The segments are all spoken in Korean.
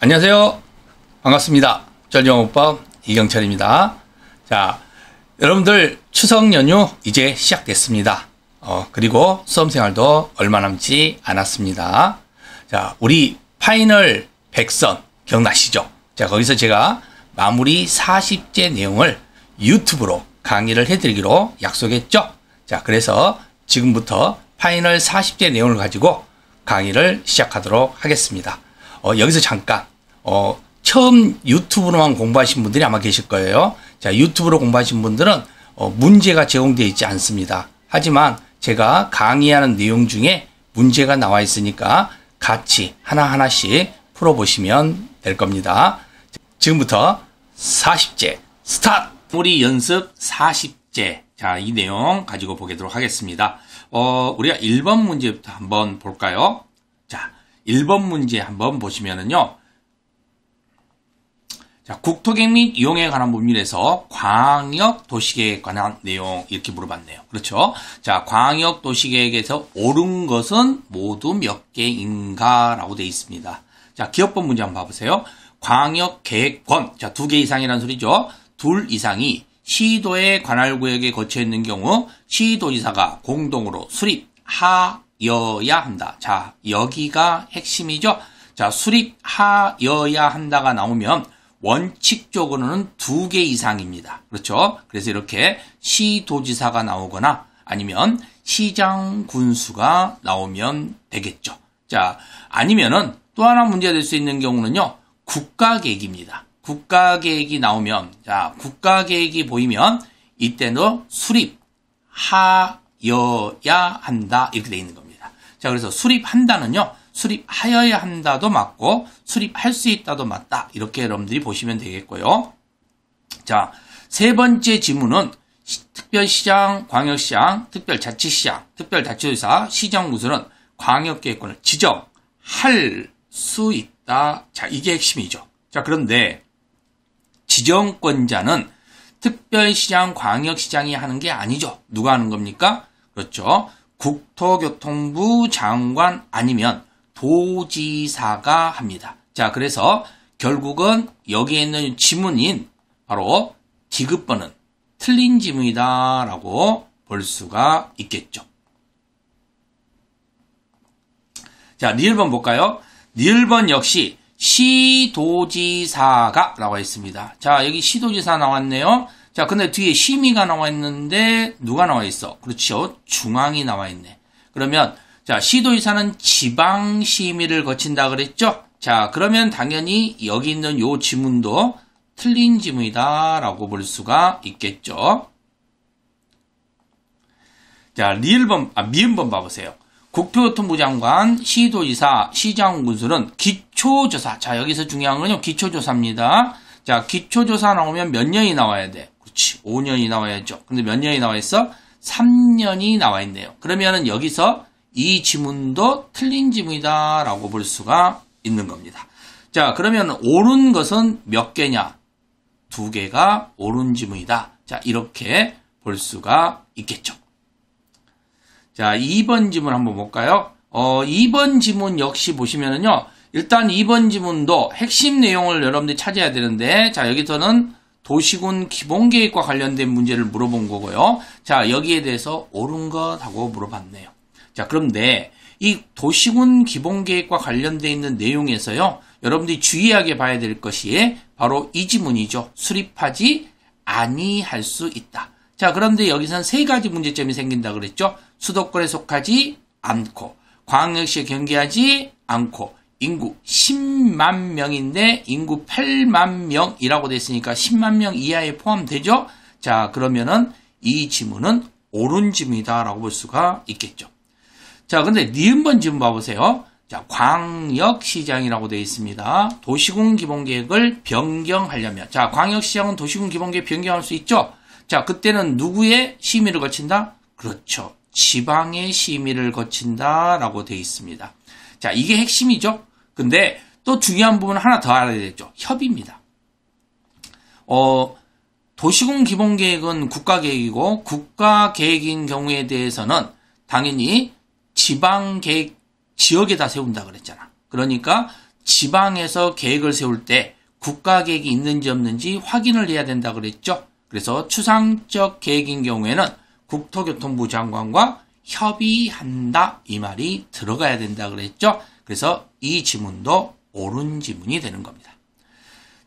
안녕하세요. 반갑습니다. 쩔영호법 이경철입니다. 자, 여러분들 추석 연휴 이제 시작됐습니다. 그리고 수험생활도 얼마 남지 않았습니다. 자, 우리 파이널 100선 기억나시죠? 자, 거기서 제가 마무리 40제 내용을 유튜브로 강의를 해드리기로 약속했죠? 자, 그래서 지금부터 파이널 40제 내용을 가지고 강의를 시작하도록 하겠습니다. 여기서 잠깐 처음 유튜브로만 공부하신 분들이 아마 계실 거예요. 자, 유튜브로 공부하신 분들은 문제가 제공되어 있지 않습니다. 하지만 제가 강의하는 내용 중에 문제가 나와 있으니까 같이 하나하나씩 풀어보시면 될 겁니다. 지금부터 40제 스타트! 우리 연습 40제. 자, 이 내용 가지고 보도록 하겠습니다. 우리가 1번 문제부터 한번 볼까요? 자, 1번 문제 한번 보시면은요. 자, 국토계획 및 이용에 관한 법률에서 광역 도시계획에 관한 내용 이렇게 물어봤네요. 그렇죠? 자, 광역 도시계획에서 옳은 것은 모두 몇 개인가? 라고 되어 있습니다. 자, 기업법 문제 한번 봐보세요. 광역계획권. 자, 2개 이상이라는 소리죠. 2 이상이 시도의 관할구역에 거쳐 있는 경우 시도지사가 공동으로 수립하여야 한다. 자, 여기가 핵심이죠. 자, 수립하여야 한다가 나오면 원칙적으로는 2개 이상입니다. 그렇죠? 그래서 이렇게 시도지사가 나오거나 아니면 시장 군수가 나오면 되겠죠. 자, 아니면은 또 하나 문제가 될 수 있는 경우는요. 국가계획입니다. 국가계획이 나오면, 자, 국가계획이 보이면 이때는 수립하여야 한다. 이렇게 되어 있는 겁니다. 자, 그래서 수립한다는요. 수립하여야 한다도 맞고 수립할 수 있다도 맞다. 이렇게 여러분들이 보시면 되겠고요. 자, 세 번째 지문은 특별시장, 광역시장, 특별자치시장, 특별자치도지사, 시정군수는 광역계획권을 지정할 수 있다. 자, 이게 핵심이죠. 자, 그런데 지정권자는 특별시장, 광역시장이 하는 게 아니죠. 누가 하는 겁니까? 그렇죠. 국토교통부 장관 아니면 도지사가 합니다. 자, 그래서 결국은 여기에 있는 지문인 바로 디귿번은 틀린 지문이다 라고 볼 수가 있겠죠. 자, 리을번 볼까요? 리을번 역시 시도지사가 나와 있습니다. 자, 여기 시도지사 나왔네요. 자, 근데 뒤에 심의가 나와 있는데 누가 나와 있어? 그렇죠. 중앙이 나와 있네. 그러면 자, 시도지사는 지방심의를 거친다 그랬죠? 자, 그러면 당연히 여기 있는 요 지문도 틀린 지문이다 라고 볼 수가 있겠죠. 자, 미음번 봐보세요. 국토교통부 장관, 시도지사, 시장군수는 기초조사. 자, 여기서 중요한 건요. 기초조사입니다. 자, 기초조사 나오면 몇 년이 나와야 돼? 그렇지. 5년이 나와야죠. 근데 몇 년이 나와 있어? 3년이 나와 있네요. 그러면은 여기서 이 지문도 틀린 지문이다 라고 볼 수가 있는 겁니다. 자, 그러면 옳은 것은 몇 개냐? 2개가 옳은 지문이다. 자, 이렇게 볼 수가 있겠죠. 자, 2번 지문 한번 볼까요? 2번 지문 역시 보시면은요. 일단 2번 지문도 핵심 내용을 여러분들이 찾아야 되는데, 자, 여기서는 도시군 기본계획과 관련된 문제를 물어본 거고요. 자, 여기에 대해서 옳은 것하고 물어봤네요. 자, 그런데 이 도시군 기본계획과 관련되어 있는 내용에서요. 여러분들이 주의하게 봐야 될 것이 바로 이 지문이죠. 수립하지 아니할 수 있다. 자, 그런데 여기서는 3가지 문제점이 생긴다 그랬죠. 수도권에 속하지 않고, 광역시에 경계하지 않고, 인구 10만 명인데 인구 8만 명이라고 됐으니까 10만 명 이하에 포함되죠. 자, 그러면은 이 지문은 옳은 지문이다라고 볼 수가 있겠죠. 자, 근데 니은번 지문 봐보세요. 자, 광역시장이라고 되어 있습니다. 도시군 기본계획을 변경하려면. 자, 광역시장은 도시군 기본계획 변경할 수 있죠? 자, 그때는 누구의 심의를 거친다? 그렇죠. 지방의 심의를 거친다라고 되어 있습니다. 자, 이게 핵심이죠? 근데 또 중요한 부분 하나 더 알아야 되죠. 협의입니다. 도시군 기본계획은 국가계획이고, 국가계획인 경우에 대해서는 당연히 지방계획 지역에다 세운다 그랬잖아. 그러니까 지방에서 계획을 세울 때 국가 계획이 있는지 없는지 확인을 해야 된다 그랬죠. 그래서 추상적 계획인 경우에는 국토교통부 장관과 협의한다 이 말이 들어가야 된다 그랬죠. 그래서 이 지문도 옳은 지문이 되는 겁니다.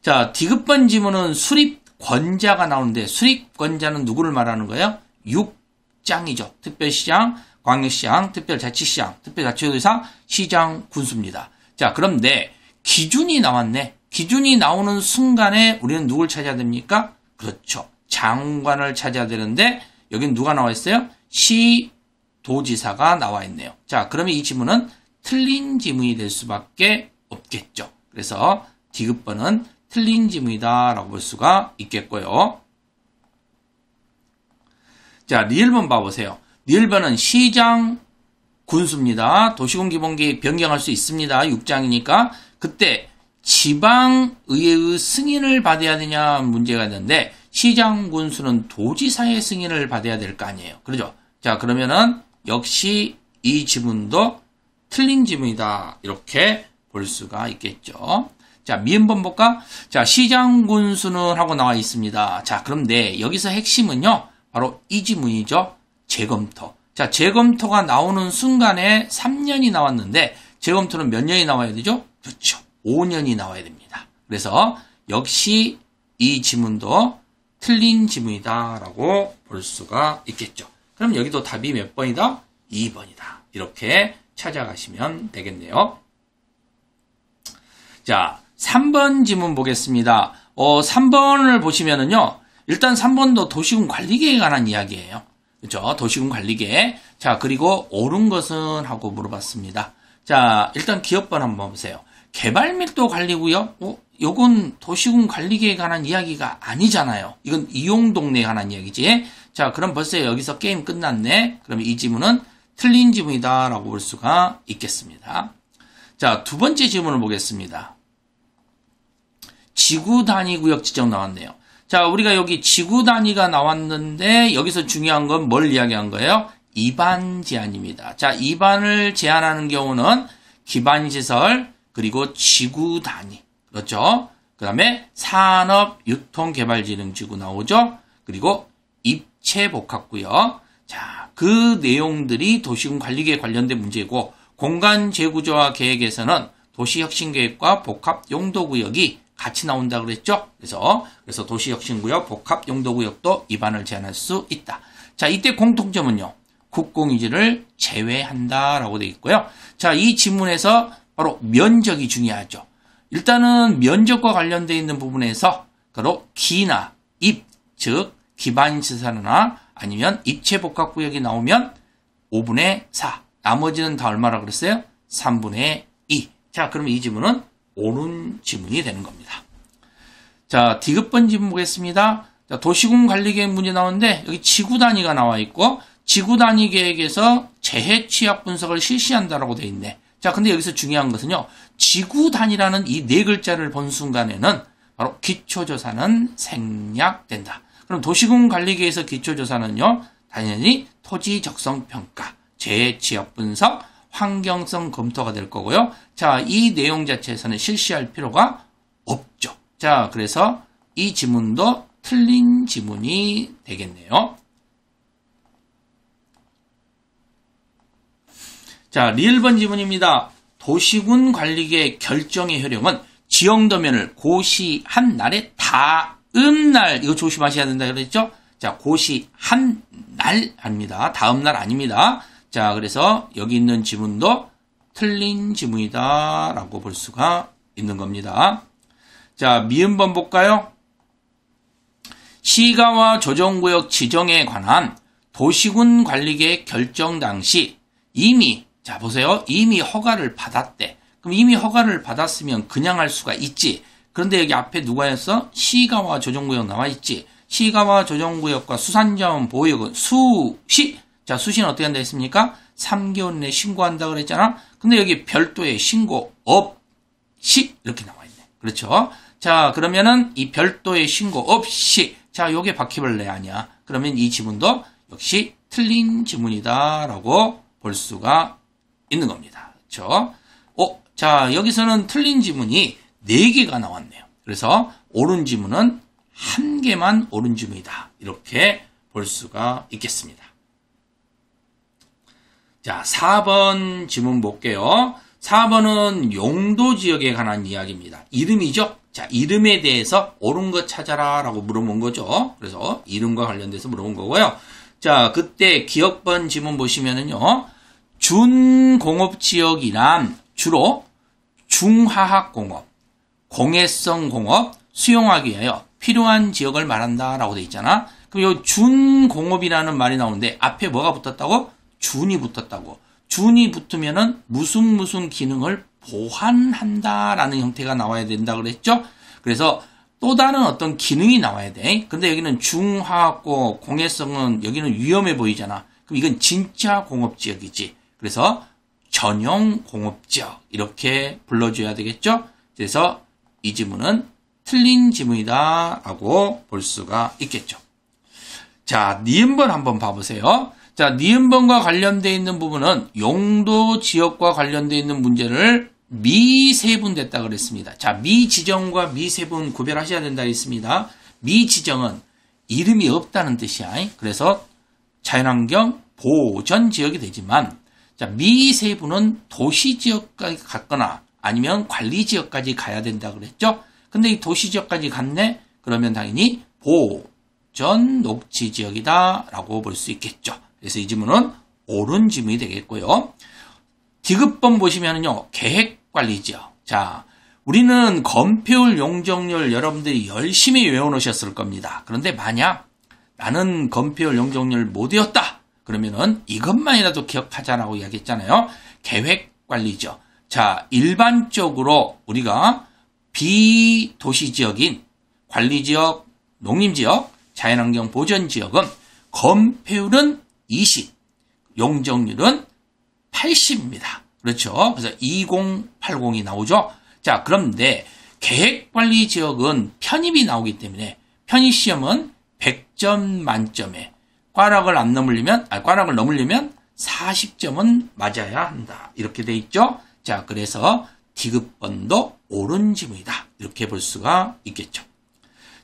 자, 디귿번 지문은 수립권자가 나오는데 수립권자는 누구를 말하는 거예요? 6장이죠. 특별시장, 광역시장, 특별자치시장, 특별자치도지사, 시장, 군수입니다. 자, 그런데 기준이 나왔네. 기준이 나오는 순간에 우리는 누굴 찾아야 됩니까? 그렇죠. 장관을 찾아야 되는데 여긴 누가 나와 있어요? 시도지사가 나와 있네요. 자, 그러면 이 지문은 틀린 지문이 될 수밖에 없겠죠. 그래서 디귿번은 틀린 지문이다 라고 볼 수가 있겠고요. 자, 리을번 봐보세요. 리을번은 시장, 군수입니다. 도시군 기본계획 변경할 수 있습니다. 6장이니까. 그때 지방의회의 승인을 받아야 되냐 문제가 있는데 시장, 군수는 도지사의 승인을 받아야 될 거 아니에요. 그러죠? 자, 그러면은 역시 이 지문도 틀린 지문이다. 이렇게 볼 수가 있겠죠. 자, 미음번 볼까? 자, 시장, 군수는 하고 나와 있습니다. 자, 그런데 여기서 핵심은요. 바로 이 지문이죠. 재검토. 자, 재검토가 나오는 순간에 3년이 나왔는데 재검토는 몇 년이 나와야 되죠? 그렇죠. 5년이 나와야 됩니다. 그래서 역시 이 지문도 틀린 지문이다 라고 볼 수가 있겠죠. 그럼 여기도 답이 몇 번이다? 2번이다. 이렇게 찾아가시면 되겠네요. 자, 3번 지문 보겠습니다. 3번을 보시면은요. 일단 3번도 도시군 관리계획에 관한 이야기예요. 그렇죠? 도시군 관리계획. 자, 그리고 옳은 것은 하고 물어봤습니다. 자, 일단 기업번 한번 보세요. 개발밀도 관리구역? 요건 도시군 관리계획에 관한 이야기가 아니잖아요. 이건 이용동네에 관한 이야기지. 자, 그럼 벌써 여기서 게임 끝났네. 그러면 이 지문은 틀린 지문이다 라고 볼 수가 있겠습니다. 자, 두 번째 지문을 보겠습니다. 지구 단위 구역 지정 나왔네요. 자, 우리가 여기 지구 단위가 나왔는데 여기서 중요한 건 뭘 이야기한 거예요? 입안 제한입니다. 자, 입안을 제한하는 경우는 기반시설 그리고 지구 단위. 그렇죠? 그 다음에 산업유통개발진흥지구 나오죠? 그리고 입체복합구역. 자, 그 내용들이 도시군 관리계획 관련된 문제고 공간재구조화 계획에서는 도시혁신계획과 복합용도구역이 같이 나온다 그랬죠? 그래서 도시혁신구역, 복합용도구역도 입안을 제한할 수 있다. 자, 이때 공통점은요. 국공유지를 제외한다라고 되어 있고요. 자, 이 지문에서 바로 면적이 중요하죠. 일단은 면적과 관련되어 있는 부분에서 바로 기나 입, 즉 기반시설이나 아니면 입체복합구역이 나오면 5분의 4. 나머지는 다 얼마라고 그랬어요? 3분의 2. 자, 그러면 이 지문은 옳은 지문이 되는 겁니다. 자, 디귿번 지문 보겠습니다. 자, 도시군 관리계획 문제 나오는데 여기 지구 단위가 나와 있고 지구 단위 계획에서 재해 취약 분석을 실시한다라고 되어 있네. 자, 근데 여기서 중요한 것은요. 지구 단위라는 이 네 글자를 본 순간에는 바로 기초조사는 생략된다. 그럼 도시군 관리계획에서 기초조사는요. 당연히 토지 적성 평가, 재해 취약 분석, 환경성 검토가 될 거고요. 자, 이 내용 자체에서는 실시할 필요가 없죠. 자, 그래서 이 지문도 틀린 지문이 되겠네요. 자, 리을번 지문입니다. 도시군 관리계획 결정의 효력은 지형도면을 고시한 날의 다음 날, 이거 조심하셔야 된다 그랬죠? 자, 고시한 날 합니다. 다음 날 아닙니다. 자, 그래서 여기 있는 지문도 틀린 지문이다 라고 볼 수가 있는 겁니다. 자, 미음번 볼까요? 시가와 조정구역 지정에 관한 도시군 관리계획 결정 당시 이미, 자 보세요. 이미 허가를 받았대. 그럼 이미 허가를 받았으면 그냥 할 수가 있지. 그런데 여기 앞에 누가 했어? 시가와 조정구역 나와 있지. 시가와 조정구역과 수산자원 보호구역은 수시. 자, 수시는 어떻게 한다 했습니까? 3개월 내에 신고한다 그랬잖아. 근데 여기 별도의 신고 없이 이렇게 나와 있네. 그렇죠? 자, 그러면은 이 별도의 신고 없이, 자, 요게 바퀴벌레 아니야. 그러면 이 지문도 역시 틀린 지문이다라고 볼 수가 있는 겁니다. 그렇죠? 자, 여기서는 틀린 지문이 4개가 나왔네요. 그래서 옳은 지문은 1개만 옳은 지문이다. 이렇게 볼 수가 있겠습니다. 자, 4번 지문 볼게요. 4번은 용도 지역에 관한 이야기입니다. 이름이죠? 자, 이름에 대해서 옳은 것 찾아라 라고 물어본 거죠. 그래서 이름과 관련돼서 물어본 거고요. 자, 그때 기억번 지문 보시면은요. 준공업지역이란 주로 중화학공업, 공해성공업 수용하기 위하여 필요한 지역을 말한다 라고 돼 있잖아. 그럼 이 준공업이라는 말이 나오는데 앞에 뭐가 붙었다고? 준이 붙었다고. 준이 붙으면은 무슨 기능을 보완한다 라는 형태가 나와야 된다 그랬죠. 그래서 또 다른 어떤 기능이 나와야 돼. 근데 여기는 중화학고 공해성은 여기는 위험해 보이잖아. 그럼 이건 진짜 공업지역이지. 그래서 전용 공업지역 이렇게 불러줘야 되겠죠. 그래서 이 지문은 틀린 지문이다 라고 볼 수가 있겠죠. 자, 니은번 한번 봐보세요. 자, 니은번과 관련되어 있는 부분은 용도 지역과 관련되어 있는 문제를 미세분됐다 그랬습니다. 자, 미지정과 미세분 구별하셔야 된다 했습니다. 미지정은 이름이 없다는 뜻이야. 그래서 자연환경 보전 지역이 되지만, 자, 미세분은 도시 지역까지 갔거나 아니면 관리 지역까지 가야 된다 그랬죠. 근데 이 도시 지역까지 갔네? 그러면 당연히 보전 녹지 지역이다 라고 볼 수 있겠죠. 그래서 이 지문은 옳은 지문이 되겠고요. 디귿번 보시면은요, 계획관리지역. 자, 우리는 건폐율, 용적률 여러분들이 열심히 외워놓으셨을 겁니다. 그런데 만약 나는 건폐율, 용적률 못 외웠다. 그러면은 이것만이라도 기억하자라고 이야기했잖아요. 계획관리지역. 자, 일반적으로 우리가 비도시지역인 관리지역, 농림지역, 자연환경 보전지역은 건폐율은 20, 용적률은 80입니다. 그렇죠? 그래서 2080이 나오죠? 자, 그런데 계획관리지역은 편입이 나오기 때문에 편입시험은 100점 만점에 꽈락을 넘으려면 40점은 맞아야 한다. 이렇게 돼 있죠? 자, 그래서 디귿번도 옳은 지문이다. 이렇게 볼 수가 있겠죠.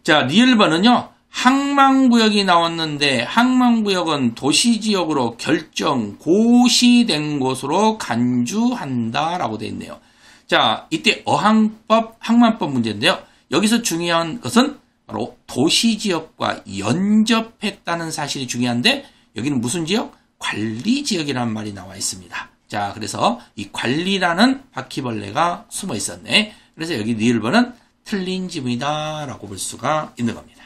자, 리을번은요. 항만구역이 나왔는데 항만구역은 도시지역으로 결정 고시된 곳으로 간주한다라고 되어 있네요. 자, 이때 어항법, 항만법 문제인데요. 여기서 중요한 것은 바로 도시지역과 연접했다는 사실이 중요한데 여기는 무슨 지역? 관리지역이라는 말이 나와 있습니다. 자, 그래서 이 관리라는 바퀴벌레가 숨어 있었네. 그래서 여기 리을번은 틀린 지문이다라고 볼 수가 있는 겁니다.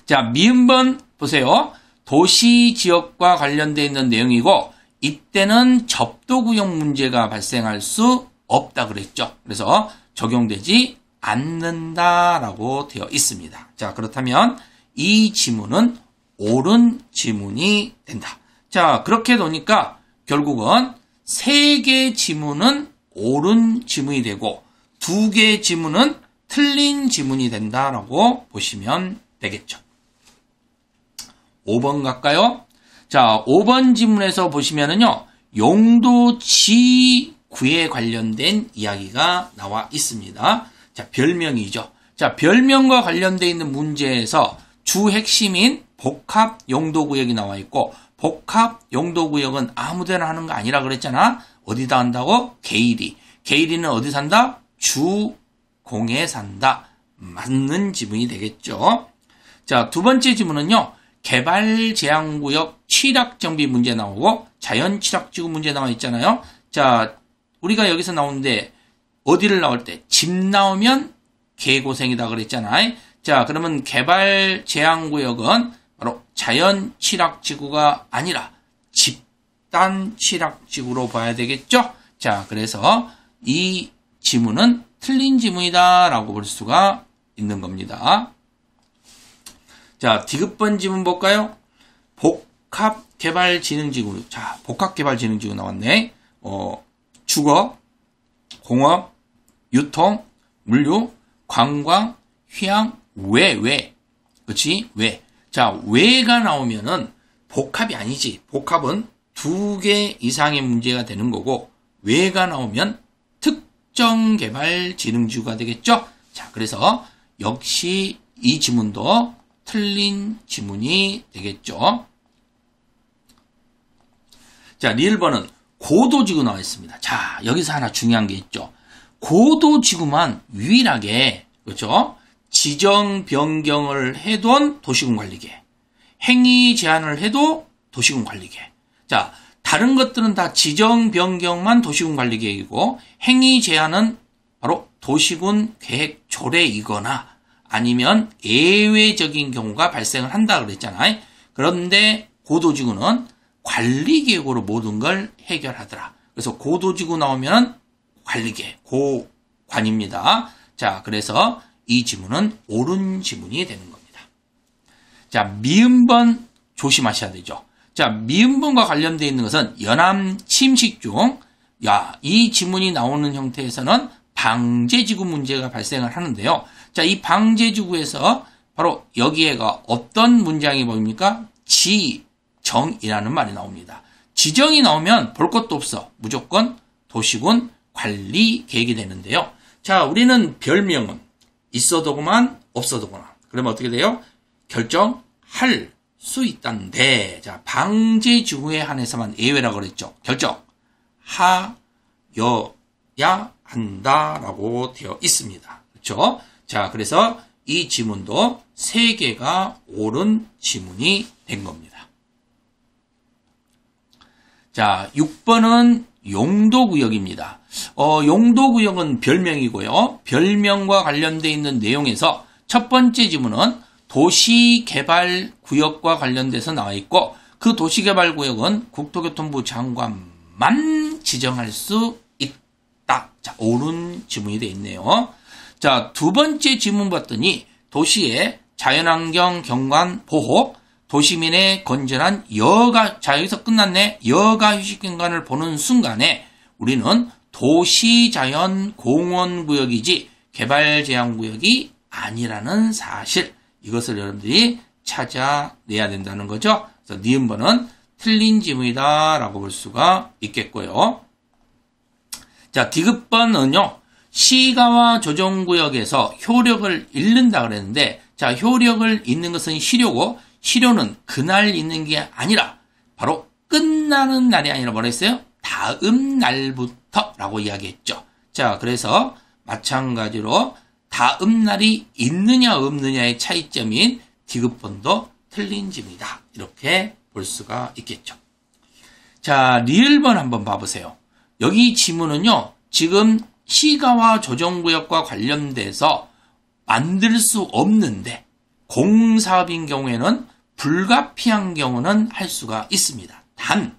자, 미음번 보세요. 도시지역과 관련되어 있는 내용이고 이때는 접도구역 문제가 발생할 수 없다 그랬죠. 그래서 적용되지 않는다라고 되어 있습니다. 자, 그렇다면 이 지문은 옳은 지문이 된다. 자, 그렇게 되니까 결국은 3개 지문은 옳은 지문이 되고 2개 지문은 틀린 지문이 된다라고 보시면 되겠죠. 5번 갈까요? 자, 5번 지문에서 보시면은요, 용도 지구에 관련된 이야기가 나와 있습니다. 자, 별명이죠. 자, 별명과 관련되어 있는 문제에서 주 핵심인 복합 용도구역이 나와 있고, 복합 용도구역은 아무데나 하는 거 아니라 그랬잖아. 어디다 한다고? 개일이. 개일이는 어디 산다? 주공에 산다. 맞는 지문이 되겠죠. 자, 두 번째 지문은요. 개발제한구역 취락정비 문제 나오고 자연취락지구 문제 나와 있잖아요. 자, 우리가 여기서 나오는데 어디를 나올 때 집 나오면 개고생이다 그랬잖아요. 자, 그러면 개발제한구역은 바로 자연취락지구가 아니라 집단취락지구로 봐야 되겠죠. 자, 그래서 이 지문은 틀린 지문이다 라고 볼 수가 있는 겁니다. 자, 디귿번 지문 볼까요? 복합개발진흥지구. 자, 복합개발진흥지구 나왔네. 주거, 공업, 유통, 물류, 관광, 휴양, 외. 그치? 외. 자, 외가 나오면은 복합이 아니지. 복합은 2개 이상의 문제가 되는 거고, 외가 나오면 특정개발진흥지구가 되겠죠. 자, 그래서 역시 이 지문도 틀린 지문이 되겠죠. 자, 리을번은 고도지구 나와 있습니다. 자, 여기서 하나 중요한 게 있죠. 고도지구만 유일하게, 그렇죠? 지정 변경을 해둔 도시군관리계, 행위 제한을 해도 도시군관리계. 자, 다른 것들은 다 지정 변경만 도시군관리계획이고 행위 제한은 바로 도시군 계획 조례이거나 아니면 예외적인 경우가 발생을 한다 그랬잖아요. 그런데 고도지구는 관리계획으로 모든 걸 해결하더라. 그래서 고도지구 나오면 관리계획, 고관입니다. 자, 그래서 이 지문은 옳은 지문이 되는 겁니다. 자, 미음번 조심하셔야 되죠. 자, 미음번과 관련되어 있는 것은 연암 침식 중, 이 지문이 나오는 형태에서는 방제지구 문제가 발생을 하는데요. 자, 이 방제지구에서 바로 여기에가 어떤 문장이 보입니까? 지정이라는 말이 나옵니다. 지정이 나오면 볼 것도 없어. 무조건 도시군 관리 계획이 되는데요. 자, 우리는 별명은 있어도거만 없어도거나. 그러면 어떻게 돼요? 결정할 수 있다는데, 자, 방제지구에 한해서만 예외라고 그랬죠. 결정하여야 한다라고 되어 있습니다. 그렇죠? 자, 그래서 이 지문도 3개가 옳은 지문이 된 겁니다. 자, 6번은 용도구역입니다. 용도구역은 별명이고요. 별명과 관련되어 있는 내용에서 첫 번째 지문은 도시개발구역과 관련돼서 나와 있고 그 도시개발구역은 국토교통부 장관만 지정할 수 있다. 자, 옳은 지문이 되어 있네요. 자, 두 번째 지문 봤더니 도시의 자연환경 경관 보호, 도시민의 건전한 여가, 자, 여기서 끝났네. 여가 휴식공간을 보는 순간에 우리는 도시자연공원구역이지 개발제한구역이 아니라는 사실, 이것을 여러분들이 찾아내야 된다는 거죠. 그래서 니은번은 틀린 지문이다 라고 볼 수가 있겠고요. 자, 디귿번은요, 시가와 조정구역에서 효력을 잃는다 그랬는데, 자, 효력을 잃는 것은 실효고, 실효는 그날 있는 게 아니라 바로 끝나는 날이 아니라 뭐라 했어요? 다음 날부터 라고 이야기했죠. 자, 그래서 마찬가지로 다음 날이 있느냐 없느냐의 차이점인 디귿번도 틀린 지문이다. 이렇게 볼 수가 있겠죠. 자, 리을번 한번 봐보세요. 여기 지문은요, 지금 시가와 조정구역과 관련돼서 만들 수 없는데 공사업인 경우에는 불가피한 경우는 할 수가 있습니다. 단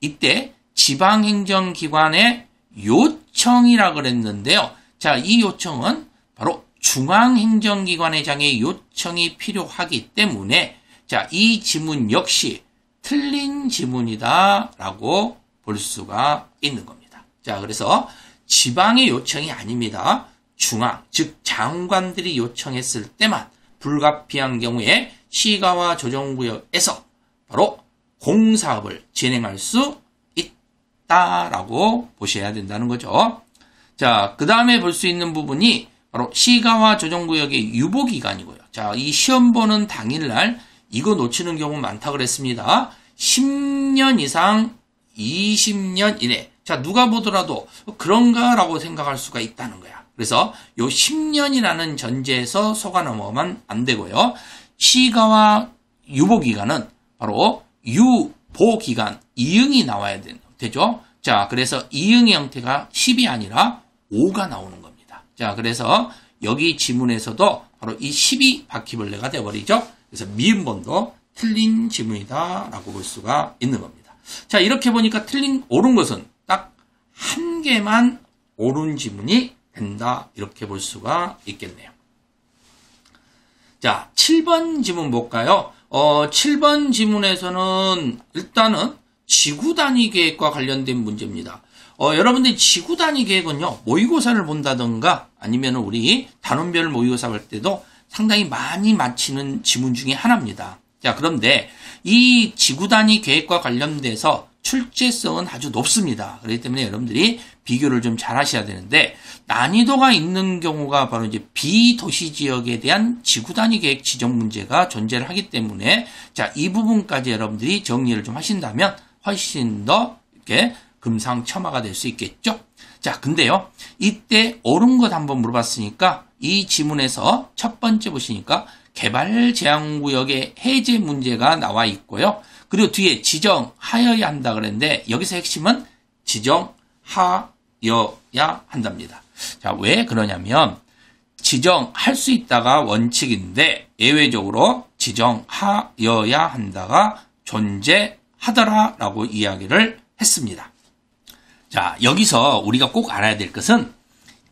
이때 지방행정기관의 요청이라 그랬는데요. 자, 이 요청은 바로 중앙행정기관회장의 요청이 필요하기 때문에 자, 이 지문 역시 틀린 지문이다 라고 볼 수가 있는 겁니다. 자, 그래서 지방의 요청이 아닙니다. 중앙, 즉 장관들이 요청했을 때만 불가피한 경우에 시가와 조정구역에서 바로 공사업을 진행할 수 있다라고 보셔야 된다는 거죠. 자, 그 다음에 볼 수 있는 부분이 바로 시가와 조정구역의 유보기간이고요. 자, 이 시험 보는 당일날 이거 놓치는 경우 많다고 그랬습니다. 10년 이상 20년 이내. 자, 누가 보더라도 그런가라고 생각할 수가 있다는 거야. 그래서 요 10년이라는 전제에서 속아 넘어가면 안 되고요. 시가와 유보기간은 바로 유보기간, 이응이 나와야 되죠. 자, 그래서 이응의 형태가 10이 아니라 5가 나오는 겁니다. 자, 그래서 여기 지문에서도 바로 이 10이 바퀴벌레가 되어버리죠. 그래서 미음번도 틀린 지문이다 라고 볼 수가 있는 겁니다. 자, 이렇게 보니까 옳은 것은 딱 한 개만 옳은 지문이 된다. 이렇게 볼 수가 있겠네요. 자, 7번 지문 볼까요? 7번 지문에서는 일단은 지구 단위 계획과 관련된 문제입니다. 여러분들이 지구 단위 계획은요, 모의고사를 본다던가 아니면 우리 단원별 모의고사 할 때도 상당히 많이 맞히는 지문 중에 하나입니다. 자, 그런데 이 지구 단위 계획과 관련돼서 출제성은 아주 높습니다. 그렇기 때문에 여러분들이 비교를 좀 잘 하셔야 되는데, 난이도가 있는 경우가 바로 이제 비도시 지역에 대한 지구 단위 계획 지정 문제가 존재를 하기 때문에, 자, 이 부분까지 여러분들이 정리를 좀 하신다면 훨씬 더 이렇게 금상첨화가 될 수 있겠죠. 자, 근데요, 이때 옳은 것 한번 물어봤으니까 이 지문에서 첫 번째 보시니까 개발 제한 구역의 해제 문제가 나와 있고요. 그리고 뒤에 지정하여야 한다 그랬는데 여기서 핵심은 지정하여야 한답니다. 자, 왜 그러냐면 지정할 수 있다가 원칙인데 예외적으로 지정하여야 한다가 존재하더라라고 이야기를 했습니다. 자, 여기서 우리가 꼭 알아야 될 것은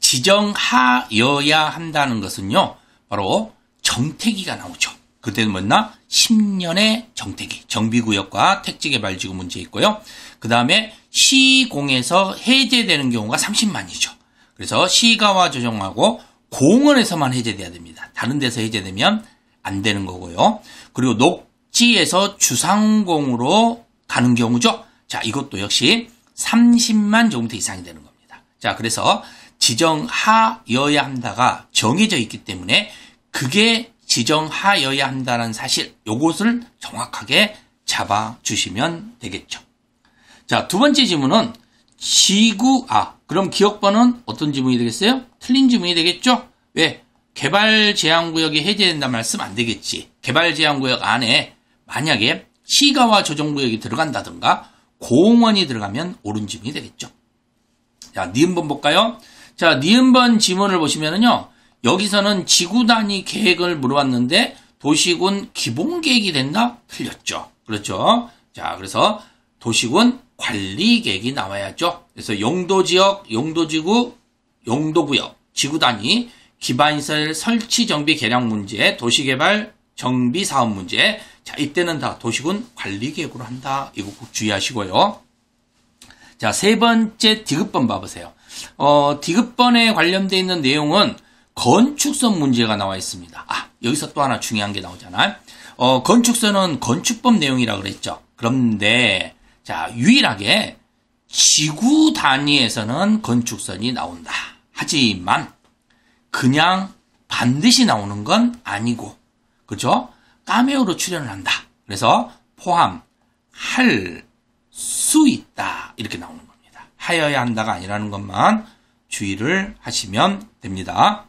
지정하여야 한다는 것은요, 바로 정택이가 나오죠. 그때는 뭐나 10년의 정택이, 정비구역과 택지개발지구 문제 있고요. 그 다음에 시공에서 해제되는 경우가 30만이죠. 그래서 시가와 조정하고 공원에서만 해제돼야 됩니다. 다른 데서 해제되면 안 되는 거고요. 그리고 녹지에서 주상공으로 가는 경우죠. 자, 이것도 역시 30만 제곱미터 이상이 되는 겁니다. 자, 그래서 지정하여야 한다가 정해져 있기 때문에 그게 지정하여야 한다는 사실, 요것을 정확하게 잡아주시면 되겠죠. 자, 두 번째 지문은 그럼 기억번은 어떤 지문이 되겠어요? 틀린 지문이 되겠죠? 왜? 개발 제한구역이 해제된다는 말씀 안 되겠지. 개발 제한구역 안에 만약에 시가와 조정구역이 들어간다든가 공원이 들어가면 옳은 지문이 되겠죠. 자, 니은번 볼까요? 자, 니은번 지문을 보시면은요, 여기서는 지구 단위 계획을 물어봤는데 도시군 기본 계획이 됐나? 틀렸죠. 그렇죠. 자, 그래서 도시군 관리 계획이 나와야죠. 그래서 용도지역, 용도지구, 용도구역, 지구 단위, 기반시설 설치 정비 개량 문제, 도시개발 정비 사업 문제. 자, 이때는 다 도시군 관리 계획으로 한다. 이거 꼭 주의하시고요. 자, 세 번째 디귿번 봐보세요. 디귿번에 관련되어 있는 내용은 건축선 문제가 나와 있습니다. 여기서 또 하나 중요한 게 나오잖아요. 건축선은 건축법 내용이라 그랬죠. 그런데, 자, 유일하게 지구 단위에서는 건축선이 나온다. 하지만, 그냥 반드시 나오는 건 아니고, 그죠? 까메오로 출연을 한다. 그래서 포함할 수 있다. 이렇게 나오는 겁니다. 하여야 한다가 아니라는 것만 주의를 하시면 됩니다.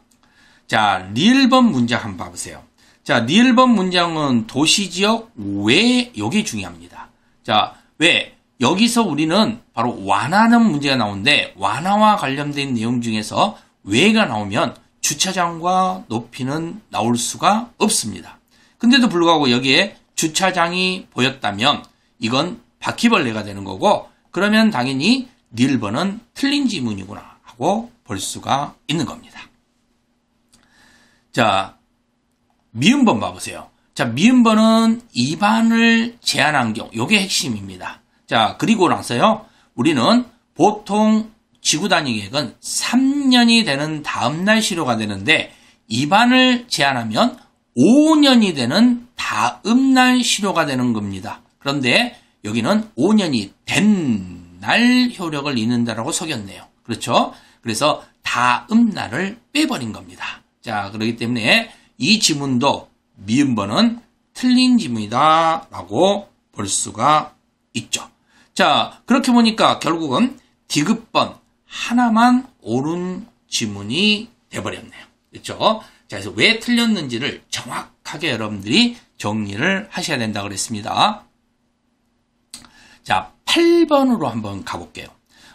자, 리을번 문장 한번 봐보세요. 자, 리을번 문장은 도시지역 외, 요게 중요합니다. 자, 왜? 여기서 우리는 바로 완화하는 문제가 나오는데, 완화와 관련된 내용 중에서 외가 나오면 주차장과 높이는 나올 수가 없습니다. 근데도 불구하고 여기에 주차장이 보였다면, 이건 바퀴벌레가 되는 거고, 그러면 당연히 리을번은 틀린 지문이구나 하고 볼 수가 있는 겁니다. 자, 미음번 봐보세요. 자, 미음번은 입안을 제한한 경우, 요게 핵심입니다. 자, 그리고 나서요, 우리는 보통 지구 단위 계획은 3년이 되는 다음날 실효가 되는데, 입안을 제한하면 5년이 되는 다음날 실효가 되는 겁니다. 그런데 여기는 5년이 된 날 효력을 잇는다라고 속였네요. 그렇죠? 그래서 다음날을 빼버린 겁니다. 자, 그렇기 때문에 이 지문도 미음번은 틀린 지문이다 라고 볼 수가 있죠. 자, 그렇게 보니까 결국은 디귿번 하나만 옳은 지문이 돼버렸네요. 그렇죠? 자, 그래서 왜 틀렸는지를 정확하게 여러분들이 정리를 하셔야 된다고 그랬습니다. 자, 8번으로 한번 가볼게요.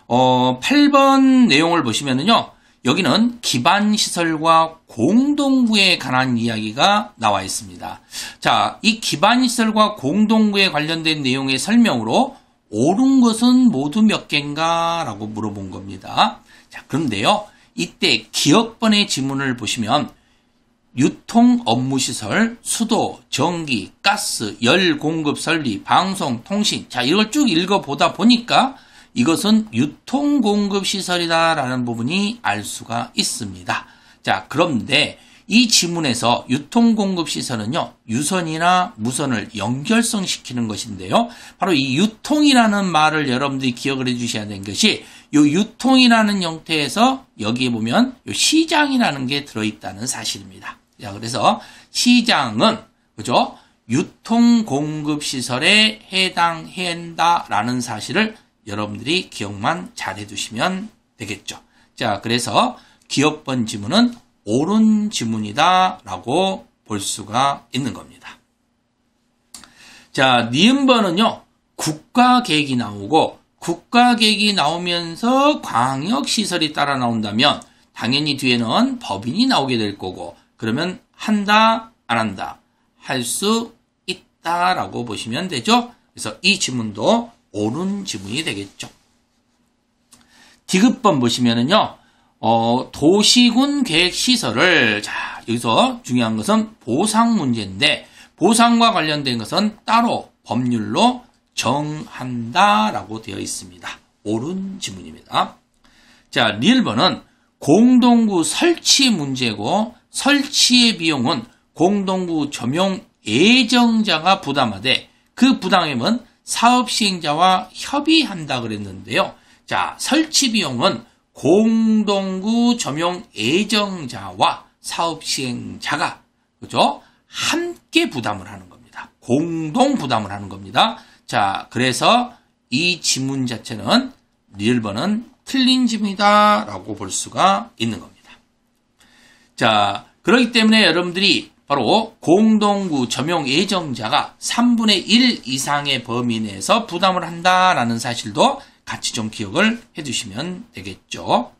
8번 내용을 보시면은요, 여기는 기반시설과 공동구에 관한 이야기가 나와 있습니다. 자, 이 기반시설과 공동구에 관련된 내용의 설명으로 옳은 것은 모두 몇 개인가? 라고 물어본 겁니다. 자, 그런데요, 이때 기억번의 지문을 보시면 유통 업무시설, 수도, 전기, 가스, 열 공급 설비, 방송, 통신. 자, 이걸 쭉 읽어보다 보니까 이것은 유통 공급 시설이다라는 부분이 알 수가 있습니다. 자, 그런데 이 지문에서 유통공급시설은요, 유선이나 무선을 연결성시키는 것인데요. 바로 이 유통이라는 말을 여러분들이 기억을 해주셔야 되는 것이, 이 유통이라는 형태에서 여기에 보면 이 시장이라는 게 들어있다는 사실입니다. 자, 그래서 시장은, 그죠? 유통공급시설에 해당한다라는 사실을 여러분들이 기억만 잘 해두시면 되겠죠. 자, 그래서 기억번 지문은 옳은 지문이다 라고 볼 수가 있는 겁니다. 자, 니은번은요, 국가계획이 나오고, 국가계획이 나오면서 광역시설이 따라 나온다면 당연히 뒤에는 법인이 나오게 될 거고, 그러면 한다, 안 한다, 할 수 있다라고 보시면 되죠. 그래서 이 지문도 옳은 지문이 되겠죠. 디귿번 보시면은요, 도시군 계획시설을, 자, 여기서 중요한 것은 보상 문제인데, 보상과 관련된 것은 따로 법률로 정한다라고 되어 있습니다. 옳은 지문입니다. 자, 리을번은 공동구 설치 문제고, 설치의 비용은 공동구 점용 예정자가 부담하되, 그 부담액은 사업 시행자와 협의한다 그랬는데요. 자, 설치 비용은 공동구 점용 예정자와 사업 시행자가, 그죠? 함께 부담을 하는 겁니다. 공동 부담을 하는 겁니다. 자, 그래서 이 지문 자체는 리을번은 틀린 지문이다 라고 볼 수가 있는 겁니다. 자, 그렇기 때문에 여러분들이 바로 공동구 점용 예정자가 3분의 1 이상의 범위 내에서 부담을 한다라는 사실도 같이 좀 기억을 해두시면 되겠죠.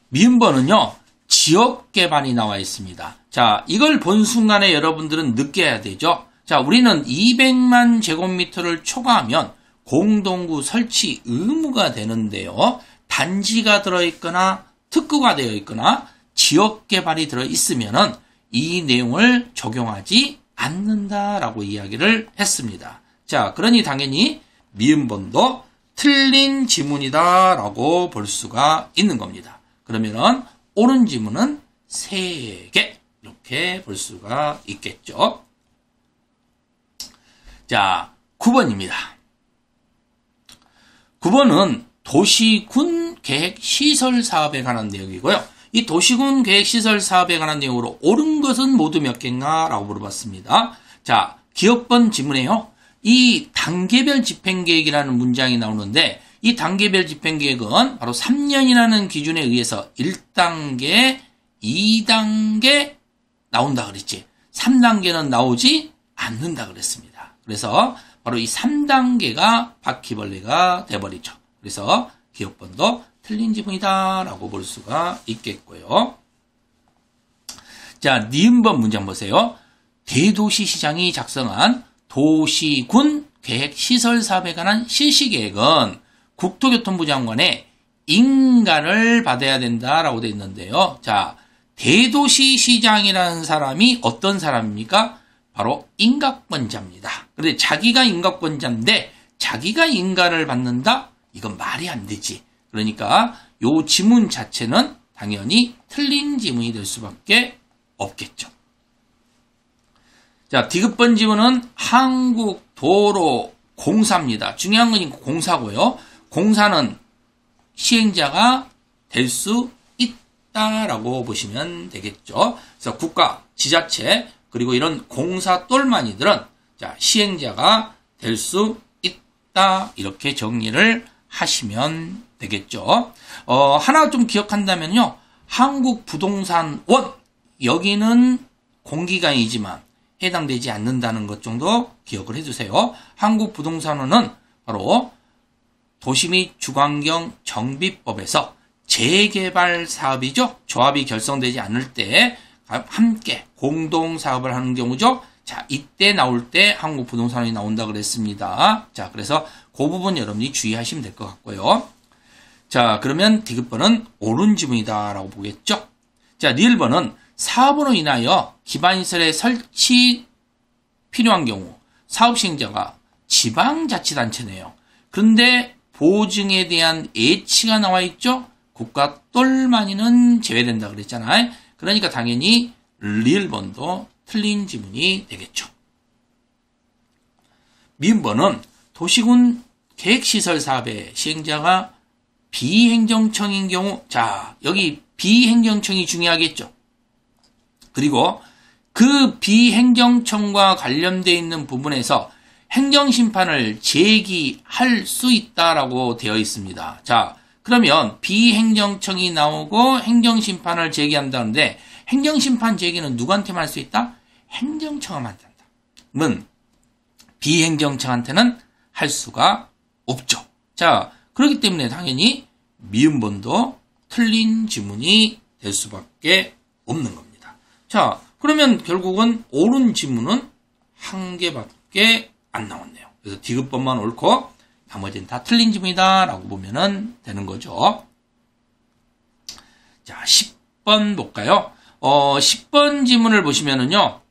미음번은요, 지역개발이 나와 있습니다. 자, 이걸 본 순간에 여러분들은 느껴야 되죠. 자, 우리는 200만 제곱미터를 초과하면 공동구 설치 의무가 되는데요. 단지가 들어있거나 특구가 되어 있거나 지역개발이 들어있으면은 이 내용을 적용하지 않는다라고 이야기를 했습니다. 자, 그러니 당연히 미음번도 틀린 지문이다라고 볼 수가 있는 겁니다. 그러면은 옳은 지문은 3개 이렇게 볼 수가 있겠죠. 자, 9번입니다. 9번은 도시군 계획 시설 사업에 관한 내용이고요. 이 도시군 계획 시설 사업에 관한 내용으로 옳은 것은 모두 몇 개인가? 라고 물어봤습니다. 자, 기억번 지문에요. 이 단계별 집행계획이라는 문장이 나오는데, 이 단계별 집행계획은 바로 3년이라는 기준에 의해서 1단계, 2단계 나온다 그랬지. 3단계는 나오지 않는다 그랬습니다. 그래서 바로 이 3단계가 바퀴벌레가 돼버리죠. 그래서 기억번도 틀린 지문이다 라고 볼 수가 있겠고요. 자, 니은번 문장 보세요. 대도시시장이 작성한 도시군 계획시설 사업에 관한 실시계획은 국토교통부 장관의 인가를 받아야 된다라고 되어 있는데요. 자, 대도시시장이라는 사람이 어떤 사람입니까? 바로 인가권자입니다. 그런데 자기가 인가권자인데 자기가 인가를 받는다? 이건 말이 안 되지. 그러니까 요 지문 자체는 당연히 틀린 지문이 될 수밖에 없겠죠. 자, 디귿번 지문은 한국도로공사입니다. 중요한 건 공사고요. 공사는 시행자가 될 수 있다라고 보시면 되겠죠. 그래서 국가, 지자체, 그리고 이런 공사 똘마니들은 자, 시행자가 될 수 있다. 이렇게 정리를 하시면 되겠죠. 하나 좀 기억한다면요. 한국부동산원, 여기는 공기관이지만 해당되지 않는다는 것 정도 기억을 해주세요. 한국부동산원은 바로 도시 및 주관경 정비법에서 재개발 사업이죠. 조합이 결성되지 않을 때 함께 공동 사업을 하는 경우죠. 자, 이때 나올 때 한국부동산원이 나온다 그랬습니다. 자, 그래서 그 부분 여러분이 주의하시면 될 것 같고요. 자, 그러면 디귿번은 옳은 지문이다라고 보겠죠. 자, 리을번은 사업으로 인하여 기반시설의 설치 필요한 경우 사업 시행자가 지방자치단체네요. 그런데 보증에 대한 예치가 나와 있죠. 국가 똘마니는 제외된다 그랬잖아요. 그러니까 당연히 리을번도 틀린 지문이 되겠죠. 미음번은 도시군 계획시설 사업의 시행자가 비행정청인 경우, 자, 여기 비행정청이 중요하겠죠. 그리고 그 비행정청과 관련되어 있는 부분에서 행정심판을 제기할 수 있다라고 되어 있습니다. 자, 그러면 비행정청이 나오고 행정심판을 제기한다는데 행정심판 제기는 누구한테만 할 수 있다? 행정청한테 한다. 그러면 비행정청한테는 할 수가 없죠. 자, 그렇기 때문에 당연히 미음번도 틀린 지문이 될 수밖에 없는 겁니다. 자, 그러면 결국은 옳은 지문은 한 개밖에 안 나왔네요. 그래서 디귿번만 옳고 나머지는 다 틀린 지문이다 라고 보면 되는 거죠. 자, 10번 볼까요? 10번 지문을 보시면은요,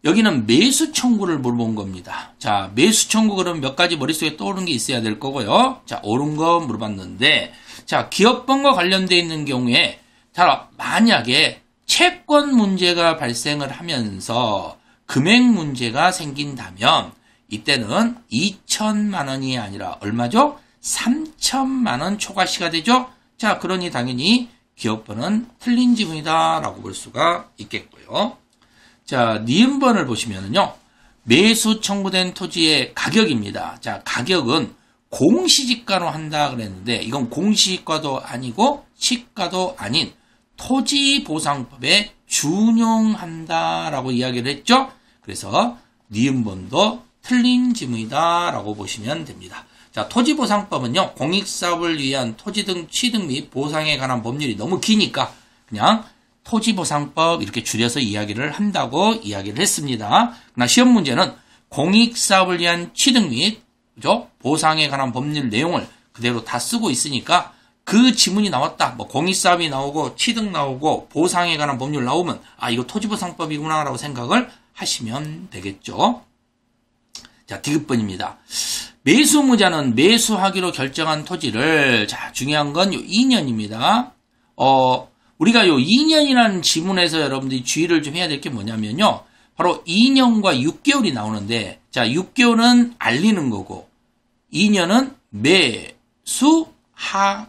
여기는 매수 청구를 물어본 겁니다. 자, 매수 청구 그러면 몇 가지 머릿속에 떠오르는 게 있어야 될 거고요. 자, 옳은 거 물어봤는데, 자, 기업번과 관련되어 있는 경우에, 자, 만약에 채권 문제가 발생을 하면서 금액 문제가 생긴다면, 이때는 2천만 원이 아니라 얼마죠? 3천만 원 초과시가 되죠? 자, 그러니 당연히 기업번은 틀린 지문이다 라고 볼 수가 있겠고요. 자, 니은번을 보시면은요, 매수 청구된 토지의 가격입니다. 자, 가격은 공시지가로 한다 그랬는데, 이건 공시지가도 아니고, 시가도 아닌 토지보상법에 준용한다라고 이야기를 했죠? 그래서, 니은번도 틀린 지문이다 라고 보시면 됩니다. 자, 토지보상법은요, 공익사업을 위한 토지 등 취득 및 보상에 관한 법률이 너무 기니까, 그냥 토지보상법 이렇게 줄여서 이야기를 한다고 이야기를 했습니다. 그러나 시험 문제는 공익사업을 위한 취득 및 그죠? 보상에 관한 법률 내용을 그대로 다 쓰고 있으니까 그 지문이 나왔다. 뭐 공익사업이 나오고 취득 나오고 보상에 관한 법률 나오면 아, 이거 토지보상법이구나 라고 생각을 하시면 되겠죠. 자, 디귿번입니다. 매수무자는 매수하기로 결정한 토지를, 자, 중요한 건 요 2년입니다. 우리가 요 2년이라는 지문에서 여러분들이 주의를 좀 해야 될 게 뭐냐면요. 바로 2년과 6개월이 나오는데, 자, 6개월은 알리는 거고, 2년은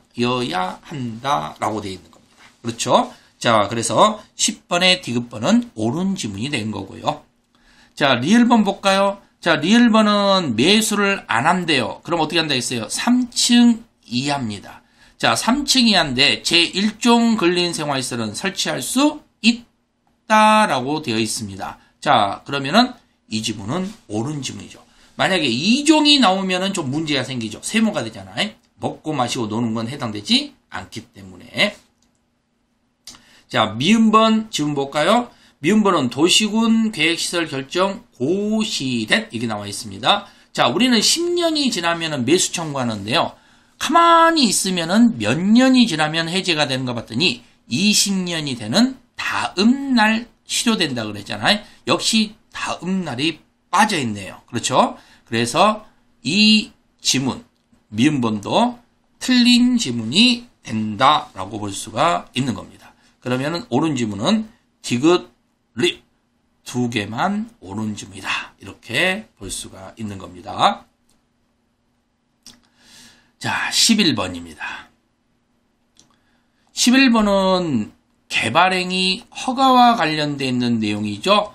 매수하여야 한다라고 되어 있는 겁니다. 그렇죠? 자, 그래서 10번의 디귿번은 옳은 지문이 된 거고요. 자, 리을번 볼까요? 자, 리을번은 매수를 안 한대요. 그럼 어떻게 한다 했어요? 3층 이하입니다. 자, 3층 이하인데 제1종 근린생활시설은 설치할 수 있다라고 되어 있습니다. 자, 그러면은 이 지문은 옳은 지문이죠. 만약에 2종이 나오면은 좀 문제가 생기죠. 세모가 되잖아요. 먹고 마시고 노는 건 해당되지 않기 때문에. 자, 미음번 지문 볼까요? 미음번은 도시군 계획시설 결정 고시된 이게 나와 있습니다. 자, 우리는 10년이 지나면은 매수 청구하는데요. 가만히 있으면은 몇 년이 지나면 해제가 되는 거 봤더니 20년이 되는 다음 날 실효된다 그랬잖아요. 역시 다음 날이 빠져 있네요. 그렇죠? 그래서 이 지문, 미음번도 틀린 지문이 된다라고 볼 수가 있는 겁니다. 그러면은 옳은 지문은 디귿, 립 두 개만 옳은 지문이다. 이렇게 볼 수가 있는 겁니다. 자, 11번입니다. 11번은 개발행위 허가와 관련되어 있는 내용이죠.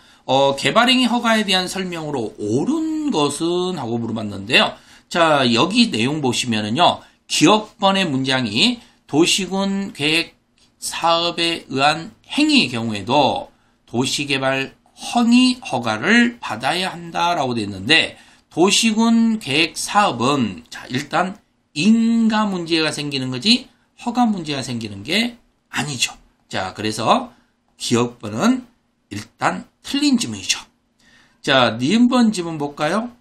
개발행위 허가에 대한 설명으로 옳은 것은 하고 물어봤는데요. 자, 여기 내용 보시면은요, 기업번의 문장이 도시군 계획 사업에 의한 행위의 경우에도 도시개발 행위 허가를 받아야 한다라고 되어 있는데, 도시군 계획 사업은 자, 일단 인가 문제가 생기는 거지 허가 문제가 생기는 게 아니죠. 자, 그래서 기업번은 일단 틀린 지문이죠. 자, 니은번 지문 볼까요?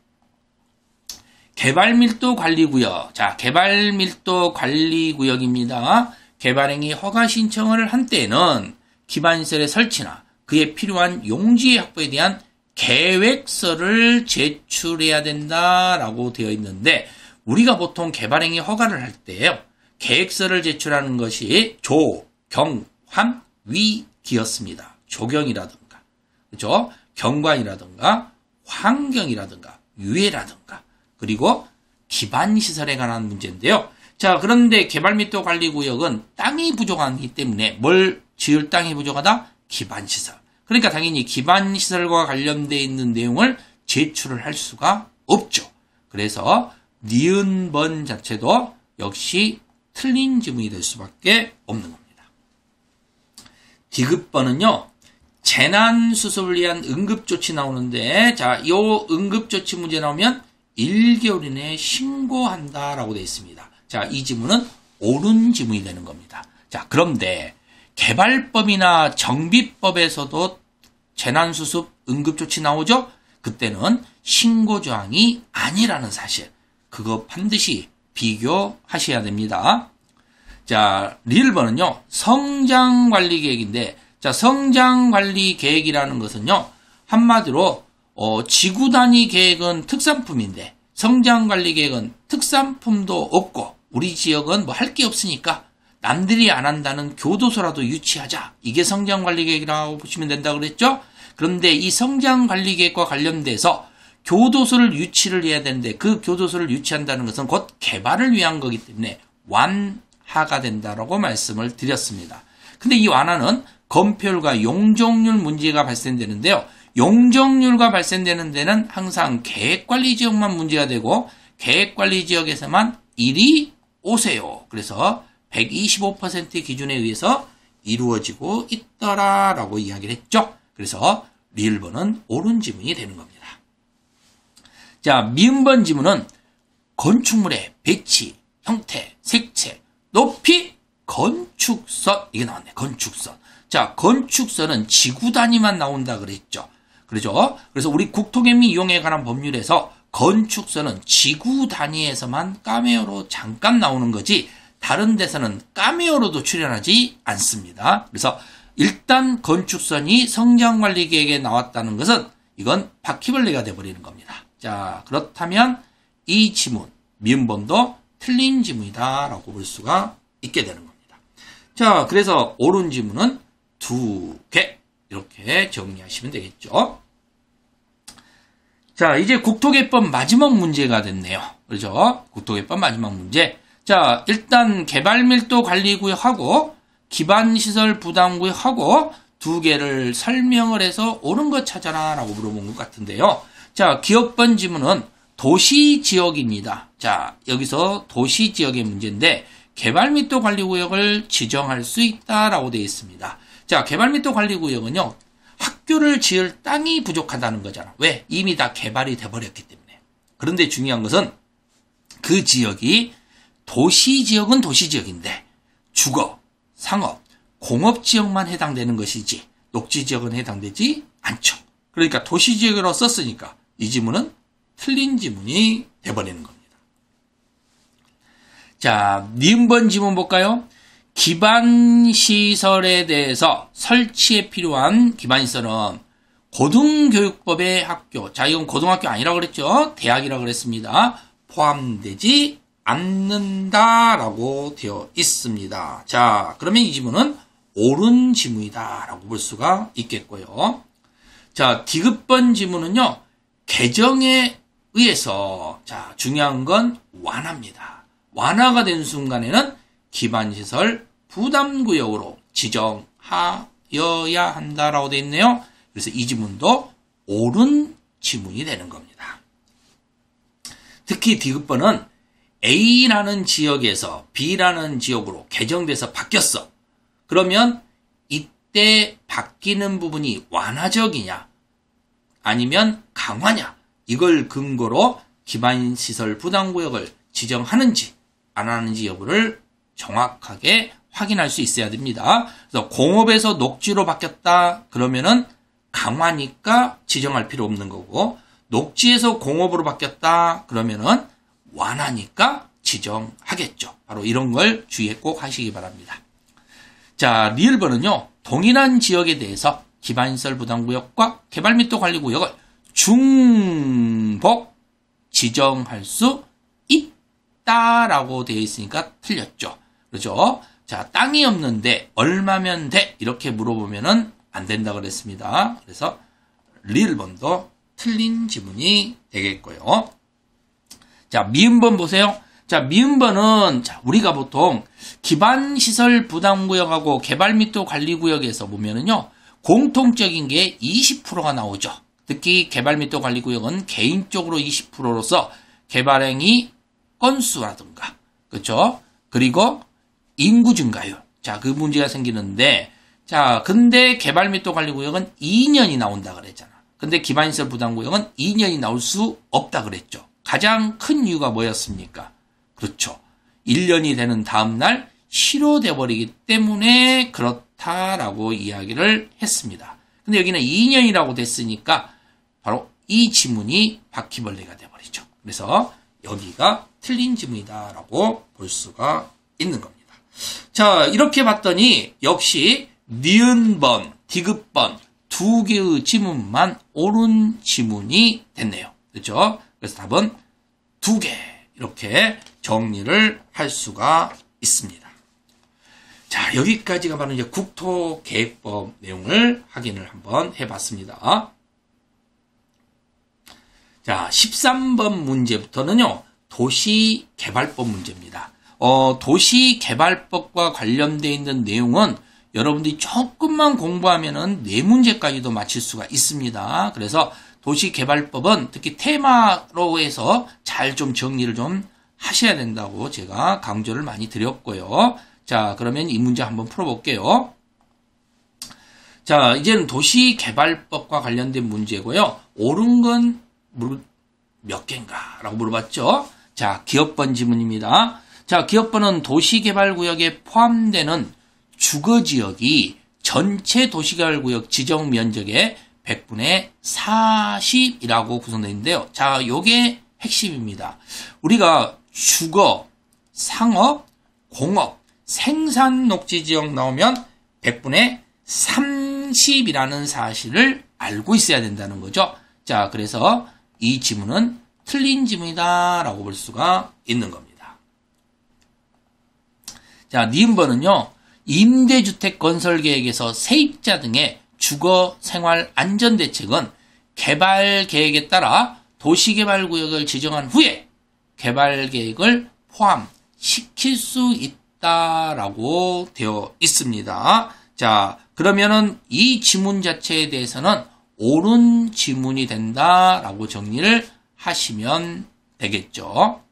개발밀도 관리구역. 자, 개발밀도 관리구역입니다. 개발행위 허가 신청을 한 때에는 기반시설의 설치나 그에 필요한 용지 확보에 대한 계획서를 제출해야 된다라고 되어 있는데, 우리가 보통 개발행위 허가를 할 때요, 계획서를 제출하는 것이 조, 경, 환, 위, 기였습니다. 조경이라든가, 그죠? 경관이라든가, 환경이라든가, 유해라든가, 그리고 기반시설에 관한 문제인데요. 자, 그런데 개발 및 관리 구역은 땅이 부족하기 때문에 뭘 지을 땅이 부족하다? 기반시설. 그러니까 당연히 기반시설과 관련되어 있는 내용을 제출을 할 수가 없죠. 그래서 니은번 자체도 역시 틀린 지문이 될 수밖에 없는 겁니다. 디귿번은요, 재난수습을 위한 응급조치 나오는데, 자, 이 응급조치 문제 나오면 1개월 이내에 신고한다라고 되어 있습니다. 자, 이 지문은 옳은 지문이 되는 겁니다. 자, 그런데 개발법이나 정비법에서도 재난수습 응급조치 나오죠? 그때는 신고조항이 아니라는 사실, 그거 반드시 비교하셔야 됩니다. 자, 리을번은요, 성장관리계획인데, 자, 성장관리계획이라는 것은요, 한마디로 지구 단위 계획은 특산품인데 성장관리계획은 특산품도 없고 우리 지역은 뭐 할 게 없으니까 남들이 안 한다는 교도소라도 유치하자. 이게 성장관리계획이라고 보시면 된다고 그랬죠? 그런데 이 성장관리계획과 관련돼서 교도소를 유치를 해야 되는데 그 교도소를 유치한다는 것은 곧 개발을 위한 거기 때문에 완화가 된다라고 말씀을 드렸습니다. 근데 이 완화는 건폐율과 용적률 문제가 발생되는데요. 용적률과 발생되는 데는 항상 계획관리지역만 문제가 되고 계획관리지역에서만 이리 오세요. 그래서 125% 기준에 의해서 이루어지고 있더라라고 이야기를 했죠. 그래서 리을번은 옳은 지문이 되는 겁니다. 자, 미음번 지문은 건축물의 배치, 형태, 색채, 높이, 건축선, 이게 나왔네. 건축선. 자, 건축선은 지구 단위만 나온다 그랬죠. 그렇죠? 그래서 우리 국토개미 이용에 관한 법률에서 건축선은 지구 단위에서만 카메오로 잠깐 나오는 거지 다른 데서는 카메오로도 출연하지 않습니다. 그래서 일단 건축선이 성장관리계획에 나왔다는 것은 이건 바퀴벌레가 돼버리는 겁니다. 자, 그렇다면 이 지문, 미음번도 틀린 지문이다라고 볼 수가 있게 되는 겁니다. 자, 그래서 옳은 지문은 2개. 이렇게 정리하시면 되겠죠. 자, 이제 국토개법 마지막 문제가 됐네요. 그렇죠? 국토개법 마지막 문제. 자, 일단 개발밀도관리구역하고 기반시설 부담구역하고 두 개를 설명을 해서 옳은 것 찾아라 라고 물어본 것 같은데요. 자, 기업번 지문은 도시지역입니다. 자, 여기서 도시지역의 문제인데 개발밀도관리구역을 지정할 수 있다라고 되어 있습니다. 자, 개발밀도관리구역은요, 학교를 지을 땅이 부족하다는 거잖아. 왜? 이미 다 개발이 돼버렸기 때문에. 그런데 중요한 것은 그 지역이 도시지역은 도시지역인데 주거, 상업, 공업지역만 해당되는 것이지 녹지지역은 해당되지 않죠. 그러니까 도시지역으로 썼으니까 이 지문은 틀린 지문이 돼버리는 겁니다. 자, 니은번 지문 볼까요? 기반시설에 대해서 설치에 필요한 기반시설은 고등교육법의 학교, 자, 이건 고등학교 아니라고 그랬죠? 대학이라고 그랬습니다. 포함되지 않는다라고 되어 있습니다. 자, 그러면 이 지문은 옳은 지문이다라고 볼 수가 있겠고요. 자, 디귿번 지문은요, 개정에 의해서, 자, 중요한 건 완화입니다. 완화가 된 순간에는 기반시설 부담구역으로 지정하여야 한다라고 되어 있네요. 그래서 이 지문도 옳은 지문이 되는 겁니다. 특히 디귿번은 A라는 지역에서 B라는 지역으로 개정돼서 바뀌었어. 그러면 이때 바뀌는 부분이 완화적이냐 아니면 강화냐, 이걸 근거로 기반시설 부담구역을 지정하는지 안 하는지 여부를 정확하게 확인할 수 있어야 됩니다. 그래서 공업에서 녹지로 바뀌었다 그러면은 강화니까 지정할 필요 없는 거고, 녹지에서 공업으로 바뀌었다 그러면은 완화니까 지정하겠죠. 바로 이런 걸 주의해 꼭 하시기 바랍니다. 자, 리을번은요, 동일한 지역에 대해서 기반시설 부담구역과 개발밀도관리구역을 중복 지정할 수 있다라고 되어 있으니까 틀렸죠. 그죠? 자, 땅이 없는데 얼마면 돼? 이렇게 물어보면은 안 된다 그랬습니다. 그래서 리을번도 틀린 지문이 되겠고요. 자, 미음번 보세요. 자, 미음번은 자, 우리가 보통 기반시설 부담구역하고 개발밀도 관리구역에서 보면은요, 공통적인 게 20%가 나오죠. 특히 개발밀도 관리구역은 개인적으로 20%로서 개발행위 건수라든가, 그렇죠? 그리고 인구 증가율. 자, 그 문제가 생기는데, 자, 근데 개발밀도 관리구역은 2년이 나온다 그랬잖아. 근데 기반시설 부담구역은 2년이 나올 수 없다 그랬죠. 가장 큰 이유가 뭐였습니까? 그렇죠. 1년이 되는 다음날 실효돼 버리기 때문에 그렇다라고 이야기를 했습니다. 근데 여기는 2년이라고 됐으니까 바로 이 지문이 바퀴벌레가 돼버리죠. 그래서 여기가 틀린 지문이다라고 볼 수가 있는 겁니다. 자, 이렇게 봤더니 역시 니은번, 디귿번 두 개의 지문만 옳은 지문이 됐네요. 그렇죠? 그래서 답은 2개 이렇게 정리를 할 수가 있습니다. 자, 여기까지가 바로 이제 국토계획법 내용을 확인을 한번 해봤습니다. 자, 13번 문제부터는요, 도시개발법 문제입니다. 도시개발법과 관련되어 있는 내용은 여러분들이 조금만 공부하면은 4문제까지도 맞힐 수가 있습니다. 그래서 도시개발법은 특히 테마로 해서 잘 좀 정리를 좀 하셔야 된다고 제가 강조를 많이 드렸고요. 자, 그러면 이 문제 한번 풀어볼게요. 자, 이제는 도시개발법과 관련된 문제고요. 옳은 건 몇 개인가? 라고 물어봤죠. 자, 기업번 지문입니다. 자, 기업번은 도시개발구역에 포함되는 주거지역이 전체 도시개발구역 지정 면적의 100분의 40이라고 구성되어 있는데요. 자, 요게 핵심입니다. 우리가 주거, 상업, 공업, 생산 녹지 지역 나오면 100분의 30이라는 사실을 알고 있어야 된다는 거죠. 자, 그래서 이 지문은 틀린 지문이다 라고 볼 수가 있는 겁니다. 자, 니은번은요, 임대주택 건설 계획에서 세입자 등의 주거 생활 안전 대책은 개발 계획에 따라 도시개발구역을 지정한 후에 개발 계획을 포함시킬 수 있다라고 되어 있습니다. 자, 그러면은 이 지문 자체에 대해서는 옳은 지문이 된다라고 정리를 하시면 되겠죠.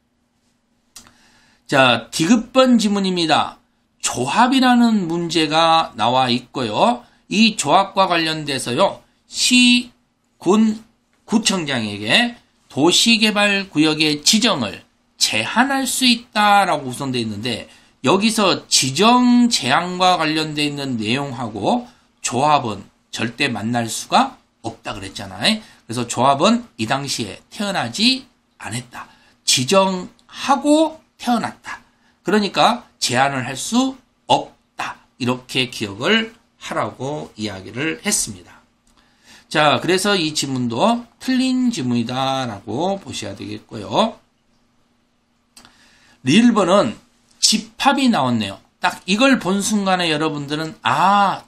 자, 디귿번 지문입니다. 조합이라는 문제가 나와 있고요. 이 조합과 관련돼서요, 시, 군, 구청장에게 도시개발구역의 지정을 제한할 수 있다라고 구성되어 있는데, 여기서 지정 제한과 관련되어 있는 내용하고 조합은 절대 만날 수가 없다 그랬잖아요. 그래서 조합은 이 당시에 태어나지 않았다. 지정하고 태어났다. 그러니까 제한을 할 수 없다. 이렇게 기억을 하라고 이야기를 했습니다. 자, 그래서 이 지문도 틀린 지문이다라고 보셔야 되겠고요. 리을번은 집합이 나왔네요. 딱 이걸 본 순간에 여러분들은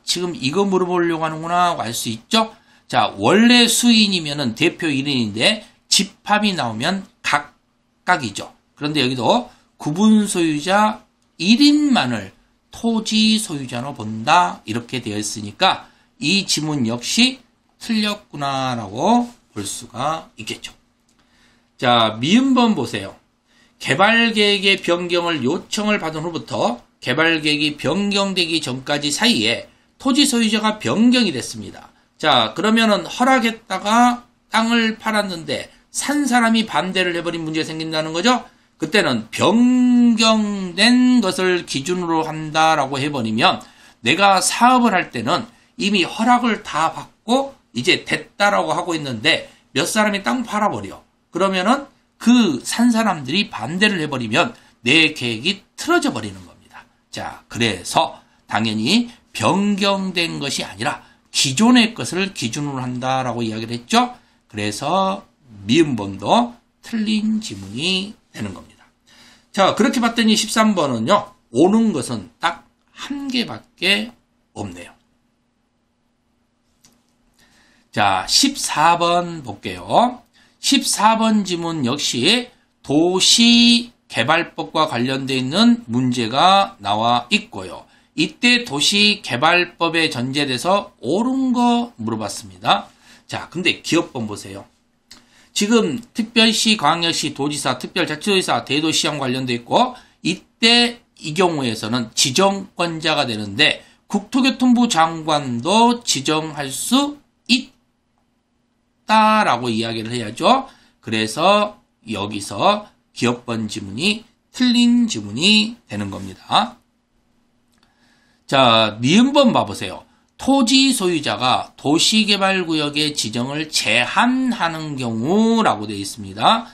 지금 이거 물어보려고 하는구나 하고 알 수 있죠? 자, 원래 수인이면은 대표 1인인데 집합이 나오면 각각이죠. 그런데 여기도 구분 소유자 1인만을 토지 소유자로 본다 이렇게 되어 있으니까 이 지문 역시 틀렸구나라고 볼 수가 있겠죠. 자, 미음번 보세요. 개발계획의 변경을 요청을 받은 후부터 개발계획이 변경되기 전까지 사이에 토지 소유자가 변경이 됐습니다. 자, 그러면은 허락했다가 땅을 팔았는데 산 사람이 반대를 해버린 문제가 생긴다는 거죠. 그때는 변경된 것을 기준으로 한다라고 해버리면 내가 사업을 할 때는 이미 허락을 다 받고 이제 됐다라고 하고 있는데 몇 사람이 땅 팔아버려. 그러면은 그 산 사람들이 반대를 해버리면 내 계획이 틀어져 버리는 겁니다. 자, 그래서 당연히 변경된 것이 아니라 기존의 것을 기준으로 한다라고 이야기를 했죠. 그래서 미음번도 틀린 지문이 되는 겁니다. 자, 그렇게 봤더니 13번은요. 옳은 것은 딱 한 개밖에 없네요. 자, 14번 볼게요. 14번 지문 역시 도시개발법과 관련되어 있는 문제가 나와 있고요. 이때 도시개발법에 전제돼서 옳은 거 물어봤습니다. 자, 근데 기업번 보세요. 지금 특별시, 광역시, 도지사, 특별자치도지사, 대도시장 관련돼 있고 이때 이 경우에서는 지정권자가 되는데 국토교통부 장관도 지정할 수 있다라고 이야기를 해야죠. 그래서 여기서 기업번 지문이 틀린 지문이 되는 겁니다. 자, 니은번 봐보세요. 토지 소유자가 도시개발구역의 지정을 제한하는 경우라고 되어 있습니다.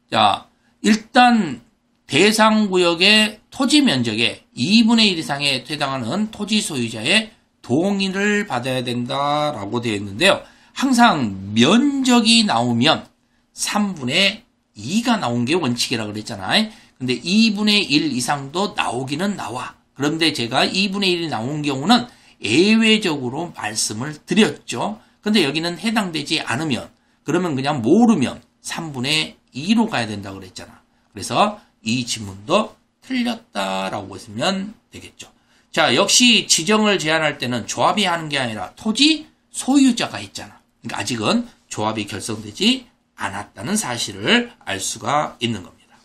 자, 일단 대상구역의 토지 면적의 2분의 1 이상에 해당하는 토지 소유자의 동의를 받아야 된다라고 되어 있는데요. 항상 면적이 나오면 3분의 2가 나온 게 원칙이라고 그랬잖아요. 근데 2분의 1 이상도 나오기는 나와. 그런데 제가 2분의 1이 나온 경우는 예외적으로 말씀을 드렸죠. 근데 여기는 해당되지 않으면, 그러면 그냥 모르면 3분의 2로 가야 된다고 그랬잖아. 그래서 이 지문도 틀렸다라고 보시면 되겠죠. 자, 역시 지정을 제한할 때는 조합이 하는 게 아니라 토지 소유자가 있잖아. 그러니까 아직은 조합이 결성되지 않았다는 사실을 알 수가 있는 겁니다.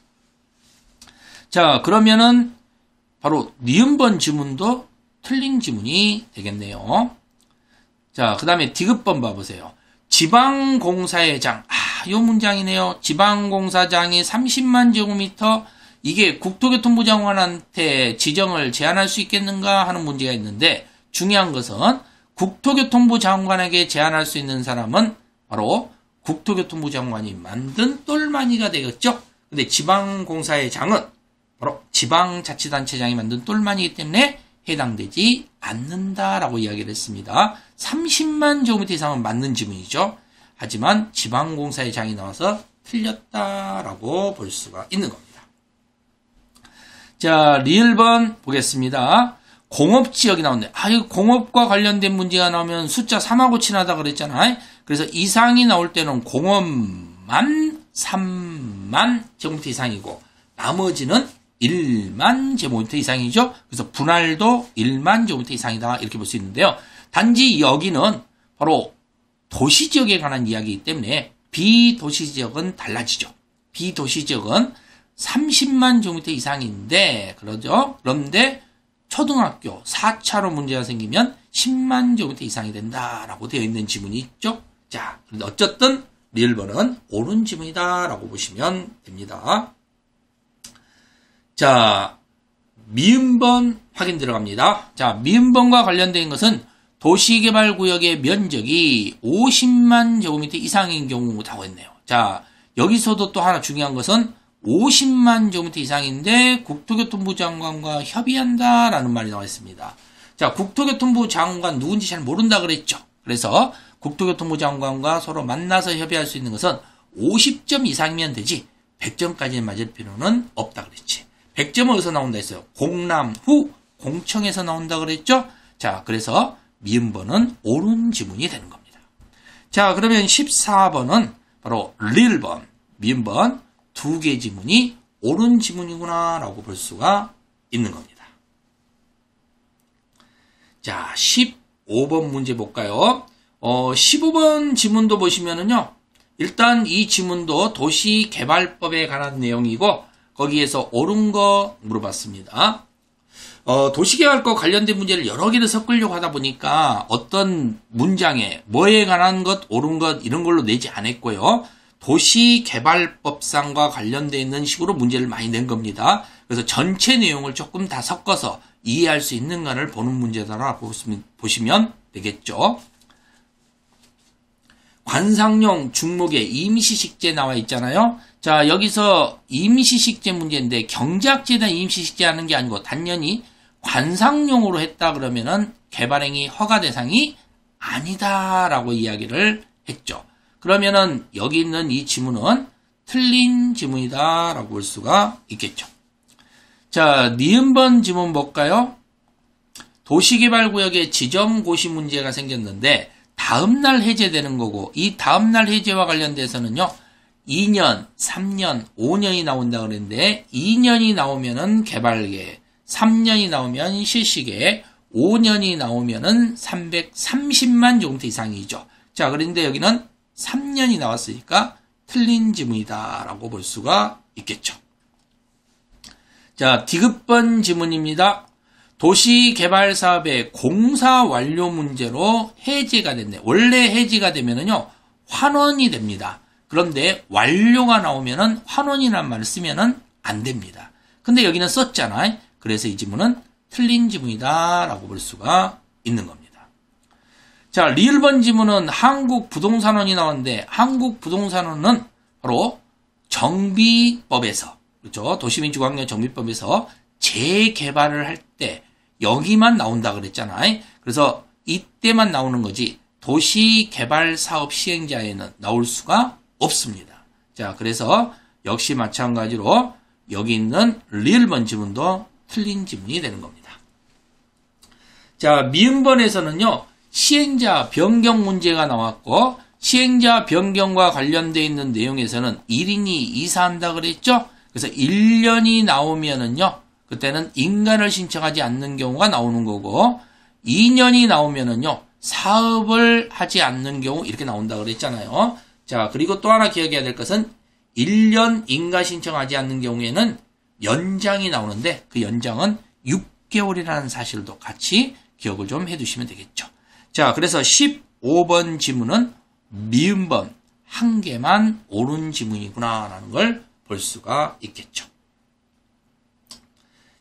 자, 그러면은 바로 니은번 지문도 틀린 지문이 되겠네요. 자, 그 다음에 디귿번 봐보세요. 지방공사의 장. 요 문장이네요. 지방공사장이 30만 제곱미터, 이게 국토교통부 장관한테 지정을 제한할 수 있겠는가 하는 문제가 있는데, 중요한 것은 국토교통부 장관에게 제한할 수 있는 사람은 바로 국토교통부 장관이 만든 똘마니가 되겠죠. 근데 지방공사의 장은 바로 지방자치단체장이 만든 똘마니이기 때문에 해당되지 않는다라고 이야기를 했습니다. 30만 제곱미터 이상은 맞는 지문이죠. 하지만 지방공사의 장이 나와서 틀렸다라고 볼 수가 있는 겁니다. 자, 리을번 보겠습니다. 공업지역이 나오는데, 이거 공업과 관련된 문제가 나오면 숫자 3하고 친하다 그랬잖아요. 그래서 이상이 나올 때는 공업만 3만 제곱미터 이상이고, 나머지는 1만 제곱미터 이상이죠. 그래서 분할도 1만 제곱미터 이상이다 이렇게 볼 수 있는데요. 단지 여기는 바로 도시지역에 관한 이야기이기 때문에 비도시지역은 달라지죠. 비도시지역은 30만 제곱미터 이상인데, 그러죠. 그런데 초등학교 4차로 문제가 생기면 10만 제곱미터 이상이 된다라고 되어 있는 지문이 있죠. 자, 그런데 어쨌든 리을번은 옳은 지문이다라고 보시면 됩니다. 자, 미음번 확인 들어갑니다. 자, 미음번과 관련된 것은 도시개발구역의 면적이 50만 제곱미터 이상인 경우라고 했네요. 자, 여기서도 또 하나 중요한 것은 50만 제곱미터 이상인데 국토교통부 장관과 협의한다라는 말이 나와 있습니다. 자, 국토교통부 장관 누군지 잘 모른다 그랬죠. 그래서 국토교통부 장관과 서로 만나서 협의할 수 있는 것은 50점 이상이면 되지 100점까지는 맞을 필요는 없다 그랬지. 100점은 어디서 나온다 했어요? 공람후 공청에서 나온다 그랬죠? 자, 그래서 미음번은 옳은 지문이 되는 겁니다. 자, 그러면 14번은 바로 리을번, 미음번 두 개 지문이 옳은 지문이구나 라고 볼 수가 있는 겁니다. 자, 15번 문제 볼까요? 15번 지문도 보시면은요, 일단 이 지문도 도시개발법에 관한 내용이고, 거기에서 옳은 거 물어봤습니다. 도시개발과 관련된 문제를 여러 개를 섞으려고 하다 보니까 어떤 문장에 뭐에 관한 것, 옳은 것 이런 걸로 내지 않았고요. 도시개발법상과 관련되어 있는 식으로 문제를 많이 낸 겁니다. 그래서 전체 내용을 조금 다 섞어서 이해할 수 있는가를 보는 문제다라고 보시면 되겠죠. 관상용 중목에 임시식재 나와 있잖아요. 자, 여기서 임시식재 문제인데 경작지에다 임시식재 하는 게 아니고 단연히 관상용으로 했다 그러면은 개발행위 허가 대상이 아니다라고 이야기를 했죠. 그러면은 여기 있는 이 지문은 틀린 지문이다라고 볼 수가 있겠죠. 자, 니은번 지문 볼까요? 도시개발구역에 지정고시 문제가 생겼는데 다음날 해제되는 거고, 이 다음날 해제와 관련돼서는요 2년, 3년, 5년이 나온다 그랬는데 2년이 나오면은 개발계획, 3년이 나오면 실시계획, 5년이 나오면은 330만 제곱미터 이상이죠. 자, 그런데 여기는 3년이 나왔으니까 틀린 지문이다 라고 볼 수가 있겠죠. 자, 디귿번 지문입니다. 도시개발사업의 공사 완료 문제로 해제가 됐네. 원래 해제가 되면은요 환원이 됩니다. 그런데 완료가 나오면은 환원이라는 말을 쓰면은 안 됩니다. 근데 여기는 썼잖아요. 그래서 이 지문은 틀린 지문이다 라고 볼 수가 있는 겁니다. 자, 리을번 지문은 한국부동산원이 나왔는데, 한국부동산원은 바로 정비법에서, 그렇죠? 도시민주환경 정비법에서 재개발을 할 때 여기만 나온다 그랬잖아요. 그래서 이때만 나오는 거지 도시개발사업 시행자에는 나올 수가 없습니다. 자, 그래서 역시 마찬가지로 여기 있는 리을번 지문도 틀린 지문이 되는 겁니다. 자, 미음번에서는요 시행자 변경 문제가 나왔고, 시행자 변경과 관련되어 있는 내용에서는 1인이 이사한다 그랬죠. 그래서 1년이 나오면은요 그때는 인가를 신청하지 않는 경우가 나오는 거고, 2년이 나오면은요 사업을 하지 않는 경우 이렇게 나온다 그랬잖아요. 자, 그리고 또 하나 기억해야 될 것은 1년 인가 신청하지 않는 경우에는 연장이 나오는데 그 연장은 6개월이라는 사실도 같이 기억을 좀 해두시면 되겠죠. 자, 그래서 15번 지문은 미음번 한 개만 옳은 지문이구나 라는 걸 볼 수가 있겠죠.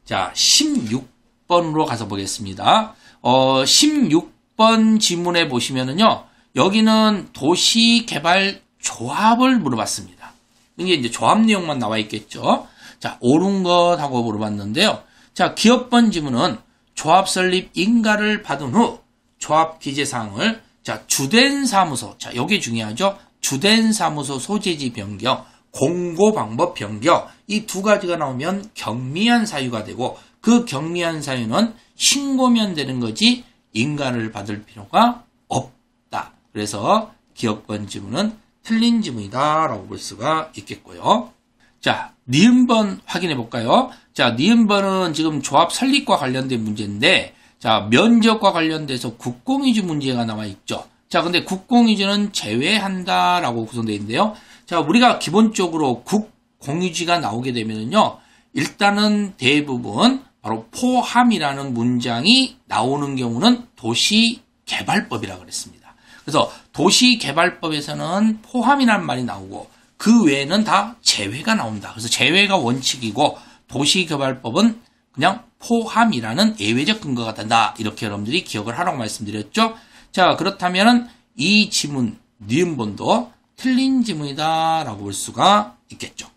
자, 16번으로 가서 보겠습니다. 16번 지문에 보시면은요, 여기는 도시개발 조합을 물어봤습니다. 이게 이제 조합 내용만 나와 있겠죠. 자, 옳은 것 하고 물어봤는데요. 자, 기업번 지문은 조합 설립 인가를 받은 후 조합 기재사항을, 자, 주된 사무소, 자, 요게 중요하죠. 주된 사무소 소재지 변경, 공고 방법 변경, 이 두 가지가 나오면 경미한 사유가 되고, 그 경미한 사유는 신고면 되는 거지 인가를 받을 필요가 없다. 그래서 기업번 지문은 틀린 지문이다 라고 볼 수가 있겠고요. 자, 니은번 확인해 볼까요? 자, 니은번은 지금 조합 설립과 관련된 문제인데, 자, 면적과 관련돼서 국공유지 문제가 나와 있죠. 자, 근데 국공유지는 제외한다 라고 구성되어 있는데요. 자, 우리가 기본적으로 국공유지가 나오게 되면요, 일단은 대부분 바로 포함이라는 문장이 나오는 경우는 도시개발법이라고 그랬습니다. 그래서 도시개발법에서는 포함이라는 말이 나오고 그 외에는 다 제외가 나온다. 그래서 제외가 원칙이고 도시개발법은 그냥 포함이라는 예외적 근거가 된다. 이렇게 여러분들이 기억을 하라고 말씀드렸죠. 자, 그렇다면 이 지문 니은번도 틀린 지문이다 라고 볼 수가 있겠죠.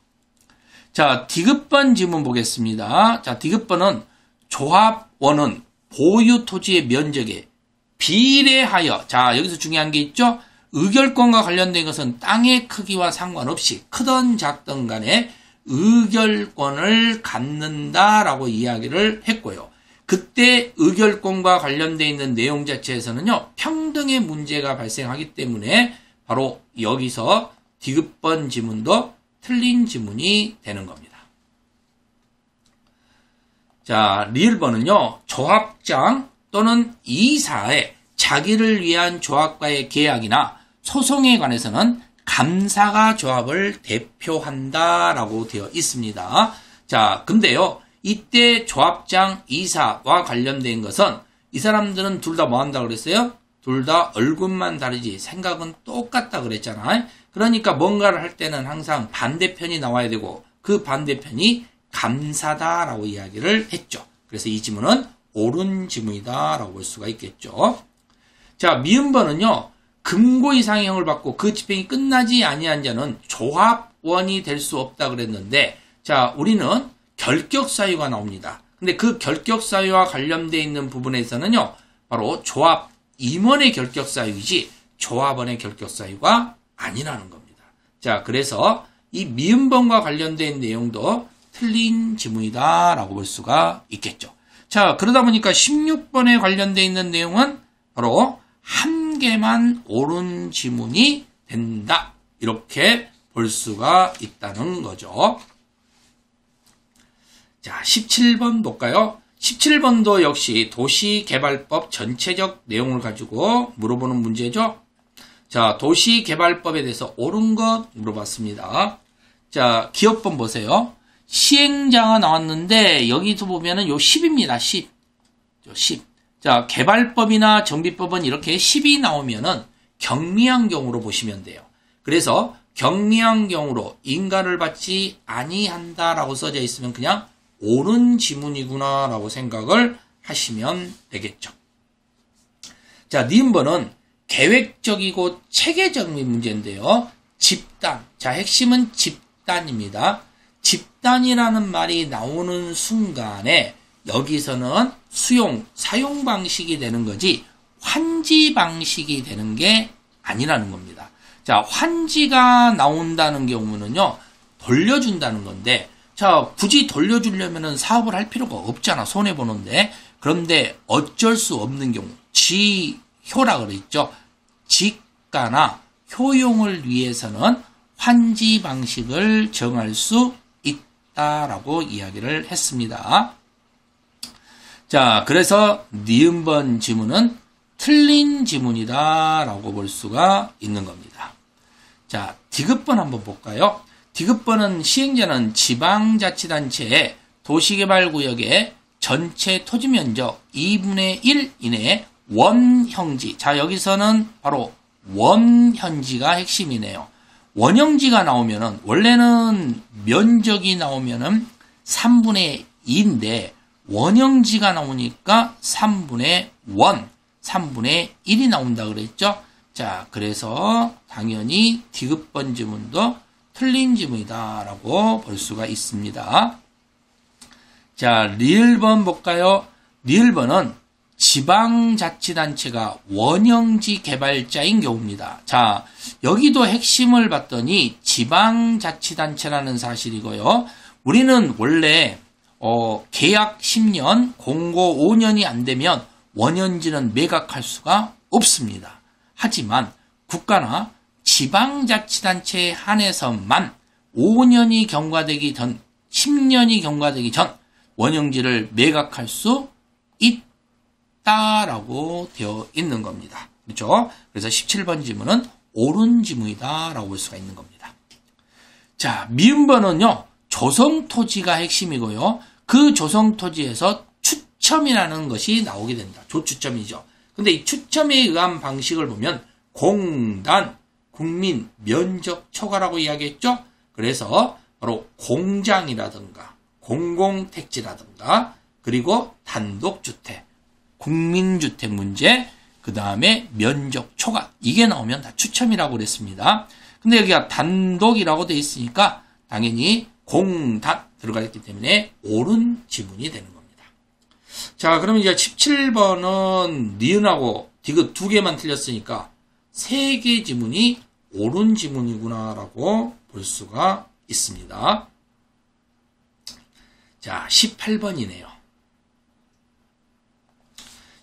자, 디귿번 지문 보겠습니다. 자, 디귿번은 조합원은 보유 토지의 면적에 비례하여, 자, 여기서 중요한 게 있죠. 의결권과 관련된 것은 땅의 크기와 상관없이 크든 작든 간에 의결권을 갖는다라고 이야기를 했고요. 그때 의결권과 관련되어 있는 내용 자체에서는요, 평등의 문제가 발생하기 때문에 바로 여기서 디귿번 지문도 틀린 지문이 되는 겁니다. 자, 리을번은요, 조합장 또는 이사의 자기를 위한 조합과의 계약이나 소송에 관해서는 감사가 조합을 대표한다라고 되어 있습니다. 자, 근데요, 이때 조합장, 이사와 관련된 것은 이 사람들은 둘 다 뭐 한다고 그랬어요? 둘 다 얼굴만 다르지 생각은 똑같다 그랬잖아요. 그러니까 뭔가를 할 때는 항상 반대편이 나와야 되고 그 반대편이 감사다라고 이야기를 했죠. 그래서 이 지문은 옳은 지문이다라고 볼 수가 있겠죠. 자, 미음번은요, 금고 이상형을 받고 그 집행이 끝나지 아니한 자는 조합원이 될 수 없다 그랬는데, 자, 우리는 결격 사유가 나옵니다. 근데 그 결격 사유와 관련되어 있는 부분에서는요, 바로 조합 임원의 결격 사유이지 조합원의 결격 사유가 아니라는 겁니다. 자, 그래서 이 미음번과 관련된 내용도 틀린 지문이다 라고 볼 수가 있겠죠. 자, 그러다 보니까 16번에 관련되어 있는 내용은 바로 한 개만 옳은 지문이 된다. 이렇게 볼 수가 있다는 거죠. 자, 17번 볼까요? 17번도 역시 도시개발법 전체적 내용을 가지고 물어보는 문제죠. 자, 도시개발법에 대해서 옳은 것 물어봤습니다. 자, 기업번 보세요. 시행자가 나왔는데 여기서 보면은 요 10입니다. 10. 10. 자, 개발법이나 정비법은 이렇게 10이 나오면은 경미한 경우로 보시면 돼요. 그래서 경미한 경우로 인가를 받지 아니한다라고 써져 있으면 그냥 옳은 지문이구나 라고 생각을 하시면 되겠죠. 자, 니은번은 계획적이고 체계적인 문제인데요. 집단. 자, 핵심은 집단입니다. 집단이라는 말이 나오는 순간에 여기서는 사용 방식이 되는 거지 환지 방식이 되는 게 아니라는 겁니다. 자, 환지가 나온다는 경우는요, 돌려준다는 건데, 자, 굳이 돌려주려면은 사업을 할 필요가 없잖아. 손해보는데. 그런데 어쩔 수 없는 경우, 지효라 그랬죠. 지가나 효용을 위해서는 환지 방식을 정할 수 있다라고 이야기를 했습니다. 자, 그래서 니은번 지문은 틀린 지문이다 라고 볼 수가 있는 겁니다. 자, 디귿번 한번 볼까요? 디귿번은 시행자는 지방자치단체의 도시개발구역의 전체 토지면적 2분의 1 이내의 원형지. 자, 여기서는 바로 원현지가 핵심이네요. 원형지가 나오면은, 원래는 면적이 나오면은 3분의 2인데, 원형지가 나오니까 3분의 1이 나온다 그랬죠? 자, 그래서 당연히 디귿번 지문도 틀린 지문이다 라고 볼 수가 있습니다. 자, 리을번 볼까요? 리을번은 지방자치단체가 원형지 개발자인 경우입니다. 자, 여기도 핵심을 봤더니 지방자치단체라는 사실이고요. 우리는 원래 계약 10년, 공고 5년이 안 되면 원현지는 매각할 수가 없습니다. 하지만 국가나 지방자치단체에 한해서만 5년이 경과되기 전, 10년이 경과되기 전 원형지를 매각할 수 있다라고 되어 있는 겁니다. 그렇죠? 그래서 17번 지문은 옳은 지문이다라고 볼 수가 있는 겁니다. 자, 미음번은요, 조성토지가 핵심이고요. 그 조성토지에서 추첨이라는 것이 나오게 된다. 조추첨이죠. 근데 이 추첨에 의한 방식을 보면 공단, 국민, 면적, 초과라고 이야기했죠. 그래서 바로 공장이라든가 공공택지라든가 그리고 단독주택, 국민주택 문제, 그 다음에 면적, 초과 이게 나오면 다 추첨이라고 그랬습니다. 근데 여기가 단독이라고 되어 있으니까 당연히 공단 들어가 있기 때문에 옳은 지문이 되는 겁니다. 자, 그러면 이제 17번은 니은하고 디귿 두 개만 틀렸으니까 3개 지문이 옳은 지문이구나 라고 볼 수가 있습니다. 자, 18번이네요.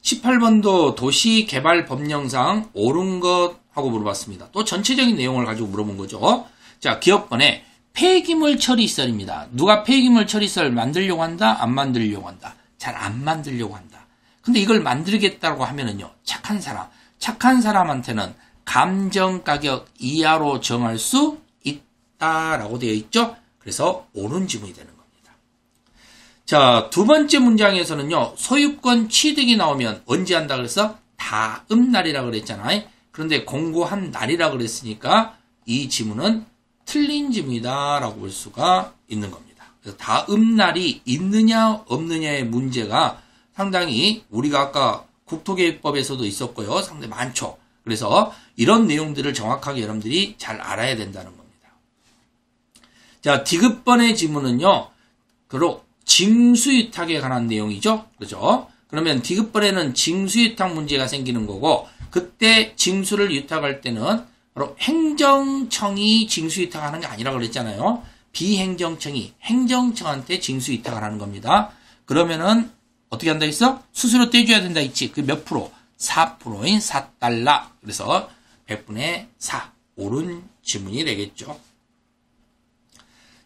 18번도 도시개발법령상 옳은 것 하고 물어봤습니다. 또 전체적인 내용을 가지고 물어본 거죠. 자, 기업번에 폐기물 처리시설입니다. 누가 폐기물 처리시설 만들려고 한다? 안 만들려고 한다? 잘 안 만들려고 한다. 근데 이걸 만들겠다고 하면은요, 착한 사람한테는 감정가격 이하로 정할 수 있다라고 되어 있죠. 그래서 옳은 지문이 되는 겁니다. 자, 두 번째 문장에서는요, 소유권 취득이 나오면 언제 한다 그래서 다음 날이라 그랬잖아요. 그런데 공고한 날이라 그랬으니까 이 지문은 틀린 지문이다 라고 볼 수가 있는 겁니다. 그래서 다음 날이 있느냐 없느냐의 문제가 상당히 우리가 아까 국토개혁법에서도 있었고요. 상당히 많죠. 그래서 이런 내용들을 정확하게 여러분들이 잘 알아야 된다는 겁니다. 자, 디귿번의 지문은요, 바로 징수유탁에 관한 내용이죠. 그렇죠? 그러면 디귿번에는 징수유탁 문제가 생기는 거고, 그때 징수를 유탁할 때는 바로 행정청이 징수유탁하는 게 아니라고 그랬잖아요. 비행정청이 행정청한테 징수 위탁을 하는 겁니다. 그러면은 어떻게 한다 했어? 수수료 떼줘야 된다 했지. 그 몇 프로? 4%인 4달러. 그래서 100분의 4. 옳은 지문이 되겠죠.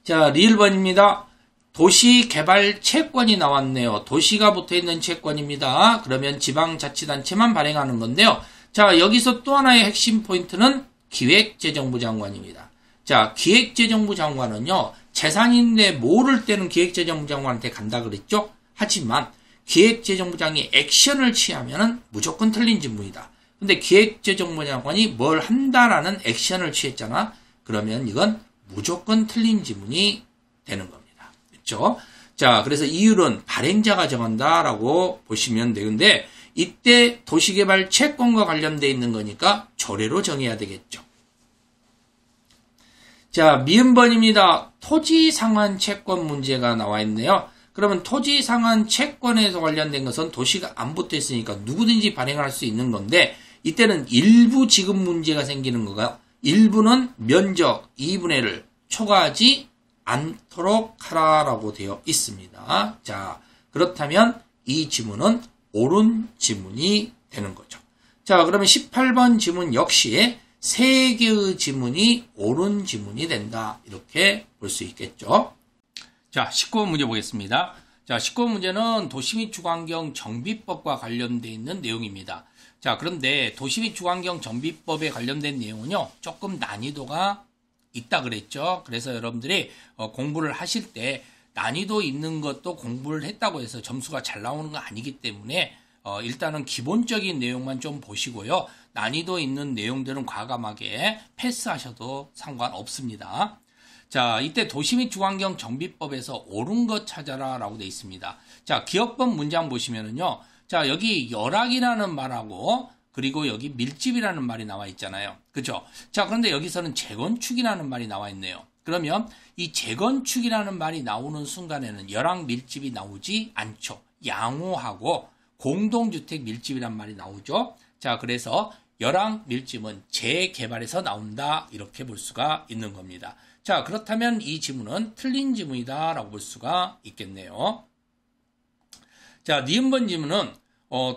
자, 리을번입니다. 도시개발 채권이 나왔네요. 도시가 붙어있는 채권입니다. 그러면 지방자치단체만 발행하는 건데요. 자, 여기서 또 하나의 핵심 포인트는 기획재정부 장관입니다. 자, 기획재정부 장관은요, 재산인데 모를 때는 기획재정부 장관한테 간다 그랬죠? 하지만 기획재정부장이 액션을 취하면은 무조건 틀린 지문이다. 근데 기획재정부 장관이 뭘 한다라는 액션을 취했잖아. 그러면 이건 무조건 틀린 지문이 되는 겁니다. 그렇죠? 자, 그래서 이율은 발행자가 정한다라고 보시면 되는데 이때 도시개발 채권과 관련돼 있는 거니까 조례로 정해야 되겠죠. 자, 미음번입니다. 토지 상환 채권 문제가 나와 있네요. 그러면 토지 상환 채권에서 관련된 것은 도시가 안 붙어 있으니까 누구든지 발행할 수 있는 건데 이때는 일부 지급 문제가 생기는 거가 일부는 면적 2분의 1을 초과하지 않도록 하라라고 되어 있습니다. 자, 그렇다면 이 지문은 옳은 지문이 되는 거죠. 자, 그러면 18번 지문 역시 3개의 지문이 옳은 지문이 된다. 이렇게 볼 수 있겠죠. 자, 19번 문제 보겠습니다. 자, 19번 문제는 도시 및 주거환경 정비법과 관련되어 있는 내용입니다. 자, 그런데 도시 및 주거환경 정비법에 관련된 내용은요, 조금 난이도가 있다 그랬죠. 그래서 여러분들이 공부를 하실 때 난이도 있는 것도 공부를 했다고 해서 점수가 잘 나오는 건 아니기 때문에 일단은 기본적인 내용만 좀 보시고요. 난이도 있는 내용들은 과감하게 패스하셔도 상관없습니다. 자, 이때 도시 및 주거환경 정비법에서 옳은 것 찾아라 라고 되어 있습니다. 자, 기억법 문장 보시면은요. 자, 여기 열악이라는 말하고 그리고 여기 밀집이라는 말이 나와 있잖아요. 그죠? 자, 그런데 여기서는 재건축이라는 말이 나와 있네요. 그러면 이 재건축이라는 말이 나오는 순간에는 열악 밀집이 나오지 않죠. 양호하고 공동주택 밀집이란 말이 나오죠. 자, 그래서 열악 밀집은 재개발에서 나온다. 이렇게 볼 수가 있는 겁니다. 자, 그렇다면 이 지문은 틀린 지문이다 라고 볼 수가 있겠네요. 자, 니은번 지문은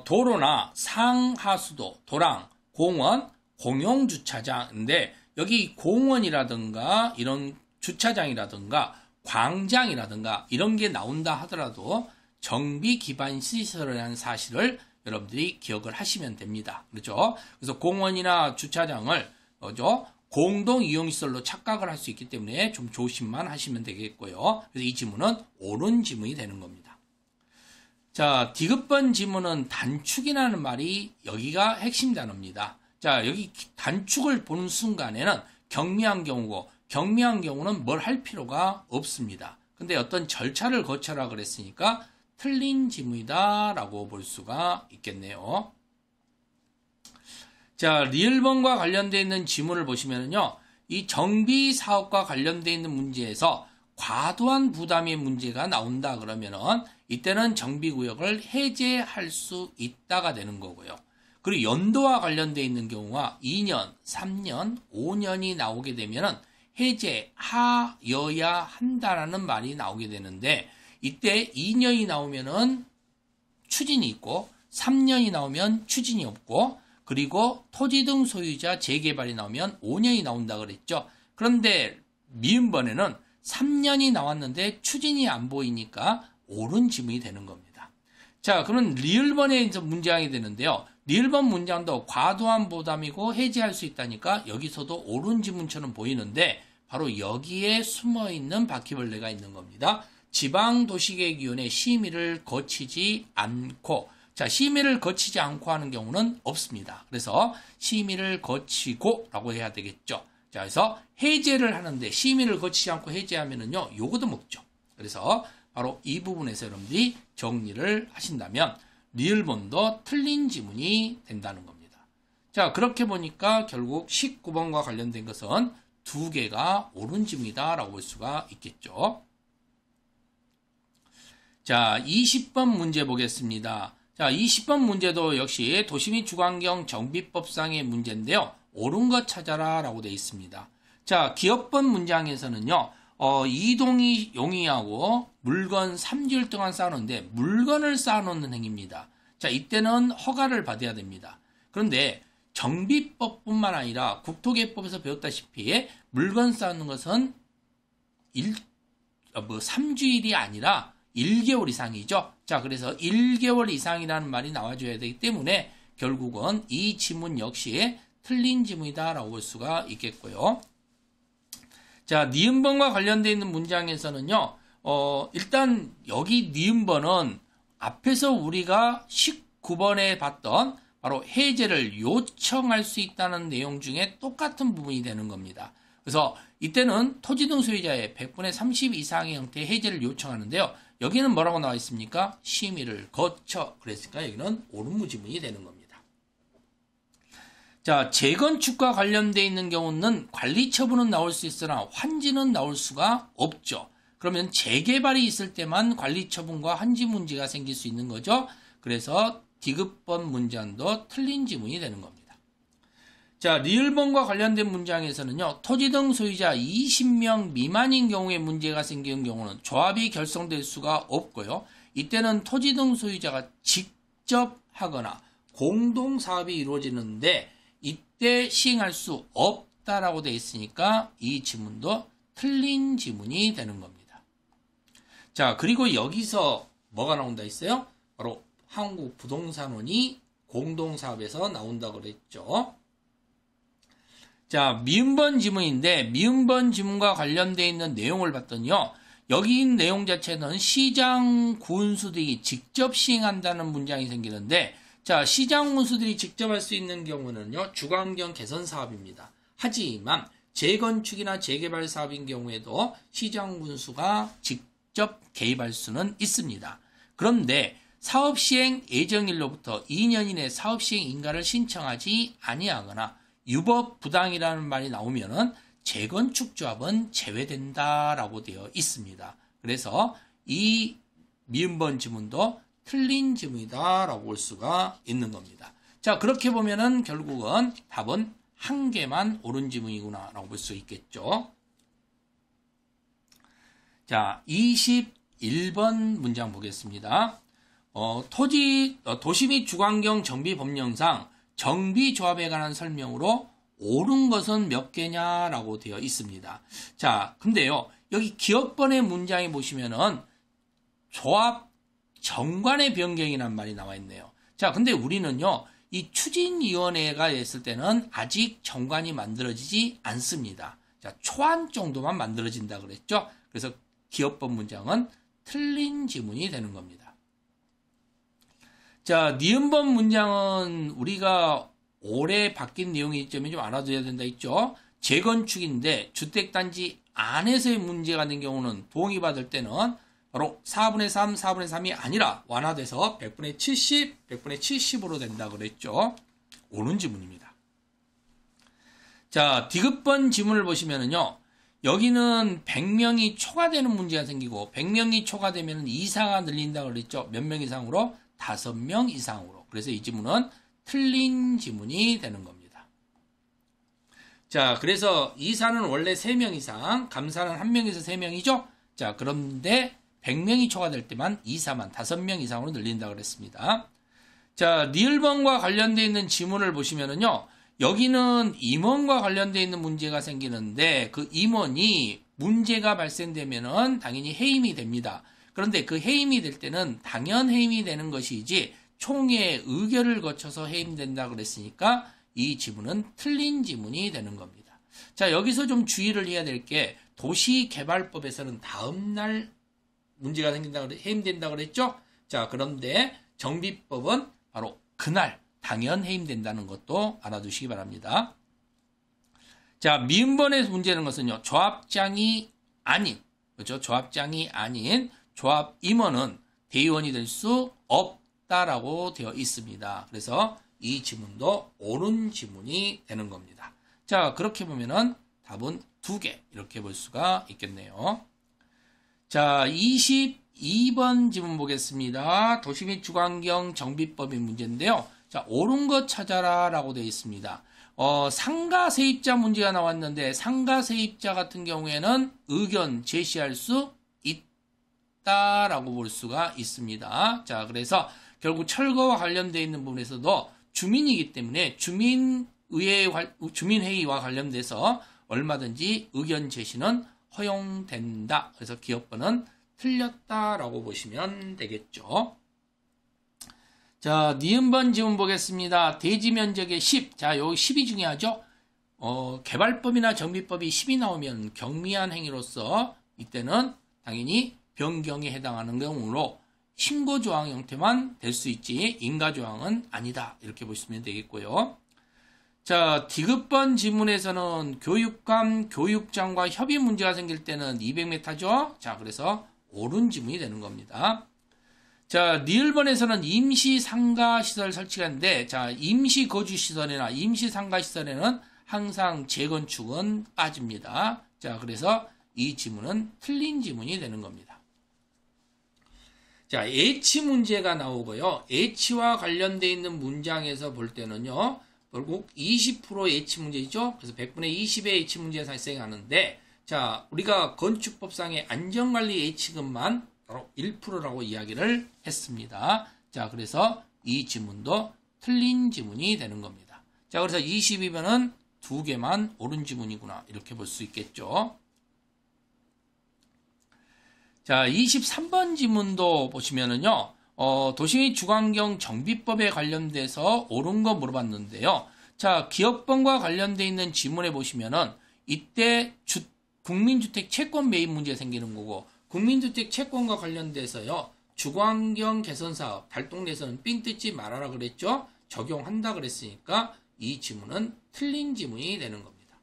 도로나 상하수도, 도랑, 공원, 공용주차장인데 여기 공원이라든가 이런 주차장이라든가 광장이라든가 이런 게 나온다 하더라도 정비 기반 시설이라는 사실을 여러분들이 기억을 하시면 됩니다. 그렇죠? 그래서 공원이나 주차장을 공동 이용시설로 착각을 할 수 있기 때문에 좀 조심만 하시면 되겠고요. 그래서 이 지문은 옳은 지문이 되는 겁니다. 자, 디귿번 지문은 단축이라는 말이 여기가 핵심 단어입니다. 자, 여기 단축을 보는 순간에는 경미한 경우고 경미한 경우는 뭘 할 필요가 없습니다. 근데 어떤 절차를 거쳐라 그랬으니까 틀린 지문이다 라고 볼 수가 있겠네요. 자, 리을번과 관련되어 있는 지문을 보시면요. 이 정비 사업과 관련되어 있는 문제에서 과도한 부담의 문제가 나온다 그러면은 이때는 정비구역을 해제할 수 있다가 되는 거고요. 그리고 연도와 관련되어 있는 경우가 2년, 3년, 5년이 나오게 되면은 해제하여야 한다라는 말이 나오게 되는데 이때 2년이 나오면은 추진이 있고 3년이 나오면 추진이 없고 그리고 토지 등 소유자 재개발이 나오면 5년이 나온다 그랬죠. 그런데 미음번에는 3년이 나왔는데 추진이 안 보이니까 옳은 지문이 되는 겁니다. 자, 그러면 리을번에 문장이 되는데요. 리을번 문장도 과도한 부담이고 해제할 수 있다니까 여기서도 옳은 지문처럼 보이는데 바로 여기에 숨어있는 바퀴벌레가 있는 겁니다. 지방도시계획위원회 심의를 거치지 않고 자, 심의를 거치지 않고 하는 경우는 없습니다. 그래서 심의를 거치고 라고 해야 되겠죠. 자, 그래서 해제를 하는데 심의를 거치지 않고 해제하면은요, 요거도 먹죠. 그래서 바로 이 부분에서 여러분들이 정리를 하신다면 리을번도 틀린 지문이 된다는 겁니다. 자, 그렇게 보니까 결국 19번과 관련된 것은 두 개가 옳은 지문이다 라고 볼 수가 있겠죠. 자, 20번 문제 보겠습니다. 자, 20번 문제도 역시 도시 및 주거환경 정비법상의 문제인데요. 옳은 것 찾아라 라고 되어 있습니다. 자, 기억번 문장에서는요. 이동이 용이하고 물건 3주일 동안 쌓아놓는데 물건을 쌓아놓는 행위입니다. 자, 이때는 허가를 받아야 됩니다. 그런데 정비법뿐만 아니라 국토개법에서 배웠다시피 물건 쌓는 것은 3주일이 아니라 1개월 이상이죠. 자, 그래서 1개월 이상이라는 말이 나와줘야 되기 때문에 결국은 이 지문 역시 틀린 지문이다라고 볼 수가 있겠고요. 자, 니은번과 관련되어 있는 문장에서는요, 일단 여기 니은번은 앞에서 우리가 19번에 봤던 바로 해제를 요청할 수 있다는 내용 중에 똑같은 부분이 되는 겁니다. 그래서 이때는 토지 등 소유자의 100분의 30 이상의 형태의 해제를 요청하는데요. 여기는 뭐라고 나와 있습니까? 심의를 거쳐. 그랬으니까 여기는 옳은 지문이 되는 겁니다. 자, 재건축과 관련되어 있는 경우는 관리 처분은 나올 수 있으나 환지는 나올 수가 없죠. 그러면 재개발이 있을 때만 관리 처분과 환지 문제가 생길 수 있는 거죠. 그래서 디귿번 문장도 틀린 지문이 되는 겁니다. 자, 리을번과 관련된 문장에서는요, 토지 등 소유자 20명 미만인 경우에 문제가 생기는 경우는 조합이 결성될 수가 없고요. 이때는 토지 등 소유자가 직접 하거나 공동사업이 이루어지는데 이때 시행할 수 없다라고 되어 있으니까 이 지문도 틀린 지문이 되는 겁니다. 자, 그리고 여기서 뭐가 나온다 했어요? 바로 한국부동산원이 공동사업에서 나온다고 그랬죠. 자, 미음번 지문인데 미음번 지문과 관련되어 있는 내용을 봤더니요. 여기 있는 내용 자체는 시장 군수들이 직접 시행한다는 문장이 생기는데 자, 시장 군수들이 직접 할 수 있는 경우는요. 주거환경 개선 사업입니다. 하지만 재건축이나 재개발 사업인 경우에도 시장 군수가 직접 개입할 수는 있습니다. 그런데 사업 시행 예정일로부터 2년 이내 사업 시행 인가를 신청하지 아니하거나 유법 부당이라는 말이 나오면은 재건축 조합은 제외된다라고 되어 있습니다. 그래서 이 미음번 지문도 틀린 지문이다라고 볼 수가 있는 겁니다. 자, 그렇게 보면은 결국은 답은 한 개만 옳은 지문이구나라고 볼 수 있겠죠. 자, 21번 문장 보겠습니다. 도시 및 주거환경 정비 법령상 정비조합에 관한 설명으로 옳은 것은 몇 개냐라고 되어 있습니다. 자, 근데요, 여기 기업번의 문장에 보시면은 조합 정관의 변경이라는 말이 나와 있네요. 자, 근데 우리는요, 이 추진위원회가 있을 때는 아직 정관이 만들어지지 않습니다. 자, 초안 정도만 만들어진다 그랬죠? 그래서 기업번 문장은 틀린 지문이 되는 겁니다. 자, 니은번 문장은 우리가 올해 바뀐 내용이 있자면 좀 알아둬야 된다 했죠? 재건축인데 주택단지 안에서의 문제가 된 경우는 동의받을 때는 바로 4분의 3, 4분의 3이 아니라 완화돼서 100분의 70, 100분의 70으로 된다 그랬죠? 옳은 지문입니다. 자, 디귿번 지문을 보시면은요, 여기는 100명이 초과되는 문제가 생기고 100명이 초과되면 이사가 늘린다 그랬죠? 몇 명 이상으로? 5명 이상으로. 그래서 이 지문은 틀린 지문이 되는 겁니다. 자, 그래서 이사는 원래 3명 이상, 감사는 1명에서 3명이죠? 자, 그런데 100명이 초과될 때만 이사만 5명 이상으로 늘린다 그랬습니다. 자, 니을번과 관련되어 있는 지문을 보시면은요, 여기는 임원과 관련되어 있는 문제가 생기는데 그 임원이 문제가 발생되면은 당연히 해임이 됩니다. 그런데 그 해임이 될 때는 당연 해임이 되는 것이지 총회의 의결을 거쳐서 해임된다 그랬으니까 이 지문은 틀린 지문이 되는 겁니다. 자, 여기서 좀 주의를 해야 될 게 도시개발법에서는 다음날 문제가 생긴다 해임된다 그랬죠? 자, 그런데 정비법은 바로 그날 당연 해임된다는 것도 알아두시기 바랍니다. 자, 미음번의 문제는 것은요. 조합장이 아닌, 그렇죠? 조합장이 아닌 조합 임원은 대의원이 될 수 없다라고 되어 있습니다. 그래서 이 지문도 옳은 지문이 되는 겁니다. 자, 그렇게 보면은 답은 2개 이렇게 볼 수가 있겠네요. 자, 22번 지문 보겠습니다. 도시 및 주거환경 정비법의 문제인데요. 자, 옳은 것 찾아라 라고 되어 있습니다. 상가 세입자 문제가 나왔는데 상가 세입자 같은 경우에는 의견 제시할 수 있다라고 볼 수가 있습니다. 자, 그래서 결국 철거와 관련되어 있는 부분에서도 주민이기 때문에 주민회의와 관련돼서 얼마든지 의견 제시는 허용된다. 그래서 기업번은 틀렸다라고 보시면 되겠죠. 자, 니은번 지문 보겠습니다. 대지 면적의 10. 자, 여기 10이 중요하죠. 개발법이나 정비법이 10이 나오면 경미한 행위로서 이때는 당연히 변경에 해당하는 경우로 신고조항 형태만 될 수 있지 인가조항은 아니다. 이렇게 보시면 되겠고요. 자, 디귿번 지문에서는 교육감, 교육장과 협의 문제가 생길 때는 200m죠. 자, 그래서 옳은 지문이 되는 겁니다. 자, 니을번에서는 임시 상가시설 설치가 있는데, 자, 임시 거주시설이나 임시 상가시설에는 항상 재건축은 빠집니다. 자, 그래서 이 지문은 틀린 지문이 되는 겁니다. 자, 예치 문제가 나오고요. 예치와 관련되어 있는 문장에서 볼 때는요, 결국 20% 예치 문제이죠. 그래서 100분의 20의 예치 문제가 발생하는데, 자, 우리가 건축법상의 안전관리 예치금만 바로 1%라고 이야기를 했습니다. 자, 그래서 이 지문도 틀린 지문이 되는 겁니다. 자, 그래서 22번은 2개만 옳은 지문이구나. 이렇게 볼 수 있겠죠. 자, 23번 지문도 보시면은요, 도시 주관경 정비법에 관련돼서 옳은 거 물어봤는데요. 자, 기업번과 관련돼 있는 지문에 보시면은 이때 국민주택 채권 매입 문제 생기는 거고, 국민주택 채권과 관련돼서요, 주관경 개선사업, 달동네에서는 삥 뜯지 말아라 그랬죠? 적용한다 그랬으니까 이 지문은 틀린 지문이 되는 겁니다.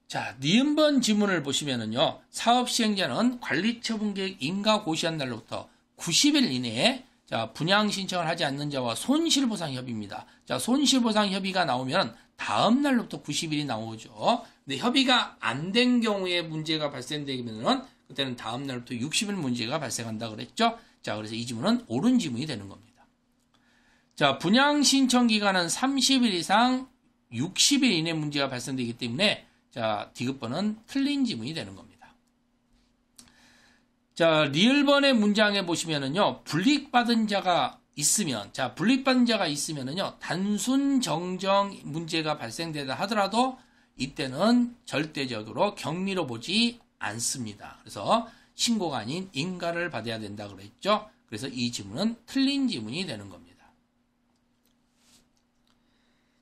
자, 니은번 지문을 보시면은요, 사업시행자는 관리처분계획 인가 고시한 날로부터 90일 이내에 자, 분양 신청을 하지 않는 자와 손실보상 협의입니다. 자, 손실보상 협의가 나오면 다음 날로부터 90일이 나오죠. 근데 협의가 안 된 경우에 문제가 발생되면은 그때는 다음 날부터 60일 문제가 발생한다 그랬죠. 자, 그래서 이 지문은 옳은 지문이 되는 겁니다. 자, 분양 신청 기간은 30일 이상 60일 이내 문제가 발생되기 때문에 자, 디귿번은 틀린 지문이 되는 겁니다. 자, 리을번의 문장에 보시면은요, 불이익받은 자가 있으면, 자, 불이익받은 자가 있으면은요, 단순 정정 문제가 발생되다 하더라도 이때는 절대적으로 경미로 보지 않습니다. 그래서 신고가 아닌 인가를 받아야 된다 그랬죠. 그래서 이 지문은 틀린 지문이 되는 겁니다.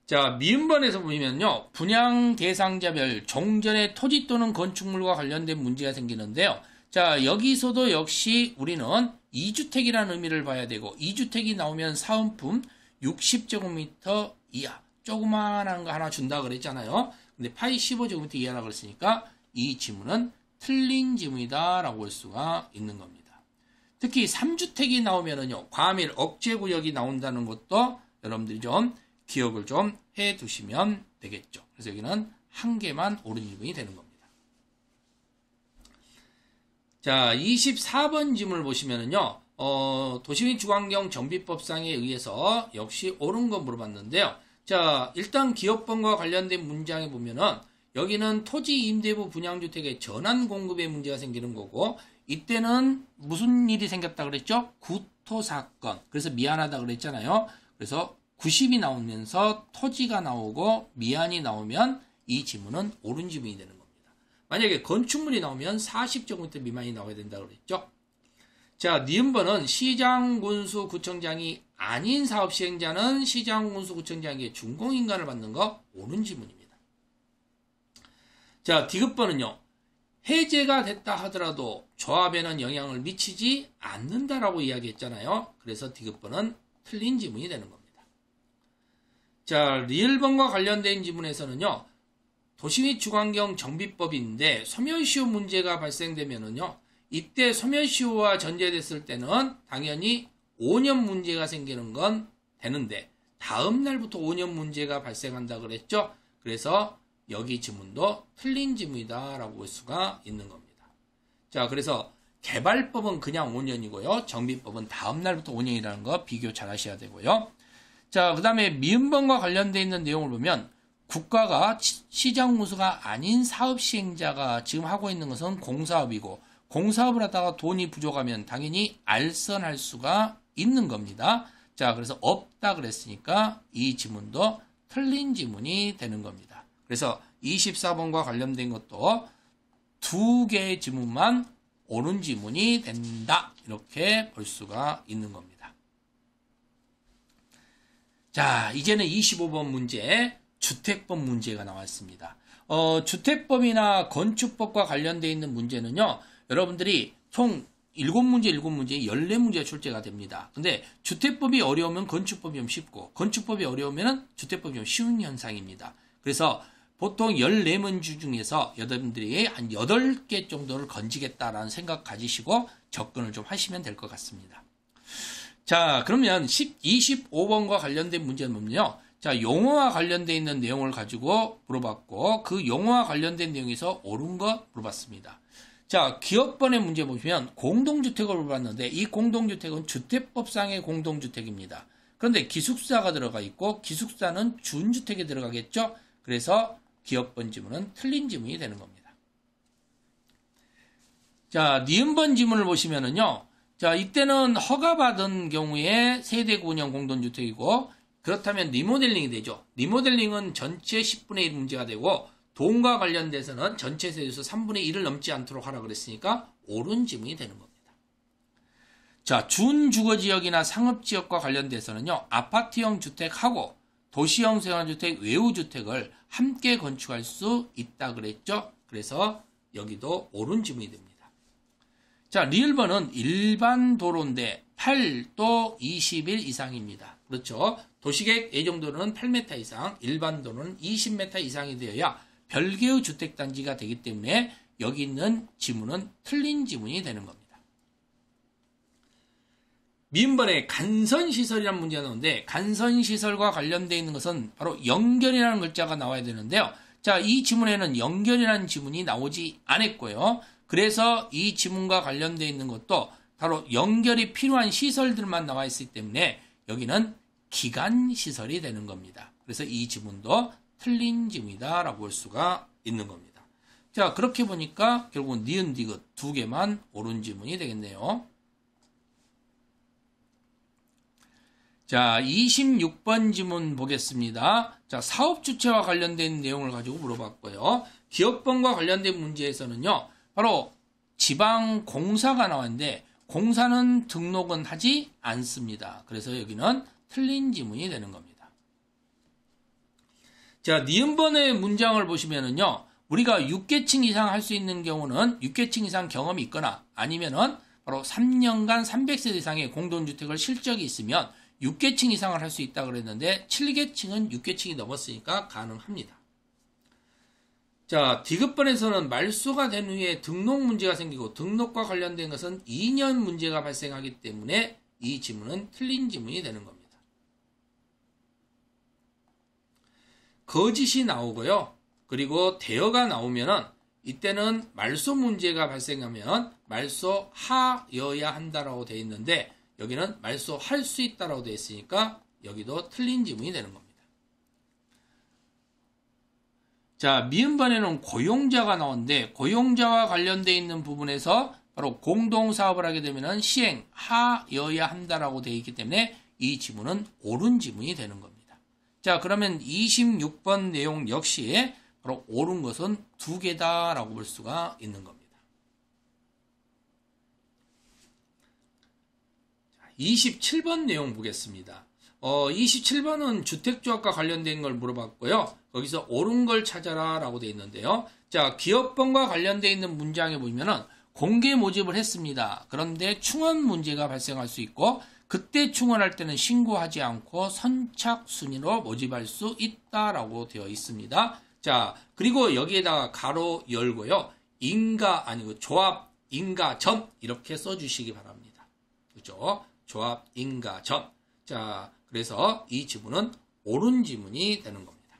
자, 미음번에서 보면요, 분양 대상자별 종전의 토지 또는 건축물과 관련된 문제가 생기는데요. 자, 여기서도 역시 우리는 2주택이라는 의미를 봐야 되고, 2주택이 나오면 사은품 60제곱미터 이하, 조그만한 거 하나 준다 그랬잖아요. 근데 파이 15제곱미터 이하라고 그랬으니까 이 지문은 틀린 지문이다 라고 볼 수가 있는 겁니다. 특히 3주택이 나오면은요, 과밀 억제구역이 나온다는 것도 여러분들이 좀 기억을 좀 해 두시면 되겠죠. 그래서 여기는 한 개만 옳은 지문이 되는 겁니다. 자, 24번 지문을 보시면은요, 도시및 주관경 정비법상에 의해서 역시 옳은 거 물어봤는데요. 자, 일단 기업번과 관련된 문장에 보면은 여기는 토지 임대부 분양주택의 전환 공급에 문제가 생기는 거고, 이때는 무슨 일이 생겼다 그랬죠? 구토사건. 그래서 미안하다 그랬잖아요. 그래서 90이 나오면서 토지가 나오고 미안이 나오면 이 지문은 옳은 지문이 되는 겁니다. 만약에 건축물이 나오면 40제곱미터 미만이 나와야 된다고 그랬죠. 자, 니은번은 시장군수구청장이 아닌 사업시행자는 시장군수구청장에게 준공인가를 받는 거 옳은 지문입니다. 자, 디귿번은요, 해제가 됐다 하더라도 조합에는 영향을 미치지 않는다라고 이야기했잖아요. 그래서 디귿번은 틀린 지문이 되는 겁니다. 자, 리을번과 관련된 지문에서는요, 도시 및 주관경 정비법인데 소멸시효 문제가 발생되면은요, 이때 소멸시효와 전제됐을 때는 당연히 5년 문제가 생기는 건 되는데 다음 날부터 5년 문제가 발생한다 그랬죠. 그래서 여기 지문도 틀린 지문이다라고 볼 수가 있는 겁니다. 자, 그래서 개발법은 그냥 5년이고요. 정비법은 다음 날부터 5년이라는 거 비교 잘 하셔야 되고요. 자, 그 다음에 미음번과 관련되어 있는 내용을 보면 국가가 시장 운수가 아닌 사업 시행자가 지금 하고 있는 것은 공사업이고 공사업을 하다가 돈이 부족하면 당연히 알선할 수가 있는 겁니다. 자, 그래서 없다 그랬으니까 이 지문도 틀린 지문이 되는 겁니다. 그래서 24번과 관련된 것도 두 개의 지문만 옳은 지문이 된다. 이렇게 볼 수가 있는 겁니다. 자, 이제는 25번 문제, 주택법 문제가 나왔습니다. 주택법이나 건축법과 관련되어 있는 문제는요, 여러분들이 총 7문제, 14문제가 출제가 됩니다. 근데 주택법이 어려우면 건축법이 좀 쉽고, 건축법이 어려우면 주택법이 좀 쉬운 현상입니다. 그래서 보통 14문제 중에서 여러분들이 한 8개 정도를 건지겠다라는 생각 가지시고 접근을 좀 하시면 될 것 같습니다. 자, 그러면 25번과 관련된 문제는요, 자, 용어와 관련되어 있는 내용을 가지고 물어봤고, 그 용어와 관련된 내용에서 옳은 거 물어봤습니다. 자, 기업번의 문제 보시면 공동주택을 물어봤는데, 이 공동주택은 주택법상의 공동주택입니다. 그런데 기숙사가 들어가 있고, 기숙사는 준주택에 들어가겠죠? 그래서 기업번 지문은 틀린 지문이 되는 겁니다. 자, 니은번 지문을 보시면은요, 자, 이때는 허가받은 경우에 세대구운형 공동주택이고, 그렇다면 리모델링이 되죠. 리모델링은 전체 10분의 1 문제가 되고, 돈과 관련돼서는 전체 세대수 3분의 1을 넘지 않도록 하라 그랬으니까 옳은 지문이 되는 겁니다. 자, 준주거지역이나 상업지역과 관련돼서는요, 아파트형 주택하고 도시형 생활주택, 외우주택을 함께 건축할 수 있다 그랬죠. 그래서 여기도 옳은 지문이 됩니다. 자, 리을번은 일반 도로인데 8도 20일 이상입니다. 그렇죠. 도시계획 예정도로는 8m 이상, 일반 도로는 20m 이상이 되어야 별개의 주택단지가 되기 때문에 여기 있는 지문은 틀린 지문이 되는 겁니다. 미음번에 간선시설이라는 문제가 나오는데, 간선시설과 관련되어 있는 것은 바로 연결이라는 글자가 나와야 되는데요. 자, 이 지문에는 연결이라는 지문이 나오지 않았고요. 그래서 이 지문과 관련되어 있는 것도 바로 연결이 필요한 시설들만 나와 있기 때문에 여기는 기간시설이 되는 겁니다. 그래서 이 지문도 틀린 지문이다 라고 볼 수가 있는 겁니다. 자, 그렇게 보니까 결국은 니은, 디귿 두 개만 옳은 지문이 되겠네요. 자, 26번 지문 보겠습니다. 자, 사업주체와 관련된 내용을 가지고 물어봤고요. 기업번과 관련된 문제에서는요, 바로 지방공사가 나왔는데, 공사는 등록은 하지 않습니다. 그래서 여기는 틀린 지문이 되는 겁니다. 자, 니은번의 문장을 보시면은요, 우리가 6계층 이상 할 수 있는 경우는 6계층 이상 경험이 있거나 아니면은 바로 3년간 300세대 이상의 공동주택을 실적이 있으면 6계층 이상을 할 수 있다고 그랬는데 7계층은 6계층이 넘었으니까 가능합니다. 자, 디귿번에서는 말소가 된 후에 등록 문제가 생기고 등록과 관련된 것은 2년 문제가 발생하기 때문에 이 지문은 틀린 지문이 되는 겁니다. 거짓이 나오고요. 그리고 대여가 나오면은 이때는 말소 문제가 발생하면 말소하여야 한다라고 되어 있는데 여기는 말소할 수 있다라고 되어 있으니까 여기도 틀린 지문이 되는 겁니다. 자, 미음번에는 고용자가 나오는데 고용자와 관련되어 있는 부분에서 바로 공동사업을 하게 되면 시행하여야 한다라고 되어 있기 때문에 이 지문은 옳은 지문이 되는 겁니다. 자, 그러면 26번 내용 역시 바로 옳은 것은 두 개다라고 볼 수가 있는 겁니다. 27번 내용 보겠습니다. 27번은 주택조합과 관련된 걸 물어봤고요. 거기서 옳은 걸 찾아라 라고 되어 있는데요. 자, 기업번과 관련되어 있는 문장에 보면은 공개 모집을 했습니다. 그런데 충원 문제가 발생할 수 있고 그때 충원할 때는 신고하지 않고 선착순위로 모집할 수 있다라고 되어 있습니다. 자, 그리고 여기에다가 가로 열고요. 인가 아니고 조합 인가 전 이렇게 써주시기 바랍니다. 그렇죠? 조합 인가 전. 자, 그래서 이 지문은 옳은 지문이 되는 겁니다.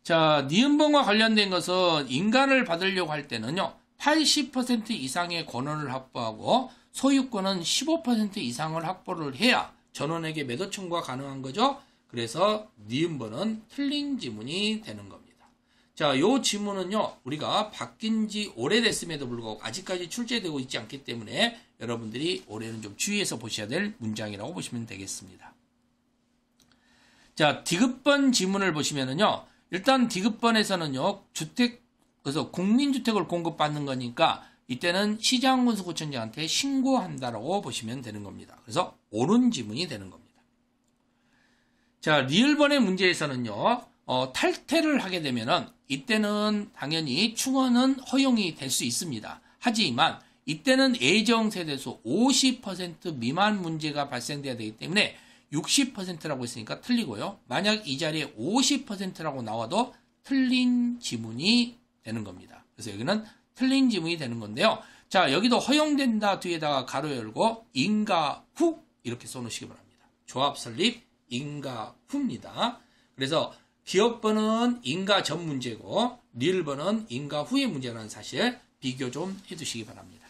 자, 니은번과 관련된 것은 인가를 받으려고 할 때는요. 80% 이상의 권한을 확보하고 소유권은 15% 이상을 확보를 해야 전원에게 매도 청구가 가능한 거죠. 그래서 니은번은 틀린 지문이 되는 겁니다. 자, 요 지문은요, 우리가 바뀐 지 오래됐음에도 불구하고 아직까지 출제되고 있지 않기 때문에 여러분들이 올해는 좀 주의해서 보셔야 될 문장이라고 보시면 되겠습니다. 자, 디귿번 지문을 보시면은요, 일단 디귿번에서는요, 그래서 국민주택을 공급받는 거니까 이때는 시장군수구청장한테 신고한다라고 보시면 되는 겁니다. 그래서 옳은 지문이 되는 겁니다. 자, 리을번의 문제에서는요, 탈퇴를 하게 되면은 이때는 당연히 충원은 허용이 될 수 있습니다. 하지만 이때는 예정세대수 50% 미만 문제가 발생돼야 되기 때문에 60%라고 했으니까 틀리고요. 만약 이 자리에 50%라고 나와도 틀린 지문이 되는 겁니다. 그래서 여기는 틀린 지문이 되는 건데요. 자, 여기도 허용된다 뒤에다가 가로 열고 인가 후 이렇게 써놓으시기 바랍니다. 조합 설립 인가 후입니다. 그래서 기업번은 인가 전 문제고 리을번은 인가 후의 문제라는 사실 비교 좀 해두시기 바랍니다.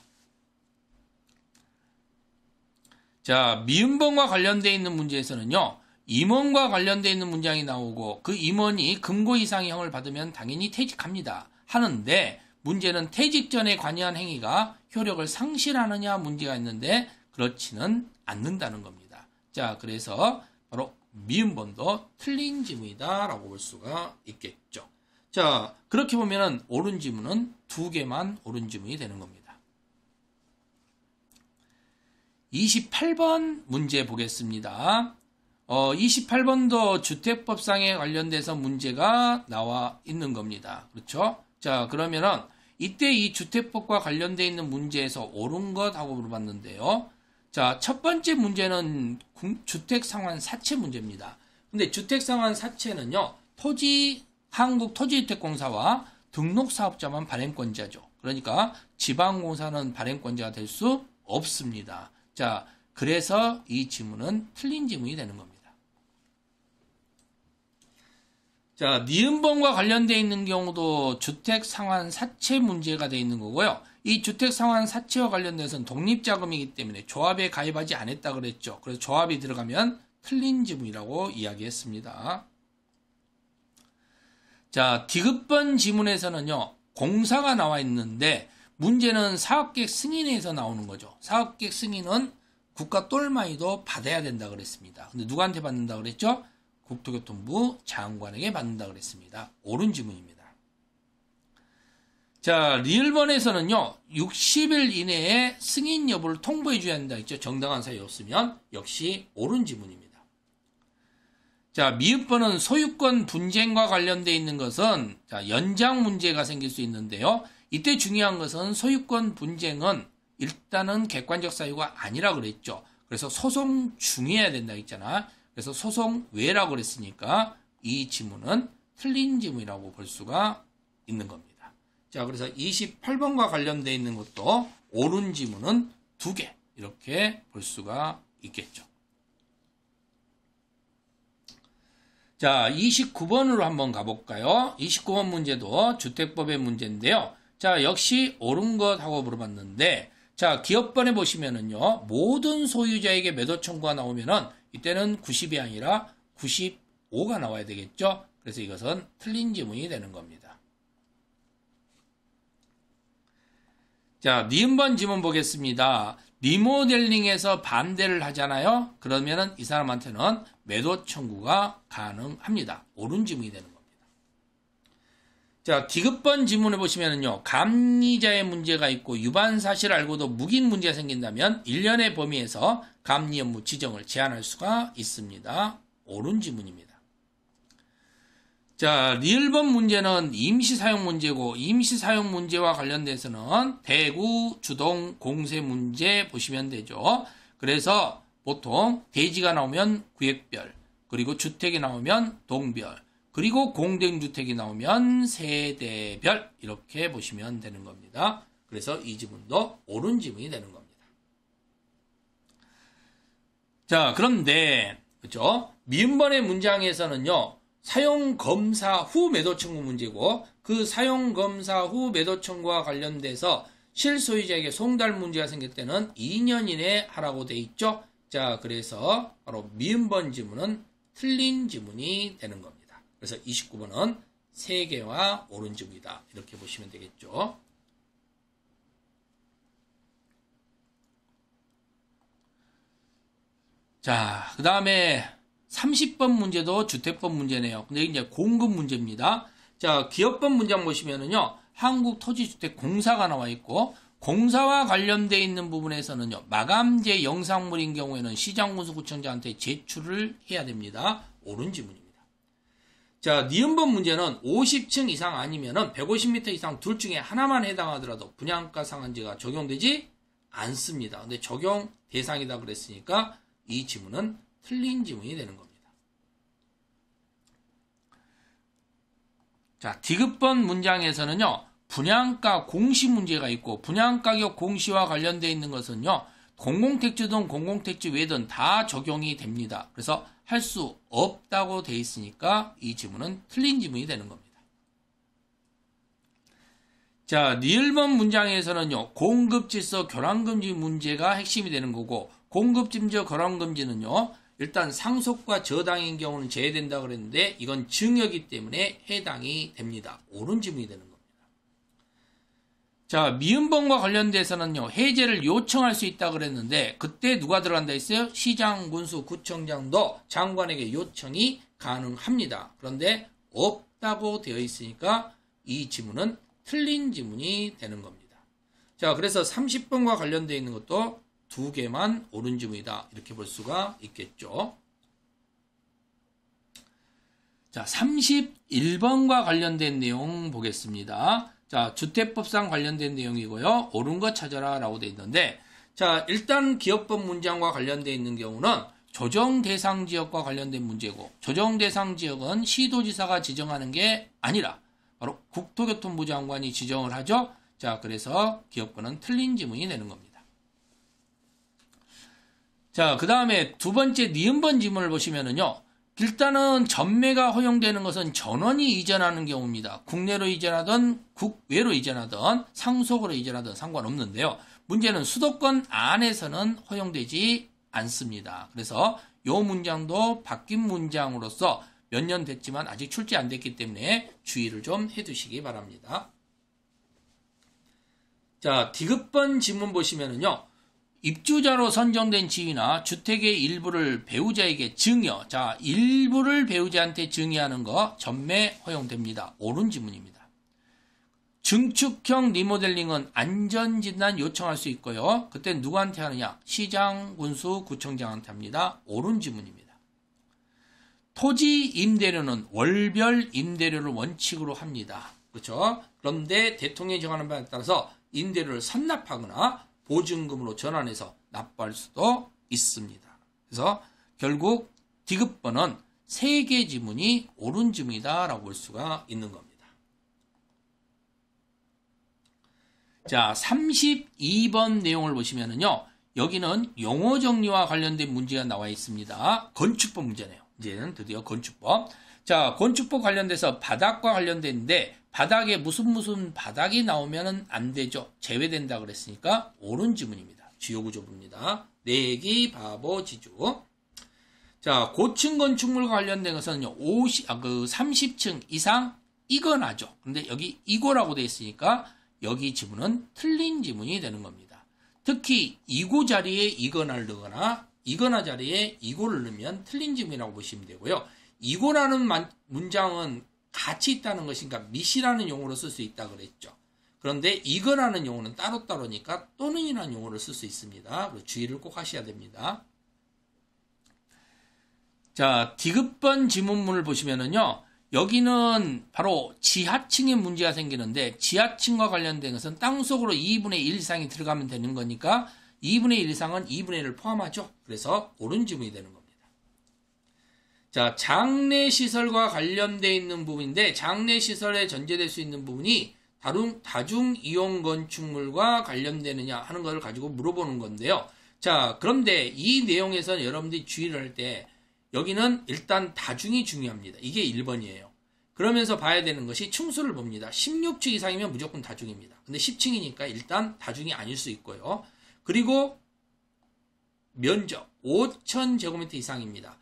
자, 미음번과 관련되어 있는 문제에서는요. 임원과 관련되어 있는 문장이 나오고 그 임원이 금고 이상의 형을 받으면 당연히 퇴직합니다. 하는데 문제는 퇴직 전에 관여한 행위가 효력을 상실하느냐 문제가 있는데 그렇지는 않는다는 겁니다. 자, 그래서 바로 미음번도 틀린 지문이다 라고 볼 수가 있겠죠. 자, 그렇게 보면은 옳은 지문은 2개만 옳은 지문이 되는 겁니다. 28번 문제 보겠습니다. 28번도 주택법상에 관련돼서 문제가 나와 있는 겁니다. 그렇죠? 자, 그러면은 이때 이 주택법과 관련돼 있는 문제에서 옳은 것 하고 물어봤는데요. 자, 첫 번째 문제는 주택상환 사채 문제입니다. 근데 주택상환 사채는요, 한국토지주택공사와 등록사업자만 발행권자죠. 그러니까 지방공사는 발행권자가 될 수 없습니다. 자, 그래서 이 지문은 틀린 지문이 되는 겁니다. 자, 니은번과 관련되어 있는 경우도 주택상환 사채 문제가 되어 있는 거고요. 이 주택상환 사채와 관련돼서는 독립자금이기 때문에 조합에 가입하지 않았다 그랬죠. 그래서 조합이 들어가면 틀린 지문이라고 이야기했습니다. 자, 디귿번 지문에서는요, 공사가 나와 있는데 문제는 사업계획 승인에서 나오는 거죠. 사업계획 승인은 국가 똘마이도 받아야 된다 그랬습니다. 근데 누구한테 받는다 그랬죠? 국토교통부 장관에게 받는다 그랬습니다. 옳은 지문입니다. 자, 리을번에서는요, 60일 이내에 승인 여부를 통보해 줘야 한다 했죠. 정당한 사유 없으면 역시 옳은 지문입니다. 자, 미읍번은 소유권 분쟁과 관련되어 있는 것은 자, 연장 문제가 생길 수 있는데요. 이때 중요한 것은 소유권 분쟁은 일단은 객관적 사유가 아니라 그랬죠. 그래서 소송 중이어야 된다 했잖아. 그래서 소송 외라고 그랬으니까 이 지문은 틀린 지문이라고 볼 수가 있는 겁니다. 자, 그래서 28번과 관련되어 있는 것도 옳은 지문은 2개 이렇게 볼 수가 있겠죠. 자, 29번으로 한번 가볼까요? 29번 문제도 주택법의 문제인데요. 자, 역시 옳은 것 하고 물어봤는데, 자, 기업번에 보시면은요, 모든 소유자에게 매도 청구가 나오면은 이때는 90이 아니라 95가 나와야 되겠죠? 그래서 이것은 틀린 지문이 되는 겁니다. 자, 니은번 지문 보겠습니다. 리모델링에서 반대를 하잖아요. 그러면은 이 사람한테는 매도 청구가 가능합니다. 옳은 지문이 되는 겁니다. 자, 디귿번 지문에 보시면은요, 감리자의 문제가 있고 유반 사실을 알고도 묵인 문제가 생긴다면 1년의 범위에서 감리 업무 지정을 제한할 수가 있습니다. 옳은 지문입니다. 자, 리을번 문제는 임시사용 문제고 임시사용 문제와 관련돼서는 대구, 주동, 공세 문제 보시면 되죠. 그래서 보통 대지가 나오면 구역별, 그리고 주택이 나오면 동별, 그리고 공동주택이 나오면 세대별 이렇게 보시면 되는 겁니다. 그래서 이 지문도 옳은 지문이 되는 겁니다. 자, 그런데 그렇죠? 미음번의 문장에서는요. 사용검사 후 매도 청구 문제고 그 사용검사 후 매도 청구와 관련돼서 실소유자에게 송달 문제가 생길 때는 2년 이내에 하라고 돼 있죠. 자, 그래서 바로 미음번 지문은 틀린 지문이 되는 겁니다. 그래서 29번은 3개와 옳은 지문이다. 이렇게 보시면 되겠죠. 자, 그 다음에 30번 문제도 주택법 문제네요. 근데 이제 공급 문제입니다. 자, 기업법 문제 한번 보시면은요, 한국토지주택공사가 나와 있고, 공사와 관련되어 있는 부분에서는요, 마감재 영상물인 경우에는 시장군수구청장한테 제출을 해야 됩니다. 옳은 지문입니다. 자, 니은법 문제는 50층 이상 아니면은 150m 이상 둘 중에 하나만 해당하더라도 분양가 상한제가 적용되지 않습니다. 근데 적용 대상이다 그랬으니까 이 지문은 틀린 지문이 되는 겁니다. 자, 디귿번 문장에서는요, 분양가 공시 문제가 있고, 분양가격 공시와 관련되어 있는 것은요, 공공택지든 공공택지 외든 다 적용이 됩니다. 그래서 할 수 없다고 되어 있으니까 이 지문은 틀린 지문이 되는 겁니다. 자, 니을번 문장에서는요, 공급질서 교란금지 문제가 핵심이 되는 거고, 공급질서 교란금지는요, 일단 상속과 저당인 경우는 제외된다고 그랬는데 이건 증여이기 때문에 해당이 됩니다. 옳은 지문이 되는 겁니다. 자, 미음번과 관련돼서는요, 해제를 요청할 수 있다고 그랬는데 그때 누가 들어간다 했어요? 시장, 군수, 구청장도 장관에게 요청이 가능합니다. 그런데 없다고 되어 있으니까 이 지문은 틀린 지문이 되는 겁니다. 자, 그래서 30번과 관련되어 있는 것도 2개만 옳은 지문이다. 이렇게 볼 수가 있겠죠. 자, 31번과 관련된 내용 보겠습니다. 자, 주택법상 관련된 내용이고요. 옳은 거 찾아라 라고 되어 있는데, 자, 일단 기업법 문장과 관련되어 있는 경우는 조정 대상 지역과 관련된 문제고, 조정 대상 지역은 시도지사가 지정하는 게 아니라 바로 국토교통부 장관이 지정을 하죠. 자, 그래서 기업권은 틀린 지문이 되는 겁니다. 자, 그 다음에 두 번째 니은번 지문을 보시면은요, 일단은 전매가 허용되는 것은 전원이 이전하는 경우입니다. 국내로 이전하든 국외로 이전하든 상속으로 이전하든 상관없는데요. 문제는 수도권 안에서는 허용되지 않습니다. 그래서 이 문장도 바뀐 문장으로서 몇 년 됐지만 아직 출제 안 됐기 때문에 주의를 좀 해두시기 바랍니다. 자, 디귿번 지문 보시면은요, 입주자로 선정된 지위나 주택의 일부를 배우자에게 증여, 자, 일부를 배우자한테 증여하는 거 전매 허용됩니다. 옳은 지문입니다. 증축형 리모델링은 안전진단 요청할 수 있고요. 그때 누구한테 하느냐? 시장, 군수, 구청장한테 합니다. 옳은 지문입니다. 토지 임대료는 월별 임대료를 원칙으로 합니다. 그렇죠? 그런데 대통령이 정하는 바에 따라서 임대료를 선납하거나 보증금으로 전환해서 납부할 수도 있습니다. 그래서 결국 디귿번은 3개 지문이 옳은 지문이다 라고 볼 수가 있는 겁니다. 자, 32번 내용을 보시면은요, 여기는 용어 정리와 관련된 문제가 나와 있습니다. 건축법 문제네요. 이제는 드디어 건축법. 자, 건축법 관련돼서 바닥과 관련된데 바닥에 무슨 바닥이 나오면 안 되죠. 제외된다 그랬으니까 옳은 지문입니다. 주요구조부입니다. 내기, 바보, 지주. 자, 고층 건축물과 관련된 것은요, 30층 이상 이거나죠. 근데 여기 이고라고 되어 있으니까 여기 지문은 틀린 지문이 되는 겁니다. 특히 이고 자리에 이거나를 넣거나 이거나 자리에 이고를 넣으면 틀린 지문이라고 보시면 되고요. 이고라는 문장은 같이 있다는 것인가 밋이라는 용어로 쓸 수 있다 그랬죠. 그런데 이거라는 용어는 따로따로니까 또는이라는 용어를 쓸 수 있습니다. 주의를 꼭 하셔야 됩니다. 자, 디귿번 지문문을 보시면은요, 여기는 바로 지하층에 문제가 생기는데 지하층과 관련된 것은 땅속으로 2분의 1 이상이 들어가면 되는 거니까 2분의 1 이상은 2분의 1을 포함하죠. 그래서 옳은 지문이 되는 겁니다. 자, 장례시설과 관련되어 있는 부분인데 장례시설에 전제될 수 있는 부분이 다중이용 건축물과 관련되느냐 하는 것을 가지고 물어보는 건데요. 자, 그런데 이 내용에서는 여러분들이 주의를 할 때 여기는 일단 다중이 중요합니다. 이게 1번이에요. 그러면서 봐야 되는 것이 층수를 봅니다. 16층 이상이면 무조건 다중입니다. 근데 10층이니까 일단 다중이 아닐 수 있고요. 그리고 면적 5,000제곱미터 이상입니다.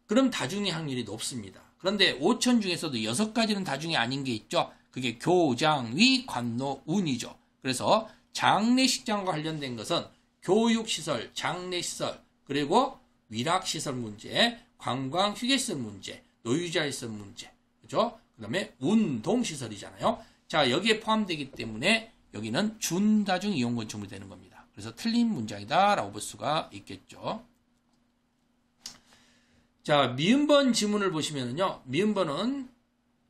그럼 다중이 확률이 높습니다. 그런데 5,000 중에서도 6가지는 다중이 아닌 게 있죠. 그게 교장위, 관노, 운이죠. 그래서 장례식장과 관련된 것은 교육시설, 장례시설, 그리고 위락시설 문제, 관광 휴게시설 문제, 노유자시설 문제, 그죠? 그 다음에 운동시설이잖아요. 자, 여기에 포함되기 때문에 여기는 준다중 이용건축물이 되는 겁니다. 그래서 틀린 문장이다라고 볼 수가 있겠죠. 자, 미음번 지문을 보시면은요, 미음번은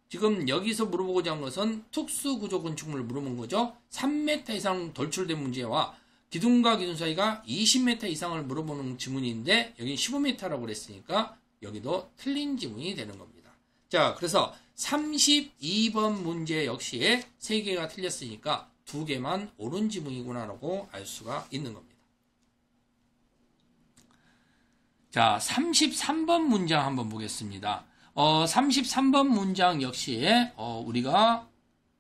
지금 여기서 물어보고자 한 것은 특수구조 건축물을 물어본 거죠. 3m 이상 돌출된 문제와 기둥과 기둥 사이가 20m 이상을 물어보는 지문인데 여기 15m라고 그랬으니까 여기도 틀린 지문이 되는 겁니다. 자, 그래서 32번 문제 역시 3개가 틀렸으니까 2개만 옳은 지문이구나라고 알 수가 있는 겁니다. 자, 33번 문장 한번 보겠습니다. 33번 문장 역시 우리가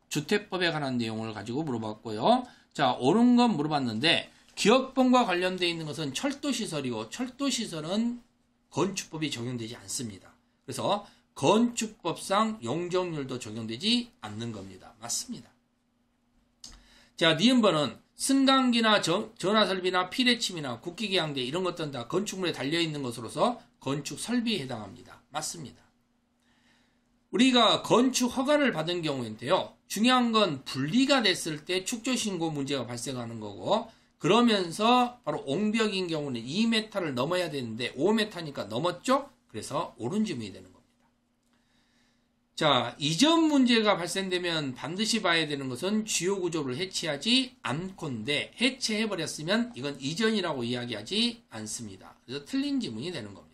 주택법에 관한 내용을 가지고 물어봤고요. 자, 옳은 건 물어봤는데 기업본과 관련되어 있는 것은 철도시설이고 철도시설은 건축법이 적용되지 않습니다. 그래서 건축법상 용적률도 적용되지 않는 겁니다. 맞습니다. 자, 니은번은 승강기나 전화설비나 피레침이나 국기계양대 이런 것들은 다 건축물에 달려있는 것으로서 건축설비에 해당합니다. 맞습니다. 우리가 건축 허가를 받은 경우인데요. 중요한 건 분리가 됐을 때 축조신고 문제가 발생하는 거고 그러면서 바로 옹벽인 경우는 2m를 넘어야 되는데 5m니까 넘었죠? 그래서 옳은 지문이 되는 겁니다. 자, 이전 문제가 발생되면 반드시 봐야 되는 것은 주요 구조를 해체하지 않건데 해체해버렸으면 이건 이전이라고 이야기하지 않습니다. 그래서 틀린 지문이 되는 겁니다.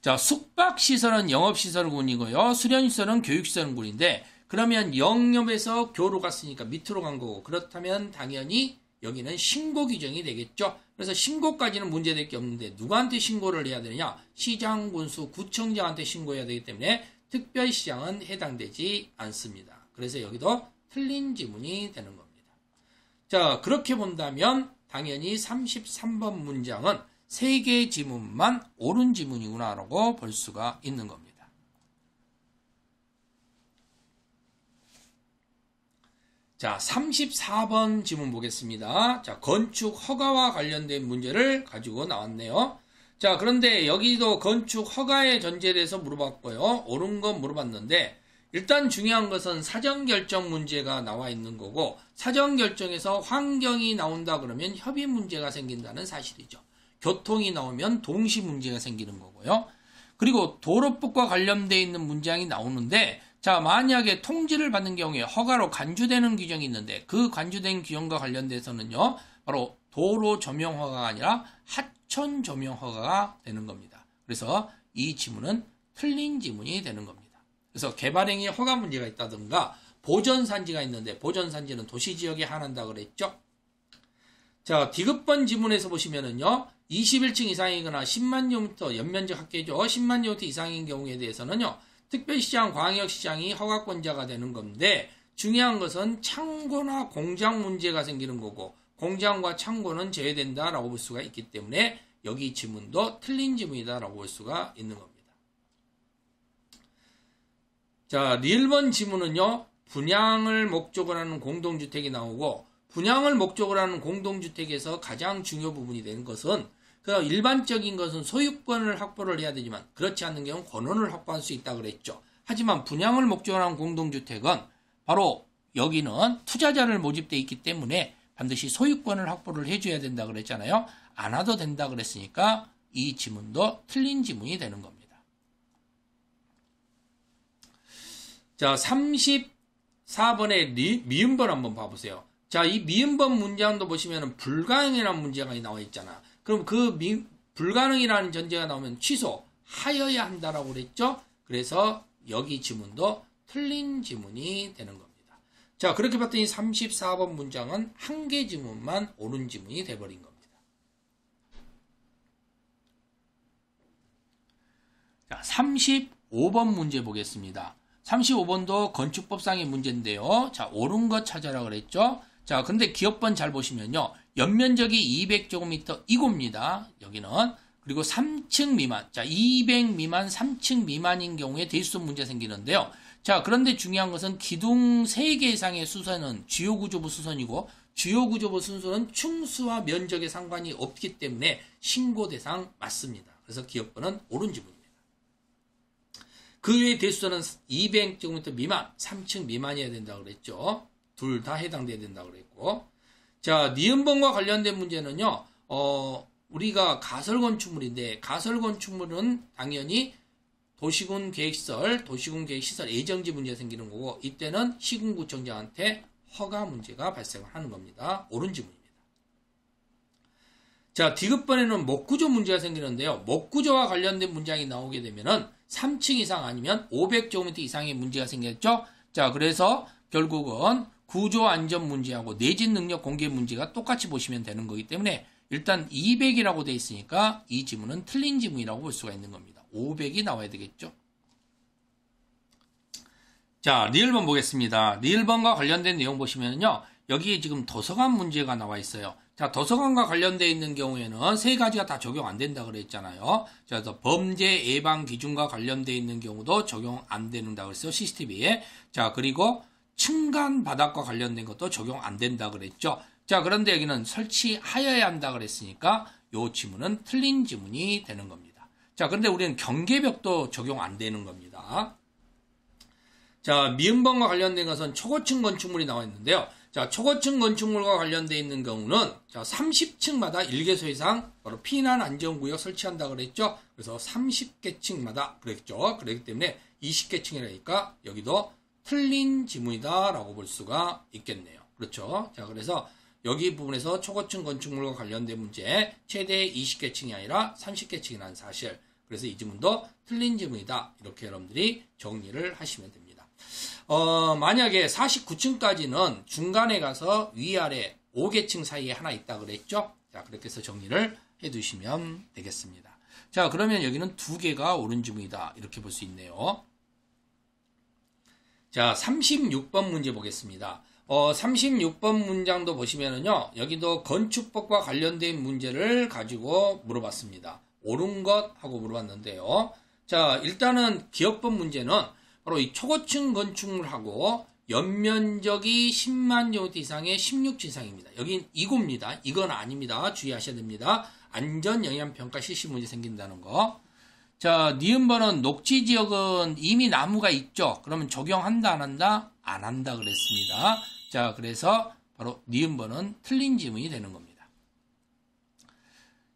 자, 숙박시설은 영업시설군이고요. 수련시설은 교육시설군인데 그러면 영업에서 교로 갔으니까 밑으로 간 거고 그렇다면 당연히 여기는 신고 규정이 되겠죠. 그래서 신고까지는 문제될 게 없는데 누구한테 신고를 해야 되느냐? 시장, 군수, 구청장한테 신고해야 되기 때문에 특별시장은 해당되지 않습니다. 그래서 여기도 틀린 지문이 되는 겁니다. 자, 그렇게 본다면 당연히 33번 문장은 3개의 지문만 옳은 지문이구나라고 볼 수가 있는 겁니다. 자, 34번 지문 보겠습니다. 자, 건축 허가와 관련된 문제를 가지고 나왔네요. 자, 그런데 여기도 건축 허가의 전제에 대해서 물어봤고요. 옳은 건 물어봤는데 일단 중요한 것은 사전결정 문제가 나와 있는 거고 사전결정에서 환경이 나온다 그러면 협의 문제가 생긴다는 사실이죠. 교통이 나오면 동시 문제가 생기는 거고요. 그리고 도로법과 관련되어 있는 문장이 나오는데 자, 만약에 통지를 받는 경우에 허가로 간주되는 규정이 있는데 그 간주된 규정과 관련돼서는요. 바로 도로 조명 허가가 아니라 하천 조명 허가가 되는 겁니다. 그래서 이 지문은 틀린 지문이 되는 겁니다. 그래서 개발행위 허가 문제가 있다든가 보전산지가 있는데 보전산지는 도시지역에 한한다 그랬죠. 자, 디귿번 지문에서 보시면은요. 21층 이상이거나 10만 제곱미터 연면적 합계죠. 10만 제곱미터 이상인 경우에 대해서는요. 특별시장, 광역시장이 허가권자가 되는 건데 중요한 것은 창고나 공장 문제가 생기는 거고 공장과 창고는 제외된다라고 볼 수가 있기 때문에 여기 지문도 틀린 지문이다라고 볼 수가 있는 겁니다. 자, 1번 지문은요. 분양을 목적으로 하는 공동주택이 나오고 분양을 목적으로 하는 공동주택에서 가장 중요 부분이 되는 것은 그 일반적인 것은 소유권을 확보를 해야 되지만 그렇지 않는 경우는 권원을 확보할 수 있다고 그랬죠. 하지만 분양을 목적으로 하는 공동주택은 바로 여기는 투자자를 모집되어 있기 때문에 반드시 소유권을 확보를 해줘야 된다 그랬잖아요. 안 와도 된다 그랬으니까 이 지문도 틀린 지문이 되는 겁니다. 자, 34번의 미음번 한번 봐보세요. 자, 이 미음번 문장도 보시면 불가능이라는 문제가 나와 있잖아. 그럼 그 불가능이라는 전제가 나오면 취소하여야 한다라고 그랬죠? 그래서 여기 지문도 틀린 지문이 되는 겁니다. 자, 그렇게 봤더니 34번 문장은 한 개 지문만 옳은 지문이 돼버린 겁니다. 자, 35번 문제 보겠습니다. 35번도 건축법상의 문제인데요. 자, 옳은 것 찾아라 그랬죠? 자, 근데 기업번 잘 보시면요. 연면적이 200제곱미터 이겁니다. 여기는. 그리고 3층 미만. 자, 200 미만, 3층 미만인 경우에 대수선 문제 생기는데요. 자, 그런데 중요한 것은 기둥 3개 이상의 수선은 주요구조부 수선이고 주요구조부 수선은 충수와 면적에 상관이 없기 때문에 신고 대상 맞습니다. 그래서 기업번은 옳은 지문입니다. 그 외에 대수선은 200제곱미터 미만, 3층 미만이어야 된다고 그랬죠. 둘 다 해당돼야 된다고 그랬고. 자, 니은번과 관련된 문제는요. 우리가 가설건축물인데 가설건축물은 당연히 도시군 계획시설, 도시군 계획시설 예정지 문제 생기는 거고 이때는 시군구청장한테 허가 문제가 발생하는 겁니다. 옳은 지문입니다. 자, 디귿번에는 목구조 문제가 생기는데요. 목구조와 관련된 문장이 나오게 되면은 3층 이상 아니면 500제곱미터 이상의 문제가 생겼죠. 자, 그래서 결국은 구조 안전 문제하고 내진 능력 공개 문제가 똑같이 보시면 되는 거기 때문에 일단 200이라고 돼 있으니까 이 지문은 틀린 지문이라고 볼 수가 있는 겁니다. 500이 나와야 되겠죠. 자, 리을번 보겠습니다. 리을번과 관련된 내용 보시면요. 여기에 지금 도서관 문제가 나와 있어요. 자, 도서관과 관련되어 있는 경우에는 세 가지가 다 적용 안 된다 그랬잖아요. 자, 그래서 범죄 예방 기준과 관련되어 있는 경우도 적용 안 된다고 그랬어요. CCTV에. 자, 그리고 층간 바닥과 관련된 것도 적용 안 된다 그랬죠. 자, 그런데 여기는 설치하여야 한다 그랬으니까 이 지문은 틀린 지문이 되는 겁니다. 자, 그런데 우리는 경계벽도 적용 안 되는 겁니다. 자, 미음번과 관련된 것은 초고층 건축물이 나와 있는데요. 자, 초고층 건축물과 관련되어 있는 경우는 자, 30층마다 1개소 이상 바로 피난 안전구역 설치한다 그랬죠. 그래서 30개 층마다 그랬죠. 그렇기 때문에 20개 층이라니까 여기도 틀린 지문이다라고 볼 수가 있겠네요. 그렇죠. 자, 그래서 여기 부분에서 초고층 건축물과 관련된 문제 최대 20개 층이 아니라 30개 층이라는 사실. 그래서 이 지문도 틀린 지문이다. 이렇게 여러분들이 정리를 하시면 됩니다. 만약에 49층까지는 중간에 가서 위아래 5개층 사이에 하나 있다 그랬죠. 자, 그렇게 해서 정리를 해 두시면 되겠습니다. 자, 그러면 여기는 2개가 옳은 지문이다. 이렇게 볼 수 있네요. 자, 36번 문제 보겠습니다. 36번 문장도 보시면은요, 여기도 건축법과 관련된 문제를 가지고 물어봤습니다. 옳은 것 하고 물어봤는데요. 자, 일단은 기억법 문제는 바로 이 초고층 건축물하고 연면적이 10만 제곱미터 이상의 16층 이상입니다. 여긴 이겁니다. 이건 아닙니다. 주의하셔야 됩니다. 안전영향평가 실시 문제 생긴다는 거. 자, 니은번은 녹지지역은 이미 나무가 있죠. 그러면 적용한다 안 한다? 안 한다 그랬습니다. 자, 그래서 바로 니은번은 틀린 지문이 되는 겁니다.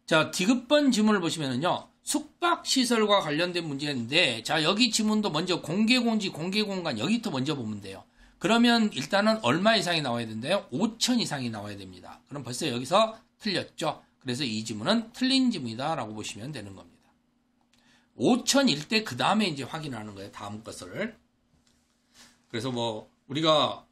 자, 디귿번 지문을 보시면은요. 숙박시설과 관련된 문제인데, 자, 여기 지문도 먼저 공개공지, 공개공간, 여기부터 먼저 보면 돼요. 그러면 일단은 얼마 이상이 나와야 된대요? 5천 이상이 나와야 됩니다. 그럼 벌써 여기서 틀렸죠? 그래서 이 지문은 틀린 지문이다 라고 보시면 되는 겁니다. 5천일 때 그 다음에 이제 확인하는 거예요. 다음 것을. 그래서 뭐, 우리가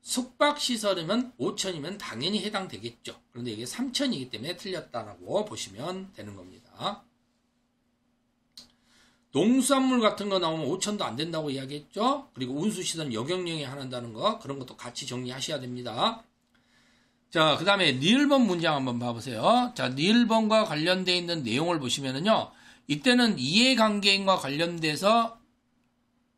숙박시설이면 5천이면 당연히 해당되겠죠. 그런데 이게 3천이기 때문에 틀렸다라고 보시면 되는 겁니다. 농수산물 같은 거 나오면 5천도 안 된다고 이야기했죠. 그리고 운수시설은 여경영에 한다는 거 그런 것도 같이 정리하셔야 됩니다. 자, 그 다음에 니을번 문장 한번 봐보세요. 자, 니을번과 관련되어 있는 내용을 보시면은요. 이때는 이해관계인과 관련돼서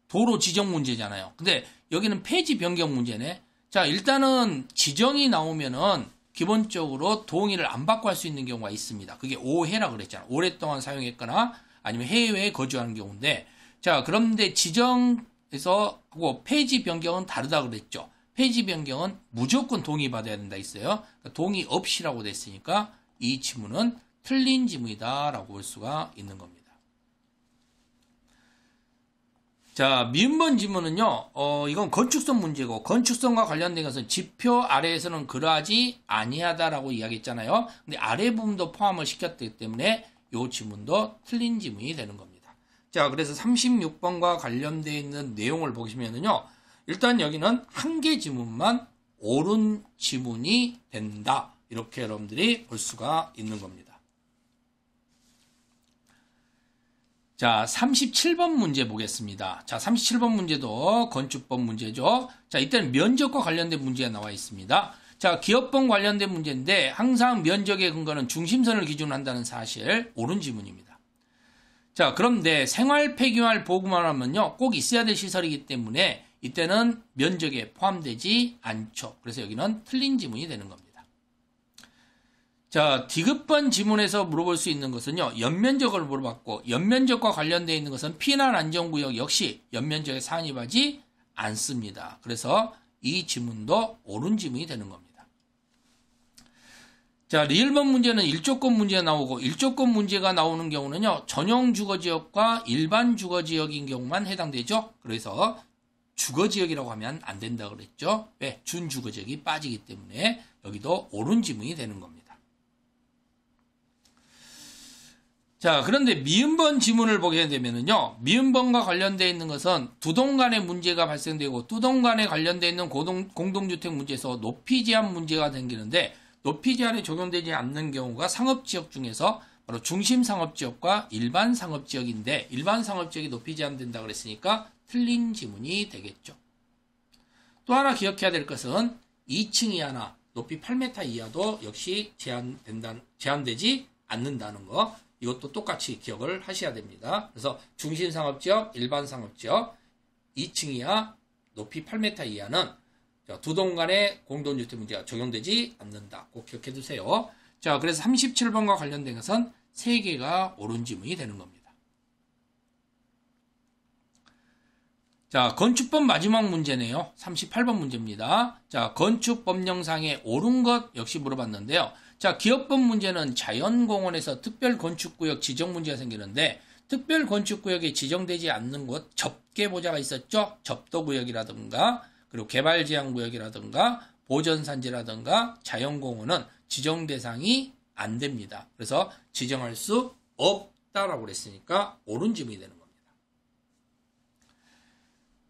도로 지정 문제잖아요. 근데 여기는 폐지 변경 문제네. 자, 일단은 지정이 나오면은 기본적으로 동의를 안 받고 할 수 있는 경우가 있습니다. 그게 5회라 그랬잖아. 오랫동안 사용했거나 아니면 해외에 거주하는 경우인데, 자, 그런데 지정에서 하고 폐지 변경은 다르다 그랬죠. 폐지 변경은 무조건 동의받아야 된다 했어요. 그러니까 동의 없이라고 됐으니까 이 지문은 틀린 지문이다라고 볼 수가 있는 겁니다. 자, 미음번 지문은요, 이건 건축성 문제고, 건축성과 관련된 것은 지표 아래에서는 그러하지 아니하다라고 이야기했잖아요. 근데 아래 부분도 포함을 시켰기 때문에 이 지문도 틀린 지문이 되는 겁니다. 자, 그래서 36번과 관련되어 있는 내용을 보시면은요, 일단 여기는 한 개 지문만 옳은 지문이 된다. 이렇게 여러분들이 볼 수가 있는 겁니다. 자, 37번 문제 보겠습니다. 자, 37번 문제도 건축법 문제죠. 자, 이때는 면적과 관련된 문제가 나와 있습니다. 자, 기업법 관련된 문제인데 항상 면적의 근거는 중심선을 기준으로 한다는 사실, 옳은 지문입니다. 자, 그런데 생활 폐기물 보급만 하면요, 꼭 있어야 될 시설이기 때문에 이때는 면적에 포함되지 않죠. 그래서 여기는 틀린 지문이 되는 겁니다. 자, 디귿번 지문에서 물어볼 수 있는 것은요, 연면적을 물어봤고, 연면적과 관련되어 있는 것은 피난 안전구역 역시 연면적에 산입하지 않습니다. 그래서 이 지문도 옳은 지문이 되는 겁니다. 자, 리을번 문제는 1조건 문제가 나오고, 1조건 문제가 나오는 경우는요, 전용 주거지역과 일반 주거지역인 경우만 해당되죠. 그래서 주거지역이라고 하면 안 된다 그랬죠. 왜? 준주거지역이 빠지기 때문에 여기도 옳은 지문이 되는 겁니다. 자, 그런데 미음번 지문을 보게 되면은요, 미음번과 관련되어 있는 것은 두 동 간의 문제가 발생되고, 두 동 간에 관련되어 있는 공동주택 문제에서 높이 제한 문제가 생기는데, 높이 제한이 적용되지 않는 경우가 상업지역 중에서 바로 중심상업지역과 일반 상업지역인데, 일반 상업지역이 높이 제한된다 그랬으니까 틀린 지문이 되겠죠. 또 하나 기억해야 될 것은 2층 이하나 높이 8m 이하도 역시 제한되지 않는다는 거. 이것도 똑같이 기억을 하셔야 됩니다. 그래서 중심상업지역, 일반상업지역, 2층 이하, 높이 8m 이하는 두 동 간의 공동주택 문제가 적용되지 않는다. 꼭 기억해 두세요. 자, 그래서 37번과 관련된 것은 3개가 옳은 지문이 되는 겁니다. 자, 건축법 마지막 문제네요. 38번 문제입니다. 자, 건축법령상의 옳은 것 역시 물어봤는데요. 자, 기업법 문제는 자연공원에서 특별건축구역 지정 문제가 생기는데, 특별건축구역에 지정되지 않는 곳 접개보자가 있었죠. 접도구역이라든가 그리고 개발제한구역이라든가 보전산지라든가 자연공원은 지정 대상이 안 됩니다. 그래서 지정할 수 없다라고 그랬으니까 옳은 지문이 되는 겁니다.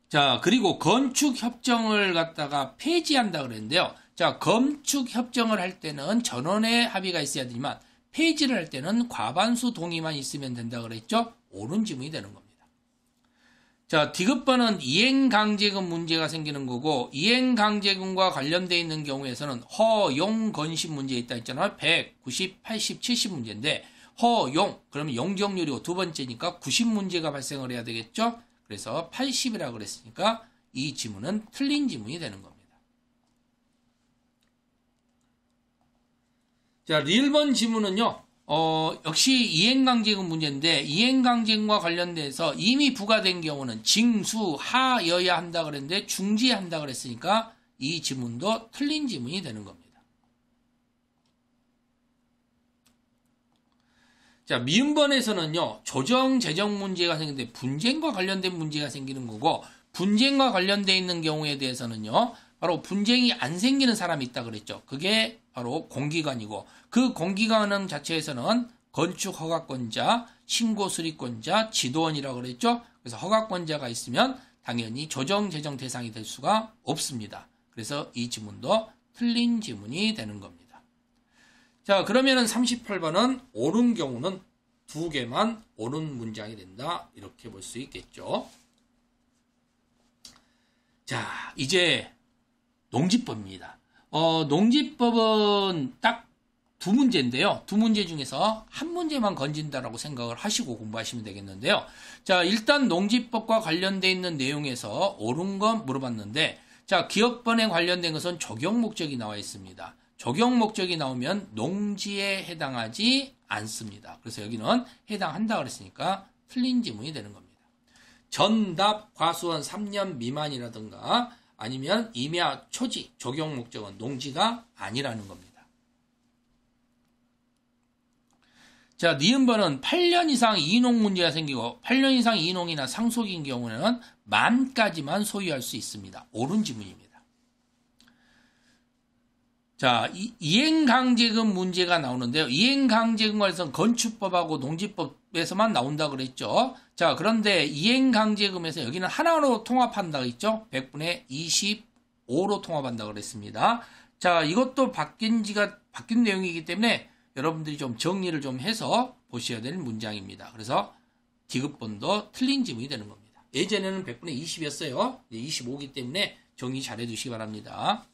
자, 그리고 건축협정을 갖다가 폐지한다 그랬는데요. 자, 건축협정을 할 때는 전원의 합의가 있어야 되지만 폐지를 할 때는 과반수 동의만 있으면 된다 그랬죠. 옳은 지문이 되는 겁니다. 자, 디귿번은 이행강제금 문제가 생기는 거고, 이행강제금과 관련되어 있는 경우에서는 허용 건식 문제 있다 했잖아요. 100, 90, 80, 70 문제인데 허용, 그러면 용적률이고 두 번째니까 90 문제가 발생을 해야 되겠죠. 그래서 80이라고 그랬으니까 이 지문은 틀린 지문이 되는 겁니다. 자, 리을번 지문은요, 역시 이행강제금 문제인데, 이행강제금과 관련돼서 이미 부과된 경우는 징수하여야 한다 그랬는데, 중지한다 그랬으니까 이 지문도 틀린 지문이 되는 겁니다. 자, 미음번에서는요, 조정, 재정 문제가 생기는데, 분쟁과 관련된 문제가 생기는 거고, 분쟁과 관련돼 있는 경우에 대해서는요, 바로 분쟁이 안 생기는 사람이 있다 그랬죠. 그게 바로 공기관이고, 그 공기관 자체에서는 건축허가권자, 신고수리권자, 지도원이라고 그랬죠. 그래서 허가권자가 있으면 당연히 조정, 재정 대상이 될 수가 없습니다. 그래서 이 지문도 틀린 지문이 되는 겁니다. 자, 그러면은 38번은 옳은 경우는 2개만 옳은 문장이 된다. 이렇게 볼 수 있겠죠. 자, 이제 농지법입니다. 농지법은 딱 2문제인데요. 2문제 중에서 한 문제만 건진다라고 생각을 하시고 공부하시면 되겠는데요. 자, 일단 농지법과 관련되어 있는 내용에서 옳은 건 물어봤는데, 자, 기업번에 관련된 것은 적용 목적이 나와 있습니다. 적용 목적이 나오면 농지에 해당하지 않습니다. 그래서 여기는 해당한다 그랬으니까 틀린 지문이 되는 겁니다. 전답 과수원 3년 미만이라든가 아니면 임야 초지 적용 목적은 농지가 아니라는 겁니다. 자, 니은번은 8년 이상 이농 문제가 생기고 8년 이상 이농이나 상속인 경우에는 만까지만 소유할 수 있습니다. 옳은 지문입니다. 자, 이행강제금 문제가 나오는데요. 이행강제금 관해서는 건축법하고 농지법에서만 나온다 그랬죠. 자, 그런데 이행강제금에서 여기는 하나로 통합한다고 했죠. 100분의 25로 통합한다 그랬습니다. 자, 이것도 바뀐 내용이기 때문에 여러분들이 좀 정리를 좀 해서 보셔야 될 문장입니다. 그래서 디귿번도 틀린 지문이 되는 겁니다. 예전에는 100분의 20이었어요. 25이기 때문에 정리 잘 해두시기 바랍니다.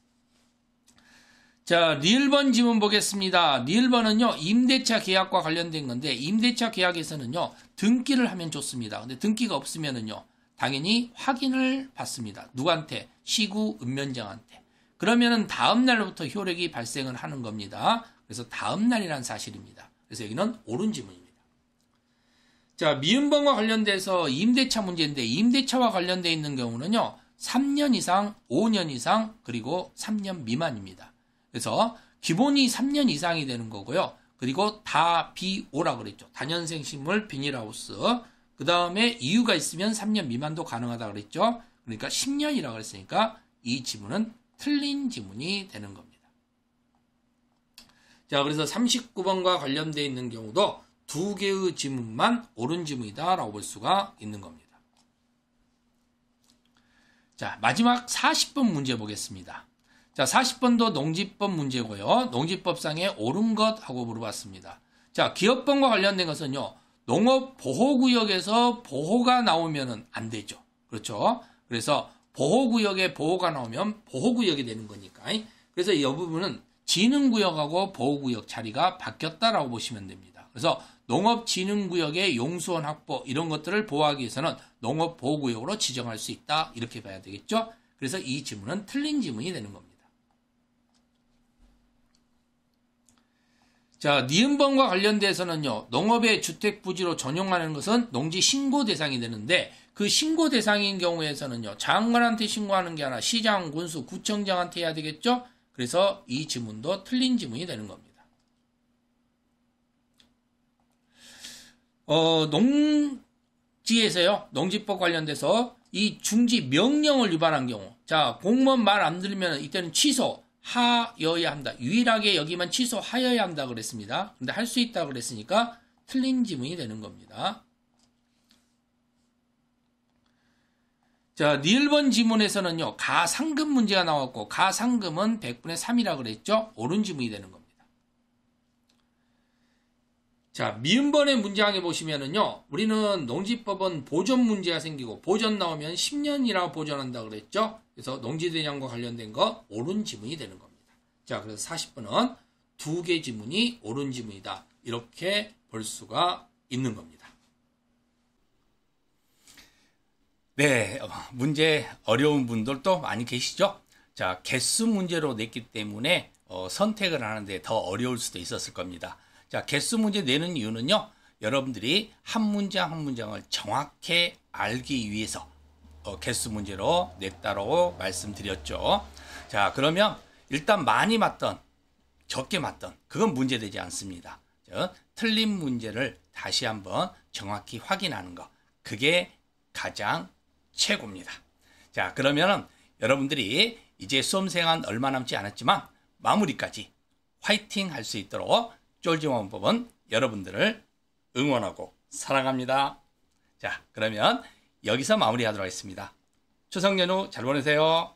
자, 리을번 지문 보겠습니다. 리을번은요, 임대차 계약과 관련된 건데, 임대차 계약에서는요, 등기를 하면 좋습니다. 근데 등기가 없으면은요, 당연히 확인을 받습니다. 누구한테? 시구 읍면장한테. 그러면은 다음 날부터 효력이 발생을 하는 겁니다. 그래서 다음 날이란 사실입니다. 그래서 여기는 옳은 지문입니다. 자, 미음번과 관련돼서 임대차 문제인데, 임대차와 관련돼 있는 경우는요, 3년 이상, 5년 이상, 그리고 3년 미만입니다. 그래서 기본이 3년 이상이 되는 거고요. 그리고 다 비오라 그랬죠. 다년생 식물 비닐하우스. 그 다음에 이유가 있으면 3년 미만도 가능하다 그랬죠. 그러니까 10년이라고 그랬으니까 이 지문은 틀린 지문이 되는 겁니다. 자, 그래서 39번과 관련되어 있는 경우도 두 개의 지문만 옳은 지문이다 라고 볼 수가 있는 겁니다. 자, 마지막 40번 문제 보겠습니다. 자, 40번도 농지법 문제고요. 농지법상의 옳은 것 하고 물어봤습니다. 자, 기업번과 관련된 것은요. 농업보호구역에서 보호가 나오면 안 되죠. 그렇죠? 그래서 보호구역에 보호가 나오면 보호구역이 되는 거니까. 그래서 이 부분은 진흥구역하고 보호구역 자리가 바뀌었다라고 보시면 됩니다. 그래서 농업진흥구역의 용수원 확보 이런 것들을 보호하기 위해서는 농업보호구역으로 지정할 수 있다. 이렇게 봐야 되겠죠? 그래서 이 지문은 틀린 지문이 되는 겁니다. 자, 니은번과 관련돼서는요, 농업의 주택부지로 전용하는 것은 농지 신고 대상이 되는데, 그 신고 대상인 경우에서는요, 장관한테 신고하는 게 아니라 시장, 군수, 구청장한테 해야 되겠죠? 그래서 이 지문도 틀린 지문이 되는 겁니다. 농지에서요, 농지법 관련돼서 이 중지 명령을 위반한 경우, 자, 공무원 말 안 들으면 이때는 취소, 하여야 한다. 유일하게 여기만 취소하여야 한다 그랬습니다. 근데 할 수 있다 그랬으니까 틀린 지문이 되는 겁니다. 자, 니을번 지문에서는요, 가상금 문제가 나왔고, 가상금은 100분의 3이라 그랬죠? 옳은 지문이 되는 겁니다. 자, 미음번의 문제항에 보시면은요, 우리는 농지법은 보존 문제가 생기고, 보존 나오면 10년이라고 보존한다 그랬죠? 그래서 농지대장과 관련된 거 옳은 지문이 되는 겁니다. 자, 그래서 40번은 두 개 지문이 옳은 지문이다. 이렇게 볼 수가 있는 겁니다. 네, 문제 어려운 분들도 많이 계시죠? 자, 개수 문제로 냈기 때문에 선택을 하는데 더 어려울 수도 있었을 겁니다. 자, 개수 문제 내는 이유는요, 여러분들이 한 문장 한 문장을 정확히 알기 위해서 개수 문제로 냈다고 말씀드렸죠. 자, 그러면 일단 많이 맞던 적게 맞던 그건 문제되지 않습니다. 틀린 문제를 다시 한번 정확히 확인하는 거, 그게 가장 최고입니다. 자, 그러면 여러분들이 이제 수험생활 얼마 남지 않았지만 마무리까지 화이팅 할 수 있도록 쫄지원법은 여러분들을 응원하고 사랑합니다. 자, 그러면 여기서 마무리하도록 하겠습니다. 추석 연휴 잘 보내세요.